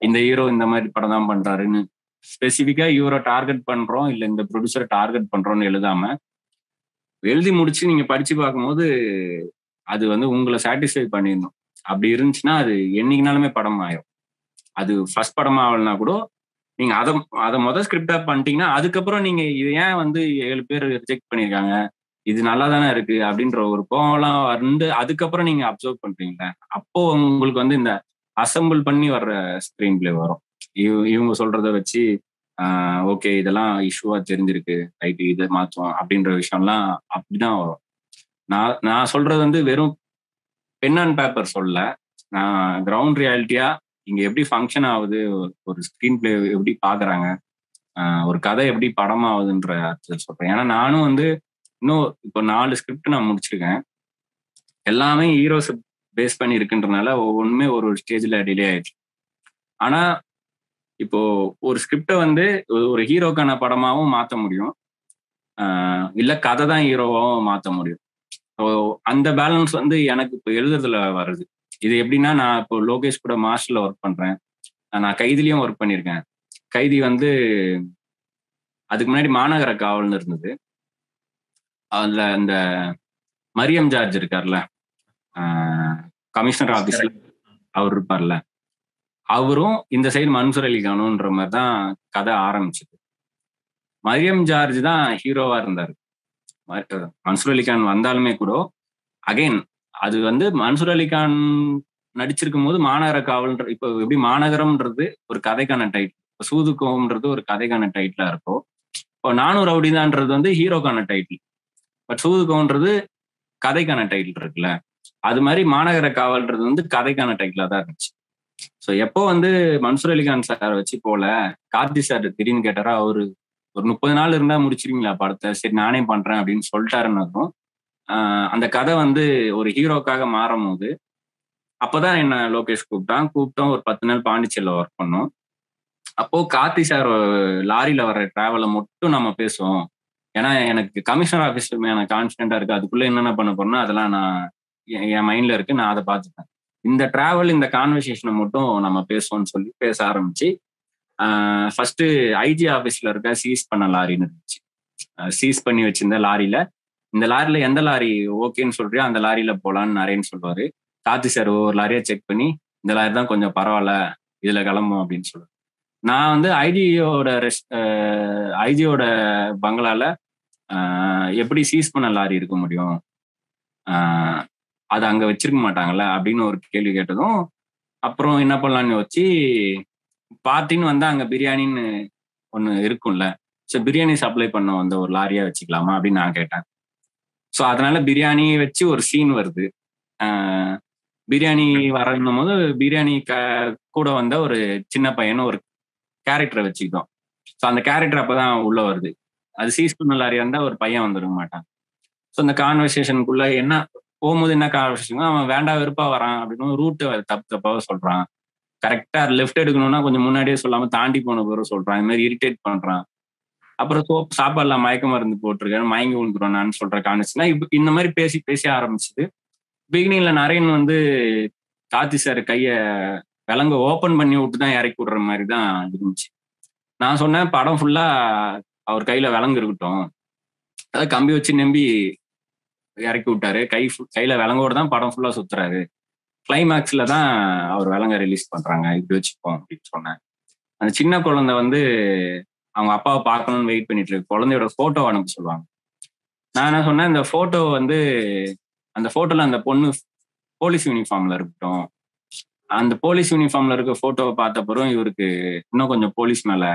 இந்த ஹீரோ இந்த மாதிரி படம் தான் பண்றாருன்னு ஸ்பெசிஃபிக்கா இவரை டார்கெட் பண்றோம் இல்ல இந்த ப்ரொடியூசரை டார்கெட் பண்றோம்னு எழுதாம எழுதி முடிச்சு நீங்க படிச்சு பார்க்கும்போது அது வந்து உங்களை சாட்டிஸ்ஃபை பண்ணிடணும். அப்படி இருந்துச்சுன்னா அது என்னைக்குனாலுமே படம் ஆயிரும். அது ஃபர்ஸ்ட் படம் ஆகலனா கூட நீங்க அதை முதல் ஸ்கிரிப்டா பண்ணிட்டீங்கன்னா அதுக்கப்புறம் நீங்க இது ஏன் வந்து 7 பேர் ரிஜெக்ட் பண்ணியிருக்காங்க, இது நல்லா தானே இருக்கு அப்படின்ற ஒரு கோவம்லாம் வந்து அதுக்கப்புறம் நீங்க அப்சர்வ் பண்றீங்களா, அப்போ உங்களுக்கு வந்து இந்த அசம்பிள் பண்ணி வர்ற ஸ்கிரீன் பிளே வரும். இவங்க சொல்றத வச்சு ஓகே இதெல்லாம் இஷ்யூவா தெரிஞ்சிருக்கு, ரைட்டு இதை மாற்றுவோம் அப்படின்ற விஷயம்லாம் அப்படிதான் வரும். நான் சொல்றது வந்து வெறும் பென் அண்ட் பேப்பர் சொல்ல, நான் கிரவுண்ட் ரியாலிட்டியா இங்க எப்படி ஃபங்க்ஷன் ஆகுது, ஒரு ஸ்கிரீன் பிளே எப்படி பாக்குறாங்க, ஒரு கதை எப்படி படம் ஆகுதுன்ற அர்த்தத்தில் சொல்றேன். ஏன்னா நானும் வந்து இன்னும் இப்போ 4 ஸ்கிரிப்ட் நான் முடிச்சிருக்கேன். எல்லாமே ஹீரோஸ் பேஸ் பண்ணி இருக்குன்றனால ஒவ்வொன்றுமே ஒரு ஸ்டேஜ்ல டிலே ஆயிடுச்சு. ஆனா இப்போ ஒரு ஸ்கிரிப்டை வந்து ஒரு ஹீரோக்கான படமாவும் மாற்ற முடியும், இல்ல கதை தான் ஹீரோவாவும் மாற்ற முடியும். ஸோ அந்த பேலன்ஸ் வந்து எனக்கு இப்போ எழுதுறதுல வருது. இது எப்படின்னா நான் இப்போ லோகேஷ் கூட மாஸ்டர்ல ஒர்க் பண்றேன், நான் கைதிலையும் ஒர்க் பண்ணியிருக்கேன். கைதி வந்து அதுக்கு முன்னாடி மாநகர காவல்னு இருந்தது. அதுல அந்த மரியம் ஜார்ஜ் இருக்கார்ல, கமிஷனர் ஆபீஸ்ல அவர் இருப்பார்ல, அவரும் இந்த சைடு மன்சூர் அலிகானுன்ற மாதிரி தான் கதை ஆரம்பிச்சது. மரியம் ஜார்ஜ் தான் ஹீரோவா இருந்தாரு. மன்சூர் அலிகான் வந்தாலுமே கூட அகைன் அது வந்து மன்சூர் அலிகான் நடிச்சிருக்கும் போது மாநகர காவல்ன்ற இப்போ எப்படி மாநகரம்ன்றது ஒரு கதைக்கான டைட்டில், சூதுக்கோம்ன்றது ஒரு கதைக்கான டைட்டிலா இருக்கும். இப்போ நானூறு ரவுடிதான்றது வந்து ஹீரோக்கான டைட்டில், பட் சூதுக்கோன்றது கதைக்கான டைட்டில் இருக்குல்ல. அது மாதிரி மாநகர காவல்ன்றது வந்து கதைக்கான டைட்டிலா தான் இருந்துச்சு. ஸோ எப்போ வந்து மன்சூர் அலிகான் சார் வச்சு போல கார்த்தி சார் திடீர்னு கேட்டாரா, அவரு ஒரு 30 நாள் இருந்தா முடிச்சிருவீங்களா படத்தை, சரி நானே பண்றேன் அப்படின்னு சொல்லிட்டாருன்னதும் அந்த கதை வந்து ஒரு ஹீரோக்காக மாறும் போது அப்பதான் என்ன லோகேஷ் கூப்பிட்டோம். ஒரு 10 நாள் பாண்டிச்சேரியில ஒர்க் பண்ணோம். அப்போ கார்த்தி சார் லாரியில வர்ற டிராவலை மட்டும் நம்ம பேசுவோம். ஏன்னா எனக்கு கமிஷனர் ஆஃபீஸ் எனக்கு கான்ஃபிடென்டா இருக்கு, அதுக்குள்ள என்னென்ன பண்ண போறேன்னா அதெல்லாம் நான் என் மைண்ட்ல இருக்கு, நான் அதை பார்த்துப்பேன். இந்த டிராவல் இந்த கான்வர்சேஷனை மட்டும் நம்ம பேசுவோம்னு சொல்லி பேச ஆரம்பிச்சு ஃபர்ஸ்ட் ஐஜி ஆஃபீஸ்ல இருக்க சீஸ் பண்ண லாரின்னு இருந்துச்சு. சீஸ் பண்ணி வச்சிருந்த லாரியில இந்த லாரியில எந்த லாரி ஓகேன்னு சொல்றியோ அந்த லாரியில போலான்னு நிறையன்னு சொல்லுவாரு. கார்த்தி சார் ஒரு லாரியா செக் பண்ணி இந்த லாரி தான் கொஞ்சம் பரவாயில்ல, இதுல கிளம்பும் அப்படின்னு சொல்லுவேன். நான் வந்து ஐஜியோட பங்களால எப்படி சீஸ் பண்ண லாரி இருக்க முடியும், அது அங்க வச்சிருக்க மாட்டாங்கல்ல அப்படின்னு ஒரு கேள்வி கேட்டதும் அப்புறம் என்ன பண்ணலான்னு வச்சு பார்ட்டின்னு வந்தா அங்க பிரியாணின்னு ஒண்ணு இருக்கும்ல, ஸோ பிரியாணி சப்ளை பண்ண வந்த ஒரு லாரியா வச்சுக்கலாமா அப்படின்னு நான் கேட்டேன். ஸோ அதனால பிரியாணி வச்சு ஒரு சீன் வருது. பிரியாணி வரணும் போது பிரியாணி கூட வந்த ஒரு சின்ன பையன் ஒரு கேரக்டரை வச்சுக்கிட்டோம். ஸோ அந்த கேரக்டர் அப்பதான் உள்ள வருது. அது சீஸ்பூன் நல்லாரியா இருந்தா ஒரு பையன் வந்துருக்க மாட்டான். ஸோ அந்த கான்வர்சேஷனுக்குள்ள என்ன போகும்போது என்ன கான்வர்சேஷன், அவன் வேண்டா வெறுப்பா வரான் அப்படின்னு ரூட்டு தப்பு தப்பாக சொல்றான். கரெக்டா லெஃப்ட் எடுக்கணும்னா கொஞ்சம் முன்னாடியே சொல்லாம தாண்டி போன பிறகு சொல்றான். இந்த மாதிரி இரிட்டேட் பண்றான். அப்புறம் சாப்பாடுல மயக்க மருந்து போட்டிருக்கேன், மயங்கி விழுந்துருவான்னு சொல்ற கான்வர்சேஷனா இந்த மாதிரி பேசி பேசி ஆரம்பிச்சுது. பிகினிங்ல நரேன் வந்து கார்த்தி சார் கைய விலங்க ஓபன் பண்ணி விட்டு தான் இறக்கி விடுற மாதிரி தான் இருந்துச்சு. நான் சொன்னேன் படம் ஃபுல்லா அவர் கையில விலங்கு இருக்கட்டும், அதாவது கம்பி வச்சு நம்பி இறக்கி விட்டாரு. கையில விலங்கோட தான் படம் ஃபுல்லா சுத்துறாரு. கிளைமேக்ஸ்ல தான் அவர் விலங்க ரிலீஸ் பண்றாங்க, இப்படி வச்சுப்போம் அப்படின்னு சொன்னேன். அந்த சின்ன குழந்தை வந்து அவங்க அப்பாவை பார்க்கணும்னு வெயிட் பண்ணிட்டு இருக்கு. குழந்தையோட போட்டோ அனுப்ப சொல்லுவாங்க. நான் என்ன சொன்னேன், இந்த போட்டோ வந்து அந்த போட்டோல அந்த பொண்ணு போலீஸ் யூனிஃபார்ம்ல இருக்கட்டும், அந்த போலீஸ் யூனிஃபார்ம்ல இருக்க போட்டோவை பார்த்த பிறகு இவருக்கு இன்னும் கொஞ்சம் போலீஸ் மேல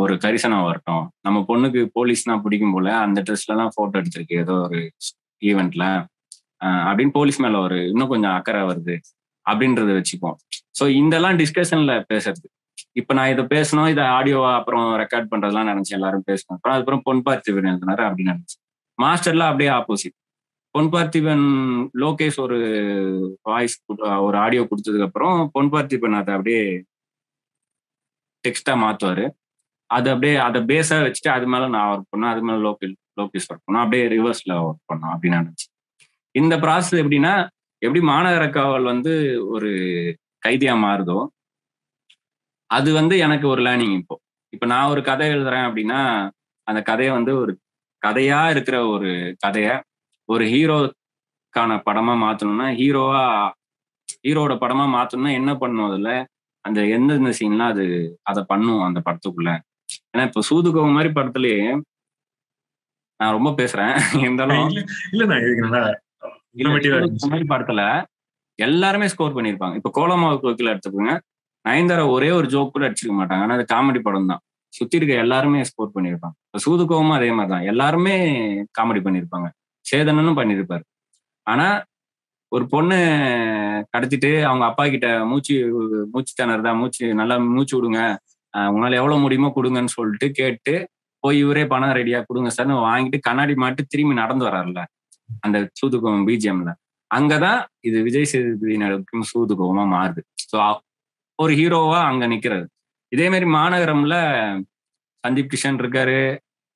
ஒரு கரிசனம் வரட்டும். நம்ம பொண்ணுக்கு போலீஸ்னா பிடிக்கும் போல, அந்த ட்ரெஸ்ல தான் போட்டோ எடுத்திருக்கு ஏதோ ஒரு ஈவெண்ட்ல அப்படின்னு போலீஸ் மேல ஒரு இன்னும் கொஞ்சம் அக்கறை வருது அப்படின்றத வச்சுப்போம். ஸோ இதெல்லாம் டிஸ்கஷன்ல பேசுறது. இப்ப நான் இதை பேசணும், இதை ஆடியோவா அப்புறம் ரெக்கார்ட் பண்றதெல்லாம் நினைச்சு எல்லாரும் பேசணும். அப்புறம் அதுக்கப்புறம் பொன் பார்த்திபன் எழுதினாரு அப்படின்னு நினைச்சு. மாஸ்டர்ல அப்படியே ஆப்போசிட். பொன் பார்த்திபன் லோகேஷ் ஒரு வாய்ஸ் ஒரு ஆடியோ கொடுத்ததுக்கு அப்புறம் பொன் பார்த்திபன் அதை அப்படியே டெக்ஸ்டா மாத்துவாரு. அது அப்படியே அதை பேஸா வச்சுட்டு அது மேல நான் ஒர்க் பண்ணேன், அது மேல லோகேஷ் ஒர்க் பண்ணோம், அப்படியே ரிவர்ஸ்ல ஒர்க் பண்ணோம் அப்படின்னு நினைச்சு. இந்த ப்ராசஸ் எப்படின்னா, எப்படி மாநகர காவல் வந்து ஒரு கைதியா மாறுதோ, அது வந்து எனக்கு ஒரு லேர்னிங். இப்ப நான் ஒரு கதை எழுதுறேன் அப்படின்னா, அந்த கதையை வந்து ஒரு கதையா இருக்கிற ஒரு கதைய ஒரு ஹீரோக்கான படமா மாத்தணும்னா, ஹீரோட படமா மாத்தணும்னா என்ன பண்ணும், அதுல அந்த எந்தெந்த சீன்லாம் அதை பண்ணும் அந்த படத்துக்குள்ள. ஏன்னா இப்ப சூதுகோவ மாதிரி படத்துலயே நான் ரொம்ப பேசுறேன் இருந்தாலும் மாதிரி படத்துல எல்லாருமே ஸ்கோர் பண்ணிருப்பாங்க. இப்ப கோலமாவுக்கு வக்கீல எடுத்துக்கோங்க, நயன்தாரா ஒரே ஒரு ஜோக் கூட அடிச்சிருக்க மாட்டாங்க. ஆனா அது காமெடி படம் தான். சுத்தி இருக்க எல்லாருமே ஸ்கோர் பண்ணிருப்பாங்க. சூதுகோவமும் அதே மாதிரிதான், எல்லாருமே காமெடி பண்ணிருப்பாங்க. சேதனனும் பண்ணிருப்பாரு. ஆனா ஒரு பொண்ணு கடத்திட்டு அவங்க அப்பா கிட்ட மூச்சு திணறுதா, நல்லா மூச்சு விடுங்க, உங்களால எவ்வளவு முடியுமோ கொடுங்கன்னு சொல்லிட்டு கேட்டு போய் இவரே பணம் ரெடியா கொடுங்க சார்னு வாங்கிட்டு கண்ணாடி மாட்டு திரும்பி நடந்து வர்றாருல அந்த சூதுகோவம் பிஜிஎம்ல. அங்கதான் இது விஜய் சேதுபதி நடக்கும் சூதுகோவமா மாறுது. ஸோ ஒரு ஹீரோவா அங்க நிக்கிறது. இதே மாதிரி மாநகரம்ல சந்தீப் கிஷன் இருக்காரு,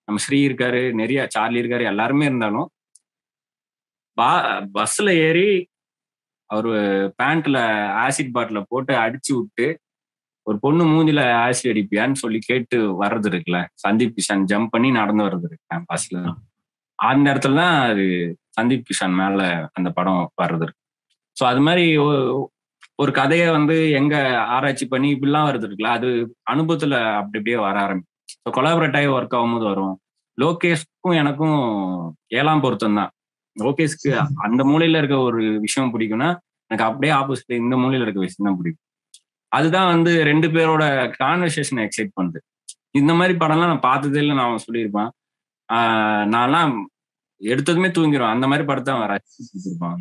நம்ம ஸ்ரீ இருக்காரு, நிறைய சார்லி இருக்காரு, எல்லாருமே இருந்தாலும் பஸ்ல ஏறி அவரு பேண்ட்ல ஆசிட் பாட்டில போட்டு அடிச்சு விட்டு ஒரு பொண்ணு மூஞ்சில ஆசிட் அடிப்பியான்னு சொல்லி கேட்டு வர்றது இருக்குல்ல, சந்தீப் கிஷன் ஜம்ப் பண்ணி நடந்து வர்றது இருக்கு கேம்பஸ்ல. அந்த இடத்துலதான் அது சந்தீப் கிஷன் மேல அந்த படம் வர்றது இருக்கு. ஸோ அது மாதிரி ஒரு கதையை வந்து எங்க ஆராய்ச்சி பண்ணி இப்படிலாம் வருது இருக்குல்ல, அது அனுபவத்துல அப்படி அப்படியே வர ஆரம்பிக்கும். ஸோ கொலாபரேட் ஆகி ஒர்க் ஆகும்போது வரும். லோகேஷ்க்கும் எனக்கும் 7ஆம் பொருத்தம் தான். லோகேஷ்க்கு அந்த மூலையில இருக்க ஒரு விஷயம் பிடிக்கும்னா எனக்கு அப்படியே ஆப்போசிட் இந்த மூலையில இருக்க விஷயம் தான் பிடிக்கும். அதுதான் வந்து 2 பேரோட கான்வர்சேஷனை எக்ஸைட் பண்ணுது. இந்த மாதிரி படம்லாம் நான் பார்த்ததே இல்லை, நான் சொல்லியிருப்பேன். நான்லாம் எடுத்ததுமே தூங்கிடுவேன். அந்த மாதிரி படத்தை அவன் ரசிச்சிருப்பான்.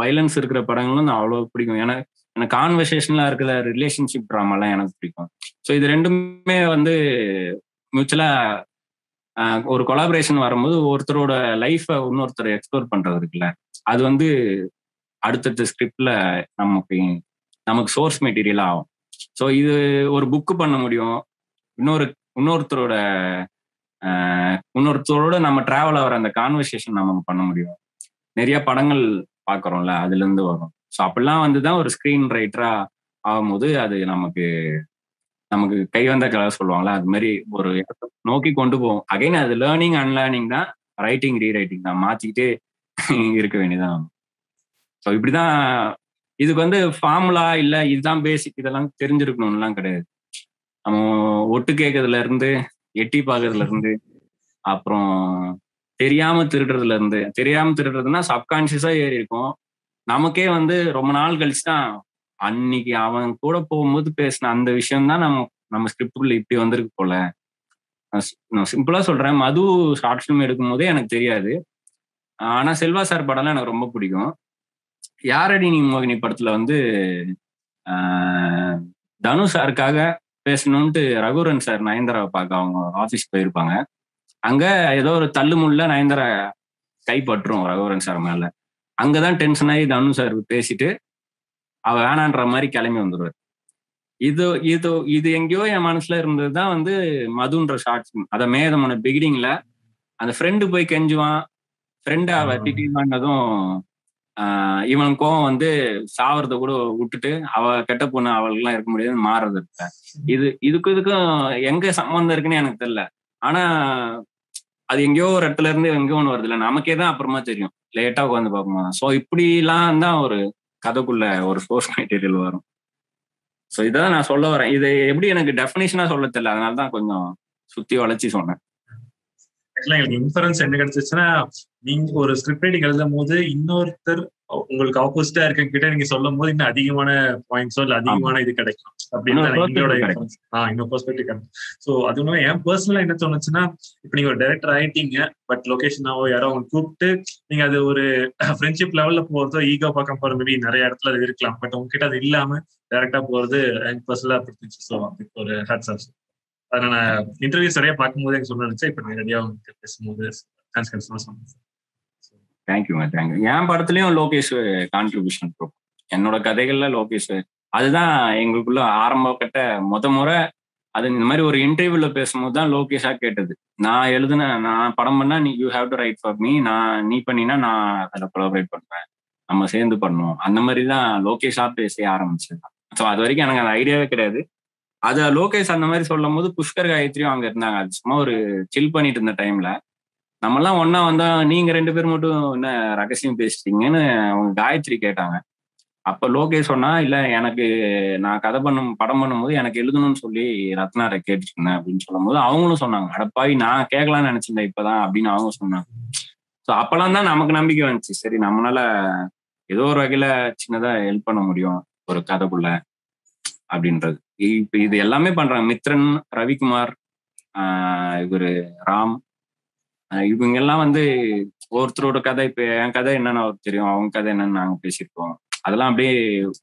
வைலன்ஸ் இருக்கிற படங்களும் நான் அவ்வளவு பிடிக்கும். எனக்கு கான்வர்சேஷன்லாம் இருக்கிற ரிலேஷன்ஷிப் ட்ராமாலாம் எனக்கு பிடிக்கும். ஸோ இது ரெண்டுமே வந்து மியூச்சுவலா ஒரு கொலாபரேஷன் வரும்போது ஒருத்தரோட லைஃபை இன்னொருத்தர் எக்ஸ்ப்ளோர் பண்றது இருக்குல்ல, அது வந்து அடுத்தடுத்த ஸ்கிரிப்ட்ல நமக்கு சோர்ஸ் மெட்டீரியல் ஆகும். ஸோ இது ஒரு புக்கு பண்ண முடியும், இன்னொருத்தரோட நம்ம டிராவல் ஆகிற அந்த கான்வர்சேஷன் நமக்கு பண்ண முடியும். நிறைய படங்கள் பார்க்குறோம்ல, அதுல இருந்து வரும். ஸோ அப்படிலாம் வந்துதான் ஒரு ஸ்கிரீன் ரைட்டரா ஆகும்போது அது நமக்கு கை வந்த கலை சொல்லுவாங்களா, அது மாதிரி ஒரு இடத்தை நோக்கி கொண்டு போவோம். அகைன் அது லேர்னிங் அன்லேர்னிங் தான், ரைட்டிங் ரீரைட்டிங் தான், மாத்திக்கிட்டே இருக்க வேண்டியதான். ஸோ இப்படிதான். இதுக்கு வந்து ஃபார்முலா இல்ல இதுதான் பேசிக் இதெல்லாம் தெரிஞ்சிருக்கணும்லாம் கிடையாது. நம்ம ஒட்டு கேட்கறதுல இருந்து எட்டி பார்க்கறதுல இருந்து அப்புறம் தெரியாம திருடுறதுன்னா சப்கான்சியஸா ஏறி இருக்கும். நமக்கே வந்து ரொம்ப நாள் கழிச்சுதான் அன்னைக்கு அவன் கூட போகும்போது பேசின அந்த விஷயம் தான் நம்ம ஸ்கிரிப்டுக்குள்ள இப்படி வந்திருக்கு போல, நான் சிம்பிளா சொல்றேன், மது ஷார்ட் ஃபிலிம் எடுக்கும் போதே எனக்கு தெரியாது. ஆனா செல்வா சார் படம்லாம் எனக்கு ரொம்ப பிடிக்கும். யாரடி நீ மோகினி படத்துல வந்து தனு சாருக்காக பேசணும்ட்டு ரகுவரன் சார் நயன்தாராவை பார்க்க அவங்க ஆபீஸ் போயிருப்பாங்க. அங்க ஏதோ ஒரு தள்ளுமுள்ள நயன்தாரா கைப்பற்றும் ரகுவரன் சார் மேல. அங்கதான் டென்ஷன் ஆகி தனு சார் பேசிட்டு அவ வேணான்ற மாதிரி கிளம்பி வந்துடுவார். இது இது இது எங்கேயோ என் மனசுல இருந்ததுதான் வந்து மதுன்ற ஷார்ட் ஃபிலிம். அத மேதமான பிகினிங்ல அந்த ஃப்ரெண்டு போய் கெஞ்சுவான், ஃப்ரெண்டு அவ திட்டிவான்னதும் இவன் கோவம் வந்து சாவறத கூட விட்டுட்டு அவ கெட்ட பொண்ணு அவளுக்கு இருக்க முடியாது மாறுறது இருக்க. இதுக்கும் எங்க சம்பந்தம் இருக்குன்னு எனக்கு தெரியல. ஆனா அது எங்கேயோ ஒரு இடத்துல இருந்து எங்கேயோ ஒண்ணு வருது இல்ல, நமக்கே தான் அப்புறமா தெரியும் லேட்டா உட்காந்து பார்க்கும்போது. ஸோ இப்படி எல்லாம் தான் ஒரு கதைக்குள்ள ஒரு சோர்ஸ் மெட்டீரியல் வரும். ஸோ இதான் நான் சொல்ல வரேன். இது எப்படி எனக்கு டெஃபினேஷனா சொல்ல தெரியல, அதனாலதான் கொஞ்சம் சுத்தி வளைச்சி சொன்னேன். எனக்கு இன்ஃபரன்ஸ் என்ன கிடைச்சிச்சுன்னா, நீங்க ஒரு ஸ்கிரிப்ட் ரைட்டிங் எழுதும் போது இன்னொருத்தர் உங்களுக்கு ஆப்போசிட்டா இருக்க கிட்ட நீங்க சொல்லும் போது இன்னும் அதிகமான பாயிண்ட்ஸோ இல்ல அதிகமான இது கிடைக்கும் அப்படின்னு எங்களோட இன்னொரு பெர்ஸ்பெக்டிவ் கிடைக்கும். ஸோ அது ஒண்ணு என் பர்சனலா என்ன தோணுச்சுன்னா, இப்ப நீங்க ஒரு டைரக்டர் ஆயிட்டீங்க, பட் லொகேஷனாவோ யாரோ அவங்க கூப்பிட்டு நீங்க அது ஒரு ஃப்ரெண்ட்ஷிப் லெவல்ல போறதோ ஈகோ பக்கம் போற மேபி நிறைய இடத்துல அது இருக்கலாம். பட் உங்ககிட்ட அது இல்லாம டைரக்டா போறது எனக்கு பர்சனலா பிடிச்சிச்சு. ஸோ அதுக்கு ஒரு ஹேட்ஸ் ஆஃப். அதை நான் இன்டர்வியூஸ் நிறைய பார்க்கும்போது எனக்கு சொன்னேன். இப்ப நேரடியா உங்களுக்கு பேசும்போது தேங்க்யூங்க. என் படத்துலயும் லோகேஷ் கான்ட்ரிபியூஷன் இருக்கும். என்னோட கதைகள்ல லோகேஷ் அதுதான் எங்களுக்குள்ள ஆரம்ப கட்ட முறை. அது இந்த மாதிரி ஒரு இன்டர்வியூல பேசும்போது தான் லோகேஷா கேட்டது. நான் படம் பண்ணா you have to right for me, நீ பண்ணினா நான் அதில் கொலாபரேட் பண்ணுவேன், நம்ம சேர்ந்து பண்ணுவோம். அந்த மாதிரி தான் லோகேஷா பேச ஆரம்பிச்சது. ஸோ அது வரைக்கும் எனக்கு அந்த ஐடியாவே கிடையாது. அது லோகேஷ் அந்த மாதிரி சொல்லும் போது புஷ்கர் காயத்ரியும் அங்க இருந்தாங்க. அது சும்மா ஒரு சில் பண்ணிட்டு இருந்த டைம்ல நம்மலாம் ஒன்னா வந்தா நீங்க 2 பேர் மட்டும் என்ன ரகசியம் பேசிட்டீங்கன்னு அவங்க காயத்ரி கேட்டாங்க. அப்ப லோகேஷ் சொன்னா, இல்ல எனக்கு நான் படம் பண்ணும்போது எனக்கு எழுதணும்னு சொல்லி ரத்னாரை கேட்டுருந்தேன் அப்படின்னு சொல்லும் போது அவங்களும் சொன்னாங்க, அடப்பாவி நான் கேட்கலாம்னு நினைச்சிருந்தேன் இப்பதான் அப்படின்னு அவங்க சொன்னாங்க. ஸோ அப்பெல்லாம் தான் நமக்கு நம்பிக்கை வந்துச்சு, சரி நம்மளால ஏதோ ஒரு வகையில சின்னதா ஹெல்ப் பண்ண முடியும் ஒரு கதைக்குள்ள அப்படின்றது. இப்ப இது எல்லாமே பண்றாங்க. மித்ரன், ரவிக்குமார், இவரு ராம், இவங்க எல்லாம் வந்து ஒருத்தரோட கதை, இப்ப என் கதை என்னன்னு அவருக்கு தெரியும், அவங்க கதை என்னன்னு நாங்க பேசியிருக்கோம். அதெல்லாம் அப்படியே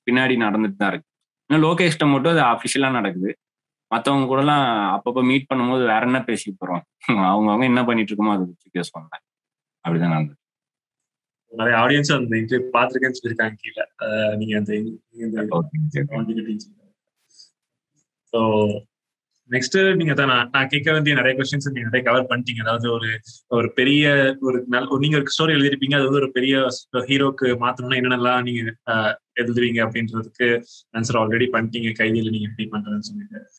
பின்னாடி நடந்துட்டு தான் இருக்கு. இன்னும் லோகேஷ்ட மட்டும் அது அபிஷியலா நடக்குது. மற்றவங்க கூட எல்லாம் அப்பப்போ மீட் பண்ணும்போது வேற என்ன பேசி போறோம், அவங்க என்ன பண்ணிட்டு இருக்கோமோ அதை பற்றி பேசுவாங்க. அப்படிதான் நடந்தது. நிறைய ஆடியன்ஸ் அந்த இன்டர்வியூ பார்த்துருக்கேன்னு சொல்லியிருக்காங்க கீழே. நீங்க அந்த ஸோ நெக்ஸ்ட் நீங்க தான் நான் கேட்க வேண்டிய நிறைய கொஸ்டின்ஸ் நீங்க நிறைய கவர் பண்ணிட்டீங்க. அதாவது ஒரு பெரிய நீங்க ஒரு ஸ்டோரி எழுதிருப்பீங்க, அது வந்து ஒரு பெரிய ஹீரோக்கு மாத்தணும்னா என்னென்னலாம் நீங்க எழுதுவீங்க அப்படின்றதுக்கு ஆன்சர் ஆல்ரெடி பண்ணிட்டீங்க. கைதியில நீங்க எப்படி பண்றதுன்னு சொல்லிட்டு